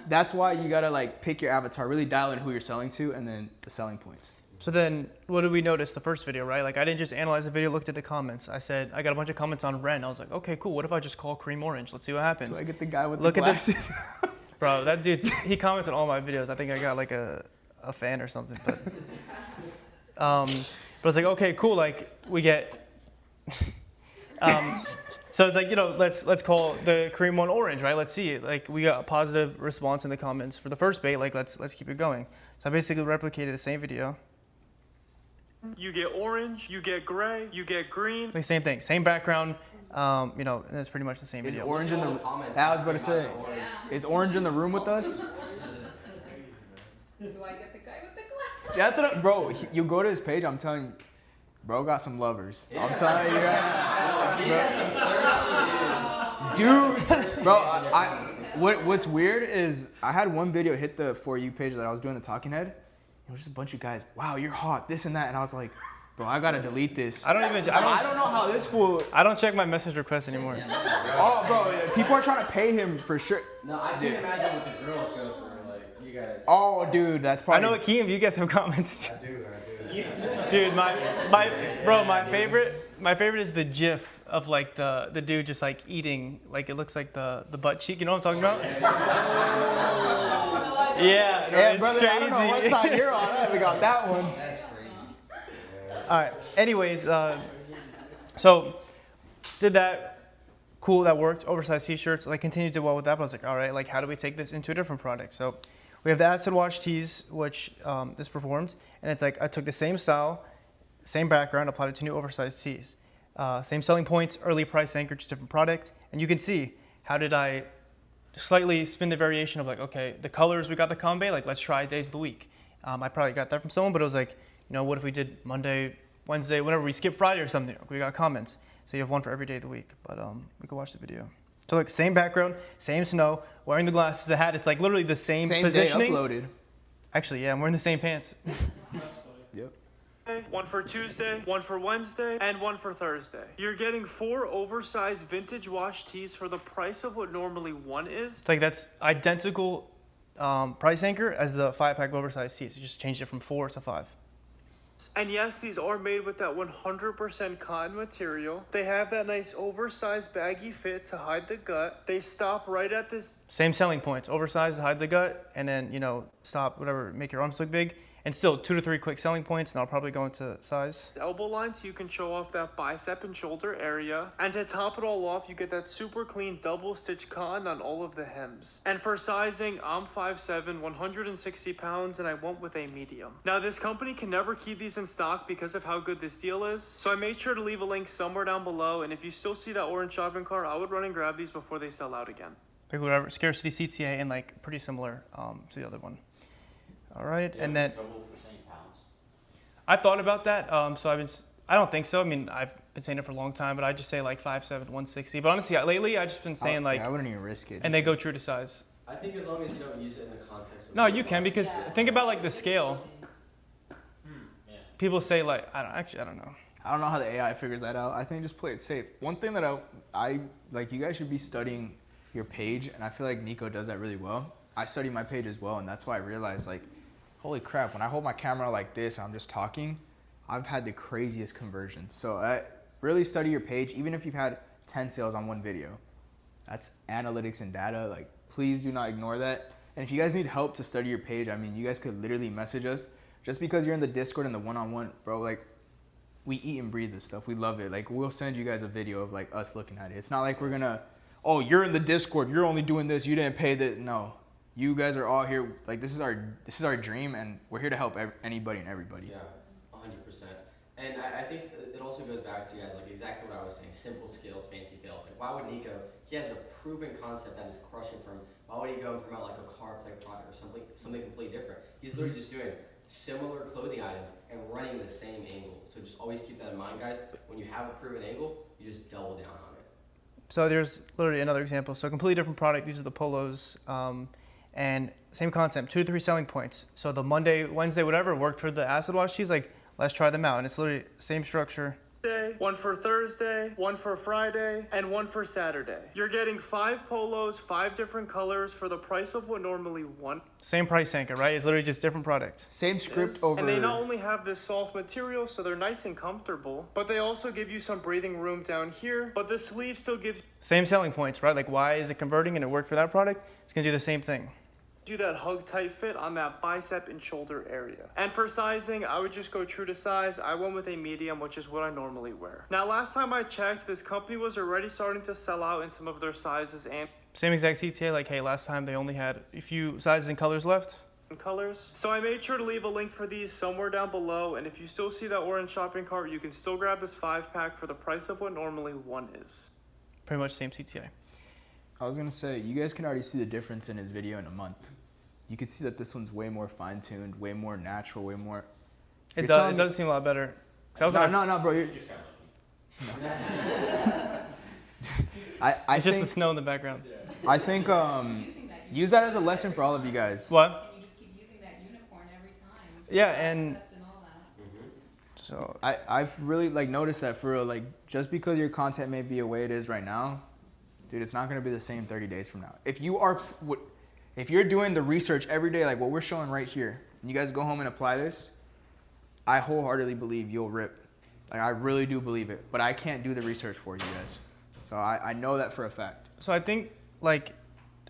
that's why you gotta like pick your avatar, really dial in who you're selling to, and then the selling points. So then, what did we notice the first video, right? Like, I didn't just analyze the video, looked at the comments. I said, I got a bunch of comments on Ren. I was like, okay, cool. What if I just call Cream Orange? Let's see what happens. Do I get the guy with the glasses? Bro, that dude, he comments on all my videos. I think I got like a fan or something. But I was like, okay, cool. Like, we get... so it's like, you know, let's call the Cream one Orange, right? Let's see it. Like, we got a positive response in the comments for the first bait. Like, let's keep it going. So I basically replicated the same video. You get orange, you get gray, you get green. Like, same thing, same background. You know, and it's pretty much the same Is video. Orange in the? I was about to say, is Orange in the room with us? Do I get the guy with the glasses? That's what, bro. You go to his page. I'm telling you, bro got some lovers. I'm telling you, dude. Bro, what's weird is I had one video hit the For You page that I was doing the talking head. It was just a bunch of guys. Wow, you're hot. This and that, and I was like, bro, I gotta delete this. I don't know how this fool. I don't check my message requests anymore. Oh, bro, people are trying to pay him for sure. No, I can imagine what the girls go through. Like, you guys. Oh, dude, that's probably. I know, Akeem, you get some comments. I do. Dude, my favorite is the GIF of like the dude just like eating, like it looks like the butt cheek. You know what I'm talking about? Yeah, no, yeah, it's brother. crazy. I don't know what side you're on. I haven't got that one. That's crazy. All right. Anyways, so did that. Cool, that worked. Oversized t-shirts. Like continued to do well with that. But I was like, all right, like how do we take this into a different product? So we have the acid wash tees, which this performed, and it's like I took the same style, same background, applied it to new oversized tees. Same selling points, early price anchor, just different product. And you can see how did I slightly spin the variation of like, okay, the colors, we got the combe, like let's try days of the week. I probably got that from someone, but it was like, you know, what if we did Monday, Wednesday, whenever we skip Friday or something, we got comments. So you have one for every day of the week, but we can watch the video. So like same background, same snow, wearing the glasses, the hat, it's like literally the same positioning. Day uploaded. Actually, yeah, I'm wearing the same pants. Yep. One for Tuesday, one for Wednesday, and one for Thursday. You're getting 4 oversized vintage wash tees for the price of what normally one is. It's like that's identical price anchor as the 5-pack oversized tees. You just changed it from 4 to 5. And yes, these are made with that 100% cotton material. They have that nice oversized baggy fit to hide the gut. They stop right at this. Same selling points, oversized to hide the gut, and then, you know, stop, whatever, make your arms look big. And still 2 to 3 quick selling points, and I'll probably go into size. Elbow line so you can show off that bicep and shoulder area. And to top it all off, you get that super clean double stitch cotton on all of the hems. And for sizing, I'm 5'7", 160 pounds, and I went with a medium. Now this company can never keep these in stock because of how good this deal is. So I made sure to leave a link somewhere down below, and if you still see that orange shopping cart, I would run and grab these before they sell out again. Like whatever, scarcity CTA, and like pretty similar to the other one. All right, and then I've thought about that. So I don't think so. I mean, I've been saying it for a long time, but I just say like 5'7", 160. But honestly, lately I've just been saying like. Yeah, I wouldn't even risk it. And they go true to size. I think as long as you don't use it in the context of. No, you can, because think about like the scale. People say like I don't know. I don't know how the AI figures that out. I think just play it safe. One thing that I like, you guys should be studying your page, and I feel like Nico does that really well. I study my page as well, and that's why I realized like, holy crap, when I hold my camera like this and I'm just talking, I've had the craziest conversions. So really study your page, even if you've had 10 sales on one video. That's analytics and data. Like, please do not ignore that. And if you guys need help to study your page, I mean, you guys could literally message us. Just because you're in the Discord and the one-on-one, bro, like, we eat and breathe this stuff. We love it. Like, we'll send you guys a video of like us looking at it. It's not like we're gonna, oh, you're in the Discord, you're only doing this, you didn't pay this. No. You guys are all here. Like, this is our dream, and we're here to help anybody and everybody. Yeah, 100%. And I think it also goes back to, guys, like exactly what I was saying, simple skills, fancy fails. Like, why would Nico, he has a proven concept that is crushing for him. Why would he go and promote like a car play product or something completely different? He's literally just doing similar clothing items and running the same angle. So just always keep that in mind, guys. When you have a proven angle, you just double down on it. So there's literally another example. So completely different product. These are the polos. And same concept, 2 to 3 selling points. So the Monday, Wednesday, whatever worked for the acid wash. She's like, let's try them out. And it's literally same structure. One for Thursday, one for Friday, and one for Saturday. You're getting 5 polos, 5 different colors for the price of what normally one. Same price anchor, right? It's literally just different product. Same script over. And they not only have this soft material, so they're nice and comfortable, but they also give you some breathing room down here. But the sleeve still gives Same selling points, right? Like, why is it converting and it worked for that product? It's gonna do the same thing. you that hug tight fit on that bicep and shoulder area. And for sizing, I would just go true to size. I went with a medium, which is what I normally wear. Now, last time I checked, this company was already starting to sell out in some of their sizes and same exact CTA, like, hey, last time they only had a few sizes and colors left. Colors. So I made sure to leave a link for these somewhere down below, and if you still see that orange shopping cart, you can still grab this 5-pack for the price of what normally one is. Pretty much same CTA. I was gonna say, you guys can already see the difference in his video in a month. You can see that this one's way more fine-tuned, way more natural, way more... It does seem a lot better. No, bro. You're just I it's just the snow in the background. I think use that as a lesson for all of you guys. What? And you just keep using that unicorn every time. Yeah, and all that. so I've really noticed that for real. Like, just because your content may be the way it is right now, dude, it's not gonna be the same 30 days from now. If you're doing the research every day, like what we're showing right here, and you guys go home and apply this, I wholeheartedly believe you'll rip. Like, I really do believe it, but I can't do the research for you guys. So I know that for a fact. So I think, like,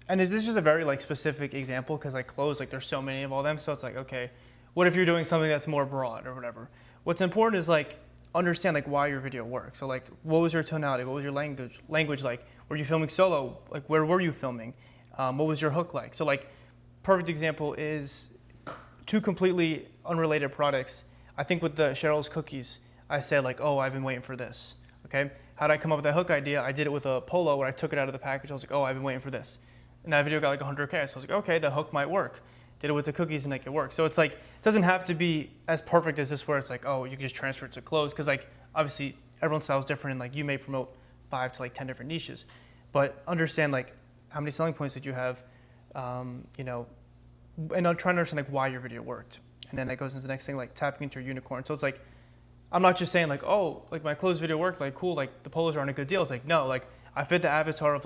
and this is just a very specific example, because clothes, there's so many of all them. So it's okay, what if you're doing something that's more broad or whatever? What's important is understand why your video works. So what was your tonality? What was your language like? Were you filming solo? Where were you filming? What was your hook like? So perfect example is 2 completely unrelated products. I think with the Cheryl's cookies, I said oh, I've been waiting for this. Okay, how did I come up with that hook idea? I did it with a polo where I took it out of the package. I was oh, I've been waiting for this. And that video got 100K. So I was okay, the hook might work. Did it with the cookies and it worked. So it's it doesn't have to be as perfect as this where it's oh, you can just transfer it to clothes. Because obviously everyone's style is different and you may promote 5 to 10 different niches. But understand how many selling points did you have, and I'm trying to understand why your video worked. And then that goes into the next thing, tapping into your unicorn. So it's I'm not just saying oh, my clothes video worked, cool, the polos are on a good deal. It's no, I fit the avatar of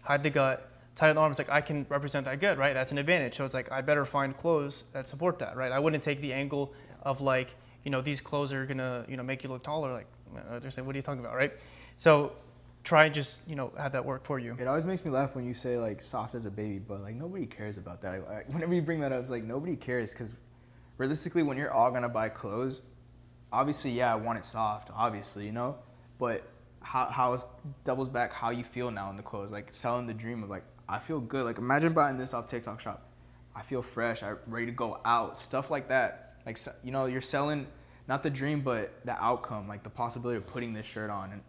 hide the gut, tight arms, I can represent that good, right? That's an advantage. So it's I better find clothes that support that, right? I wouldn't take the angle of these clothes are gonna, make you look taller. They're saying, what are you talking about, right? So try and just, have that work for you. It always makes me laugh when you say soft as a baby, but nobody cares about that. Whenever you bring that up, it's nobody cares, because realistically, when you're all gonna buy clothes, obviously, yeah, I want it soft, obviously, but how it doubles back how you feel now in the clothes, selling the dream of I feel good. Imagine buying this off TikTok Shop. I feel fresh. I'm ready to go out. Stuff like that. You're selling not the dream, but the outcome, the possibility of putting this shirt on. And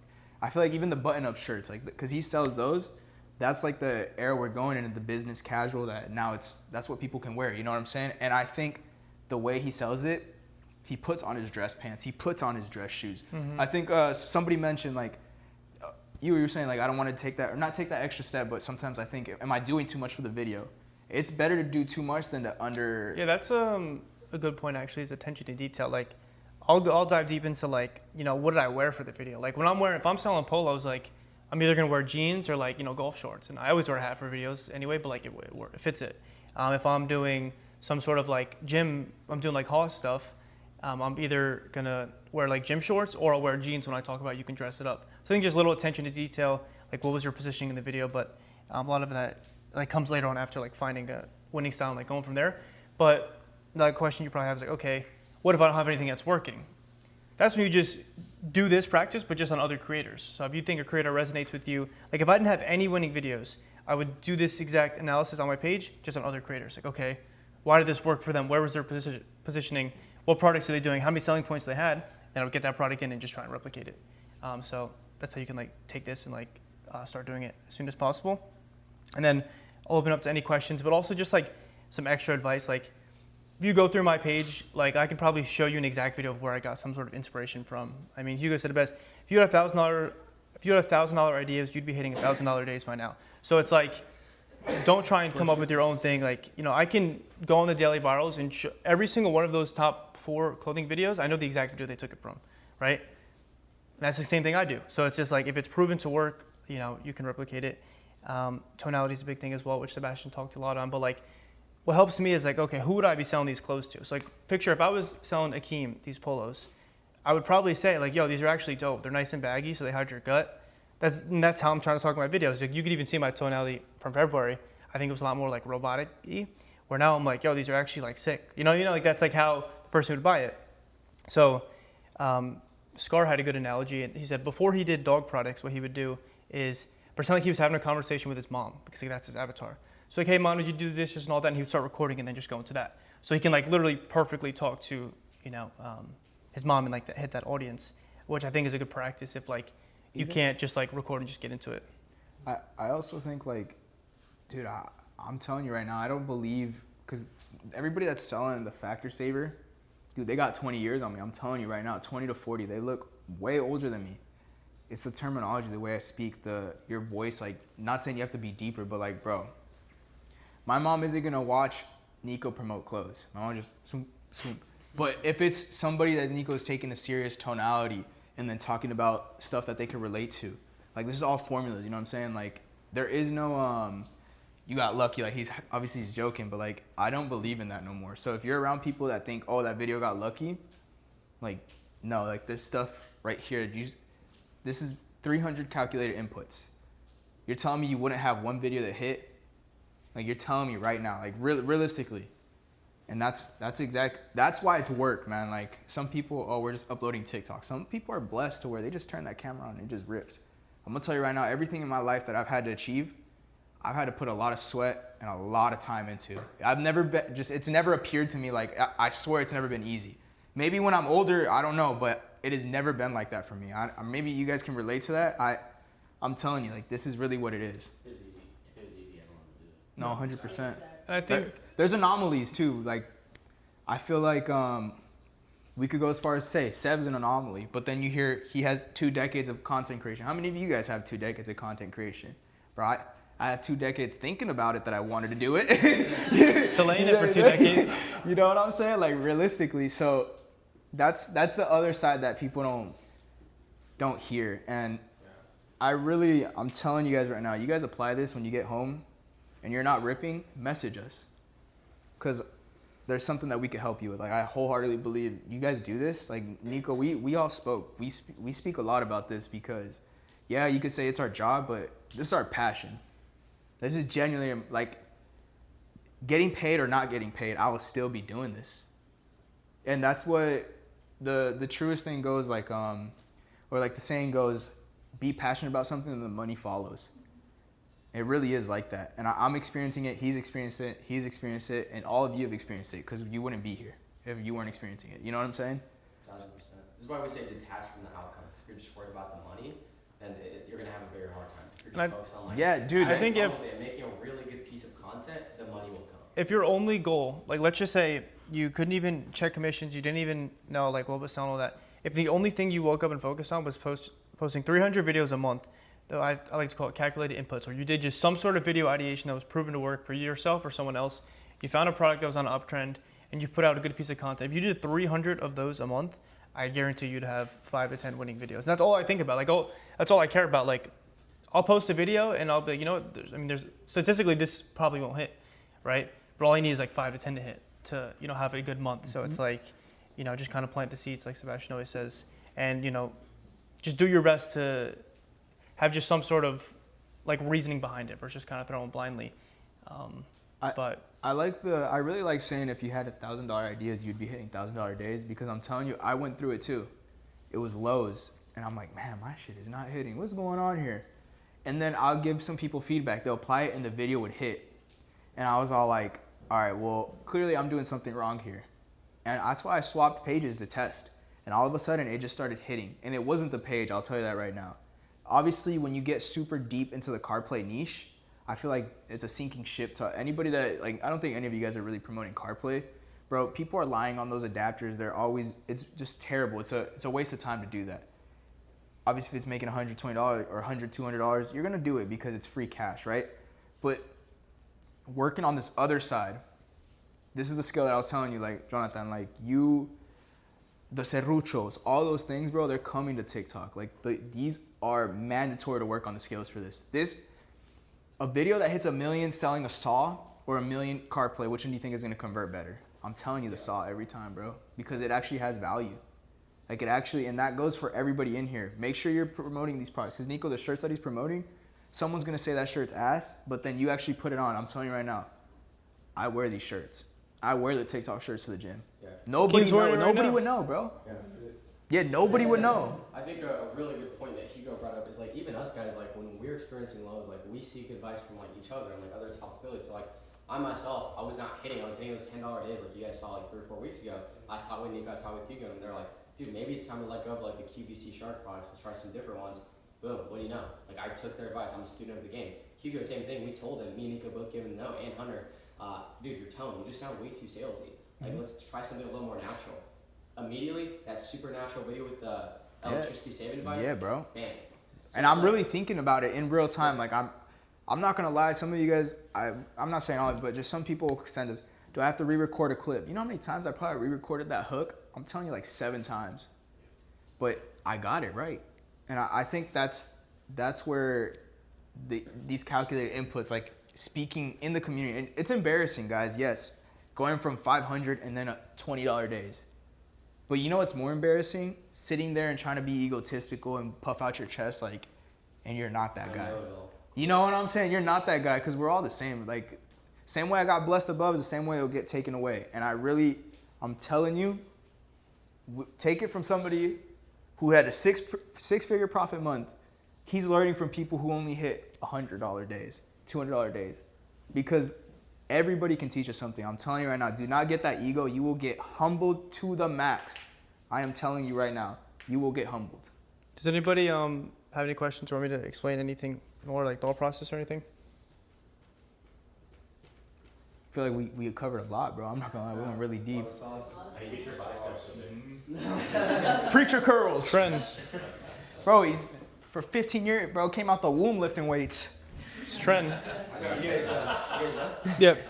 I feel even the button-up shirts, because he sells those, that's the era we're going in, the business casual, that now that's what people can wear. You know what I'm saying? And I think the way he sells it, he puts on his dress pants, he puts on his dress shoes. Mm-hmm. I think somebody mentioned you were saying I don't want to take that, or not take that extra step, but sometimes I think, am I doing too much for the video? It's better to do too much than to under. Yeah, that's a good point actually, is attention to detail. I'll dive deep into what did I wear for the video? If I'm selling polos, I'm either gonna wear jeans or golf shorts, and I always wear a hat for videos anyway, but it fits it. If I'm doing some sort of gym, I'm doing Haas stuff, I'm either gonna wear gym shorts or I'll wear jeans when I talk about you can dress it up. So I think just little attention to detail, what was your positioning in the video, but a lot of that comes later on after finding a winning style and going from there. But the question you probably have is okay, what if I don't have anything that's working? That's when you just do this practice, but just on other creators. So if you think a creator resonates with you, if I didn't have any winning videos, I would do this exact analysis on my page, just on other creators. Okay, why did this work for them? Where was their positioning? What products are they doing? How many selling points they had? then I would get that product in and just try and replicate it. So that's how you can like take this and like start doing it as soon as possible. And then I'll open up to any questions, but also just like some extra advice. Like if you go through my page, like I can probably show you an exact video of where I got some sort of inspiration from. I mean, Hugo said it best. If you had $1,000 ideas, you'd be hitting $1,000 days by now. So it's like, don't try and come up with your own thing. Like, you know, I can go on the daily virals and every single one of those top 4 clothing videos, I know the exact video they took it from, right? And that's the same thing I do. So it's just like, if it's proven to work, you know, you can replicate it. Tonality is a big thing as well, which Sebastian talked a lot on. But like, what helps me is like, okay, who would I be selling these clothes to? So like, picture if I was selling Akeem these polos, I would probably say like, yo, these are actually dope. They're nice and baggy, so they hide your gut. That's how I'm trying to talk in my videos. Like, you could even see my tonality from February. I think it was a lot more like robotic-y, where now I'm like, yo, these are actually like sick. You know, like that's like how the person would buy it. So Scar had a good analogy. He said before he did dog products, what he would do is pretend like he was having a conversation with his mom, because like, that's his avatar. So like, hey mom, did you do this, and all that? And he would start recording and then just go into that. So he can like literally perfectly talk to, you know, his mom and like hit that audience, which I think is a good practice if like, you can't just like record and just get into it. I also think like, dude, I'm telling you right now, I don't believe, because everybody that's selling the Factor Saver, dude, they got 20 years on me. I'm telling you right now, 20 to 40, they look way older than me. It's the terminology, the way I speak, your voice, like, not saying you have to be deeper, but like, bro, my mom isn't gonna watch Nico promote clothes. My mom just swoop, swoop. But if it's somebody that Nico's taking a serious tonality and then talking about stuff that they can relate to, like, this is all formulas, you know what I'm saying? Like, there is no, you got lucky, like, he's joking, but like, I don't believe in that no more. So if you're around people that think, oh, that video got lucky, like, no, like, this stuff right here, this is 300 calculated inputs. You're telling me you wouldn't have one video that hit? Like, you're telling me right now, like, realistically. And that's why it's work, man. Like, some people, oh, we're just uploading TikTok. Some people are blessed to where they just turn that camera on and it just rips. I'm gonna tell you right now, everything in my life that I've had to achieve, I've had to put a lot of sweat and a lot of time into. I've never been, it's never appeared to me like, I swear it's never been easy. Maybe when I'm older, I don't know, but it has never been like that for me. Maybe you guys can relate to that. I'm telling you, like, this is really what it is. If it was easy, everyone would do it. No, 100%. And I think there's anomalies too. Like, I feel like we could go as far as say Seb's an anomaly, but then you hear he has 2 decades of content creation. How many of you guys have 2 decades of content creation? Bro, I have 2 decades thinking about it that I wanted to do it. Delaying it for 2 decades. You know what I'm saying? Like, realistically, so that's the other side that people don't hear. And I'm telling you guys right now, you guys apply this when you get home and you're not ripping, message us. Because there's something that we could help you with. Like, I wholeheartedly believe you guys do this. Like, Nico, we all spoke. We speak a lot about this because, yeah, you could say it's our job, but this is our passion. This is genuinely, like, getting paid or not getting paid, I will still be doing this. And that's what the truest thing goes, like, or like the saying goes, be passionate about something and the money follows. It really is like that. And I'm experiencing it, he's experienced it, and all of you have experienced it, because you wouldn't be here if you weren't experiencing it. You know what I'm saying? 100%. This is why we say detach from the outcome. If you're just worried about the money, then you're going to have a very hard time. If you're just focused on, like, yeah, dude, I think if making a really good piece of content, the money will come. If your only goal, like, let's just say you couldn't even check commissions, you didn't even know like what was selling, all that. If the only thing you woke up and focused on was posting 300 videos a month, though I like to call it calculated inputs, or you did just some sort of video ideation that was proven to work for yourself or someone else, you found a product that was on an uptrend, and you put out a good piece of content. If you did 300 of those a month, I guarantee you'd have 5 to 10 winning videos. And that's all I think about. Like, that's all I care about. Like, I'll post a video and I'll be like, you know what, there's statistically this probably won't hit, right? But all I need is like 5 to 10 to hit to, you know, have a good month. So it's like, you know, just kind of plant the seeds, like Sebastian always says, and, you know, just do your best to have just some sort of like reasoning behind it versus just kind of throwing blindly. I really like saying if you had $1,000 ideas, you'd be hitting $1,000 days, because I'm telling you, I went through it too. It was lows, and I'm like, man, my shit is not hitting. What's going on here? And then I'll give some people feedback. They'll apply it, and the video would hit. And I was all like, all right, well, clearly I'm doing something wrong here. And that's why I swapped pages to test. And all of a sudden, it just started hitting. And it wasn't the page, I'll tell you that right now. Obviously, when you get super deep into the CarPlay niche, I feel like it's a sinking ship to anybody that, like, I don't think any of you guys are really promoting CarPlay. Bro, people are lying on those adapters. They're always, it's just terrible. It's a waste of time to do that. Obviously, if it's making $120 or $100, $200, you're gonna do it because it's free cash, right? But working on this other side, this is the skill that I was telling you, like, Jonathan, like, the serruchos, all those things, bro, they're coming to TikTok. Like, these are mandatory to work on the skills for this. A video that hits 1 million selling a saw or 1 million CarPlay, which one do you think is gonna convert better? I'm telling you the saw every time, bro, because it actually has value. Like, it actually, and that goes for everybody in here. Make sure you're promoting these products. Because Nico, the shirts that he's promoting, someone's gonna say that shirt's ass, but then you actually put it on. I'm telling you right now, I wear these shirts. I wear the TikTok shirts to the gym. Yeah. Nobody would know, bro. Yeah, nobody would know. I think a really good point that Hugo brought up is, like, even us guys, like, when we're experiencing lows, like, we seek advice from, like, each other and, like, other top affiliates. So, like, I myself, I was hitting those $10 days, like you guys saw, like, 3 or 4 weeks ago. I taught with Nico, I taught with Hugo, and they're like, dude, maybe it's time to let go of, like, the QVC Shark products. Let's try some different ones. Boom, what do you know? Like, I took their advice. I'm a student of the game. Hugo, same thing. We told him, me and Nico both gave him a no, and Hunter, dude, your tone, you just sound way too salesy. Like, let's try something a little more natural. Immediately, that supernatural video with the electricity saving device. Yeah, bro. Man. So and I'm really thinking about it in real time. Like, I'm not gonna lie. Some of you guys, I'm not saying all of it, but just some people send us, do I have to re-record a clip? You know how many times I probably re-recorded that hook? I'm telling you, like 7 times. But I got it right. And I think that's where these calculated inputs, like speaking in the community, and it's embarrassing, guys, yes. Going from 500 and then a $20 days. But you know what's more embarrassing? Sitting there and trying to be egotistical and puff out your chest, like, and you're not that guy. You know what I'm saying? You're not that guy, because we're all the same. Like, same way I got blessed above is the same way it'll get taken away. And I'm telling you, take it from somebody who had a six-figure profit month. He's learning from people who only hit $100 days, $200 days. Because everybody can teach us something. I'm telling you right now, do not get that ego. You will get humbled to the max. I am telling you right now, you will get humbled. Does anybody have any questions or want me to explain anything more, like thought process or anything? I feel like we covered a lot, bro. I'm not gonna lie, we went really deep. I hate your biceps. Preacher curls. Friend. Bro, for 15 years, bro, came out the womb lifting weights. It's trend. You guys done? Yep.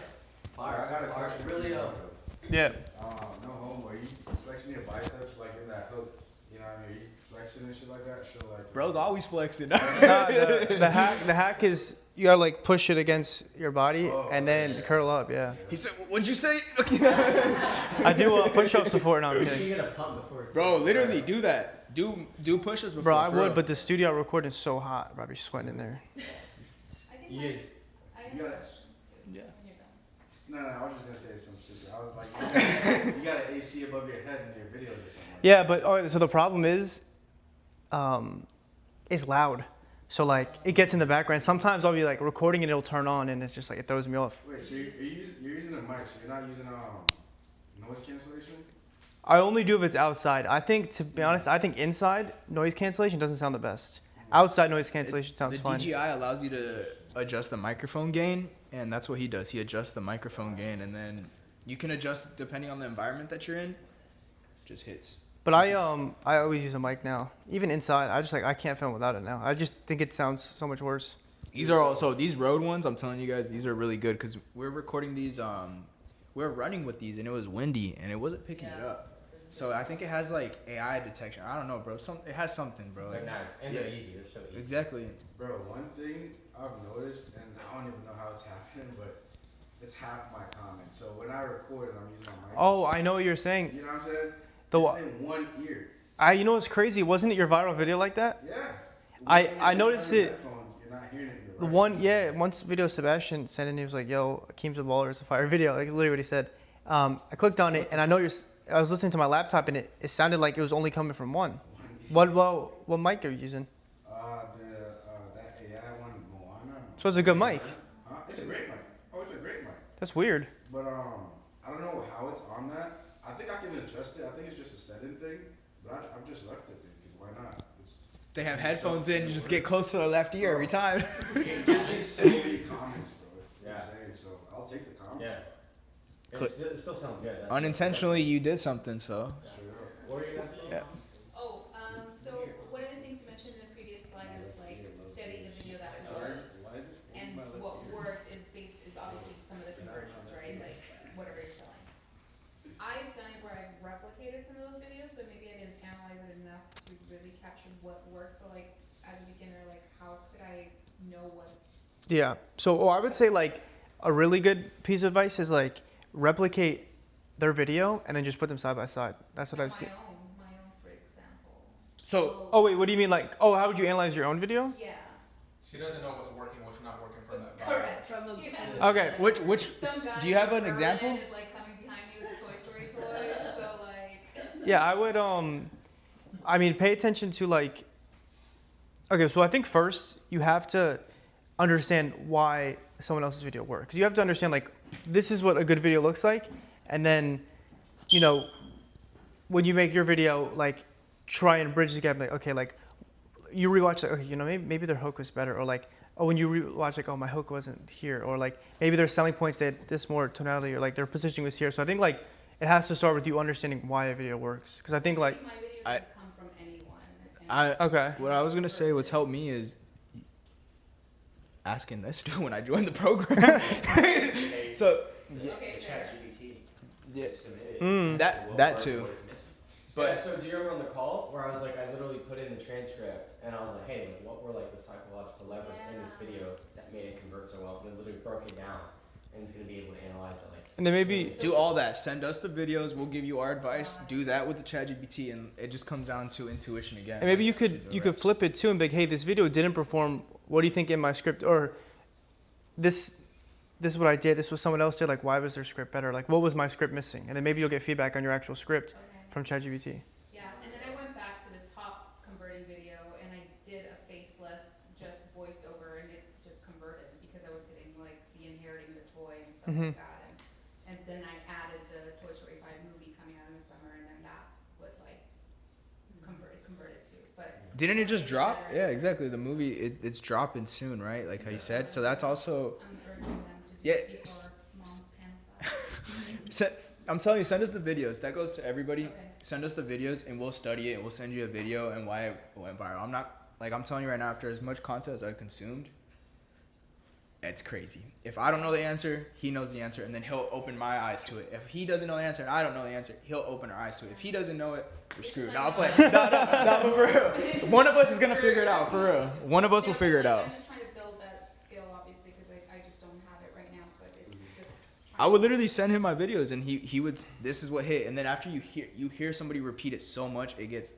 Fire. Really Yeah. No homo. Are you flexing your biceps like in that hook? You know what I mean? Are you flexing and shit like that? Show like. Bro's always flexing. Nah, the hack is you gotta like push it against your body and then curl up. Yeah. He said, "What'd you say?" I do push-ups before. No, I'm kidding. You get a pump before. Bro, literally do that. Do push-ups before. Bro, I would, but the studio recording is so hot. Bro, I'd be sweating in there. Yes. You gotta. Yeah. No, I was just gonna say some shit. I was like, you got an AC above your head in your videos or something. Yeah, but so the problem is, it's loud. So like it gets in the background. Sometimes I'll be like recording and it'll turn on and it's just like it throws me off. Wait, so you're using a mic, so you're not using noise cancellation? I only do if it's outside. I think, to be honest, inside noise cancellation doesn't sound the best. Outside noise cancellation sounds fine. The DJI allows you to adjust the microphone gain, and that's what he does. He adjusts the microphone gain, and then you can adjust depending on the environment that you're in. Just hits. But I always use a mic now, even inside. I can't film without it now. I just think it sounds so much worse. These are also these Rode ones. I'm telling you guys, these are really good because we're recording these. We're running with these, and it was windy, and it wasn't picking it up. So I think it has like AI detection. I don't know, bro. It has something, bro. They're nice and they're easy. They're so easy. Exactly. Bro, one thing I've noticed, and I don't even know how it's happening, but it's half my comments. So when I record and I'm using my mic. Oh, I know what you're saying. You know what I'm saying? It's in one ear. You know what's crazy? Wasn't it your viral video like that? Yeah. I noticed it. You're not hearing it. The one, once video Sebastian sent in, he was like, "Yo, Akeem's a baller. It's a fire video." Like literally what he said. I clicked on it, and I was listening to my laptop, and it sounded like it was only coming from one. What mic are you using? That AI one, Moana. So it's a good mic. It's a great mic. Oh, it's a great mic. That's weird. But I don't know how it's on that. I think I can adjust it. I think it's just a setting thing. But I've just left it, dude, because why not? They have headphones in, you just get close to the left ear every time. It's so many comments, bro. It's insane. So I'll take the comment. Yeah. It still sounds good. Unintentionally, you did something, so. What were you gonna say? Yeah. Oh, so one of the things you mentioned in the previous slide is like study the video that worked. And what worked is obviously some of the conversions, right? Like whatever you're selling. I've done it where I've replicated some of those videos, but maybe I didn't analyze it enough to really capture what worked. So like as a beginner, like how could I know what? Yeah. So I would say like a really good piece of advice is like replicate their video and then just put them side by side. That's what I've seen. My own, for example. So, oh wait, what do you mean? Like, oh, how would you analyze your own video? Yeah. She doesn't know what's working, what's not working from that. Correct. Okay. Which do you have an example? Is like coming behind you with a Toy Story toy, so like. Yeah, I would. I mean, pay attention to like. Okay, so I think first you have to understand why someone else's video works. You have to understand like this is what a good video looks like, and then, you know, when you make your video, like try and bridge the gap. Like okay, like you rewatch like okay, you know maybe their hook was better, or like oh when you rewatch like oh my hook wasn't here, or like maybe their selling points they had this more tonality, or like their positioning was here. So I think like it has to start with you understanding why a video works, because I think like okay. What I was gonna say, what's helped me is asking this dude when I joined the program. So yeah, that too. But yeah, so do you remember on the call where I was like, I literally put in the transcript and I was like, hey, like, what were like the psychological levers in this video that made it convert so well? And it literally broke it down, and it's gonna be able to analyze it like. And then maybe do all that. Send us the videos. We'll give you our advice. Do that with the ChatGPT, and it just comes down to intuition again. And maybe you could flip it too and be like, hey, this video didn't perform. What do you think in my script? Or this is what I did. This was someone else did. Like, why was their script better? Like, what was my script missing? And then maybe you'll get feedback on your actual script from ChatGPT. Yeah, and then I went back to the top converting video and I did a faceless, just voiceover, and it just converted because I was getting like the inheriting the toy and stuff like that. And then I added the Toy Story 5 movie coming out in the summer, and then that would like convert it too. But didn't it just drop? Yeah, exactly. The movie it's dropping soon, right? Like how you said. So that's also. I'm urging them to do it before Mom's Panic. I'm telling you, send us the videos. That goes to everybody. Okay. Send us the videos, and we'll study it. And we'll send you a video and why it went viral. I'm telling you right now, after as much content as I've consumed, it's crazy. If I don't know the answer, he knows the answer, and then he'll open my eyes to it. If he doesn't know the answer and I don't know the answer, he'll open our eyes to it. If he doesn't know it, we're screwed. No, I'll play. No, but for real. One of us is gonna figure it out, for real. One of us will figure it out. I'm just trying to build that skill, obviously, because I just don't have it right now. But it's just. I would literally send him my videos, and he would. This is what hit, and then after you hear somebody repeat it so much, it gets.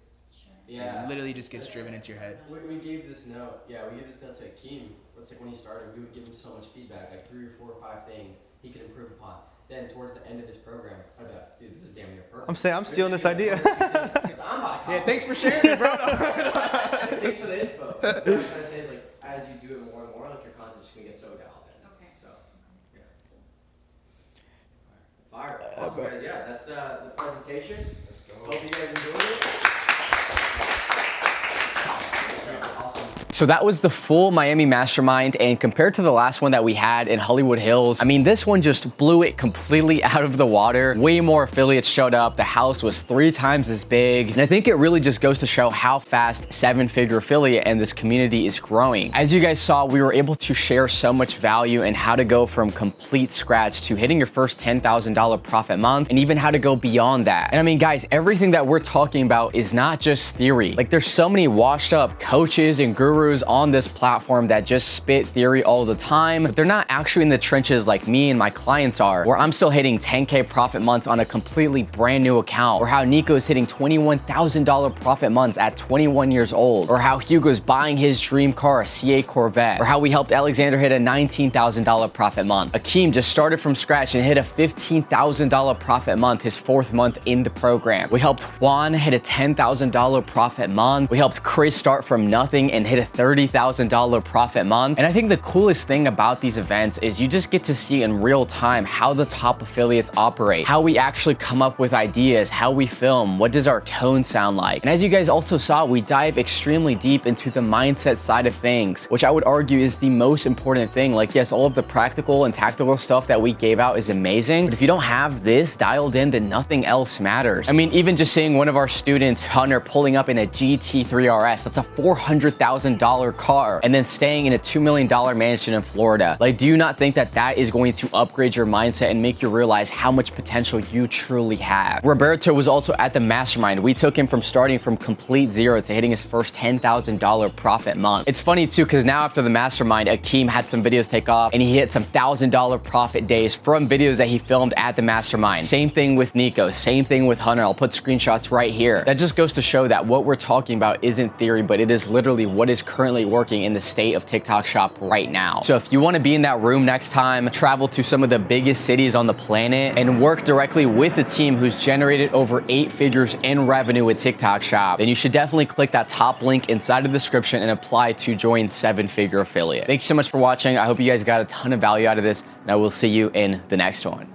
Yeah. It literally just gets driven into your head. We gave this note. Yeah, we gave this note to Akeem. It's like when he started, we would give him so much feedback, like 3 or 4 or 5 things he could improve upon. Then towards the end of his program, I'd be like, dude, this is damn near perfect. I'm stealing this idea. Yeah, thanks for sharing it, bro. Thanks for the info. What I'm trying to say is like, as you do it more and more, like your content's just gonna get so dialed in. Okay. So, yeah. Fire. Awesome, guys. Yeah, that's the presentation. Let's go. Hope you guys enjoyed it. Awesome. So that was the full Miami Mastermind, and compared to the last one that we had in Hollywood Hills, I mean, this one just blew it completely out of the water. Way more affiliates showed up. The house was 3 times as big. And I think it really just goes to show how fast 7-figure affiliate and this community is growing. As you guys saw, we were able to share so much value in how to go from complete scratch to hitting your first $10,000 profit month, and even how to go beyond that. And I mean, guys, everything that we're talking about is not just theory. Like, there's so many washed up coaches and gurus on this platform that just spit theory all the time, but they're not actually in the trenches like me and my clients are, where I'm still hitting 10K profit months on a completely brand new account, or how Nico's hitting $21,000 profit months at 21 years old, or how Hugo's buying his dream car, a CA Corvette, or how we helped Alexander hit a $19,000 profit month. Akeem just started from scratch and hit a $15,000 profit month his 4th month in the program. We helped Juan hit a $10,000 profit month. We helped Chris start from nothing and hit a $30,000 profit month. And I think the coolest thing about these events is you just get to see in real time how the top affiliates operate, how we actually come up with ideas, how we film, what does our tone sound like. And as you guys also saw, we dive extremely deep into the mindset side of things, which I would argue is the most important thing. Like, yes, all of the practical and tactical stuff that we gave out is amazing, but if you don't have this dialed in, then nothing else matters. I mean, even just seeing one of our students, Hunter, pulling up in a GT3 RS, that's a $400,000 car, and then staying in a $2 million mansion in Florida. Like, do you not think that that is going to upgrade your mindset and make you realize how much potential you truly have? Roberto was also at the mastermind. We took him from starting from complete zero to hitting his first $10,000 profit month. It's funny too, because now after the mastermind, Akeem had some videos take off and he hit some $1,000 profit days from videos that he filmed at the mastermind. Same thing with Nico, same thing with Hunter. I'll put screenshots right here. That just goes to show that what we're talking about isn't theory, but it is literally what is currently working in the state of TikTok Shop right now. So if you want to be in that room next time, travel to some of the biggest cities on the planet and work directly with a team who's generated over 8 figures in revenue with TikTok Shop, then you should definitely click that top link inside the description and apply to join 7-Figure Affiliate. Thank you so much for watching. I hope you guys got a ton of value out of this, and I will see you in the next one.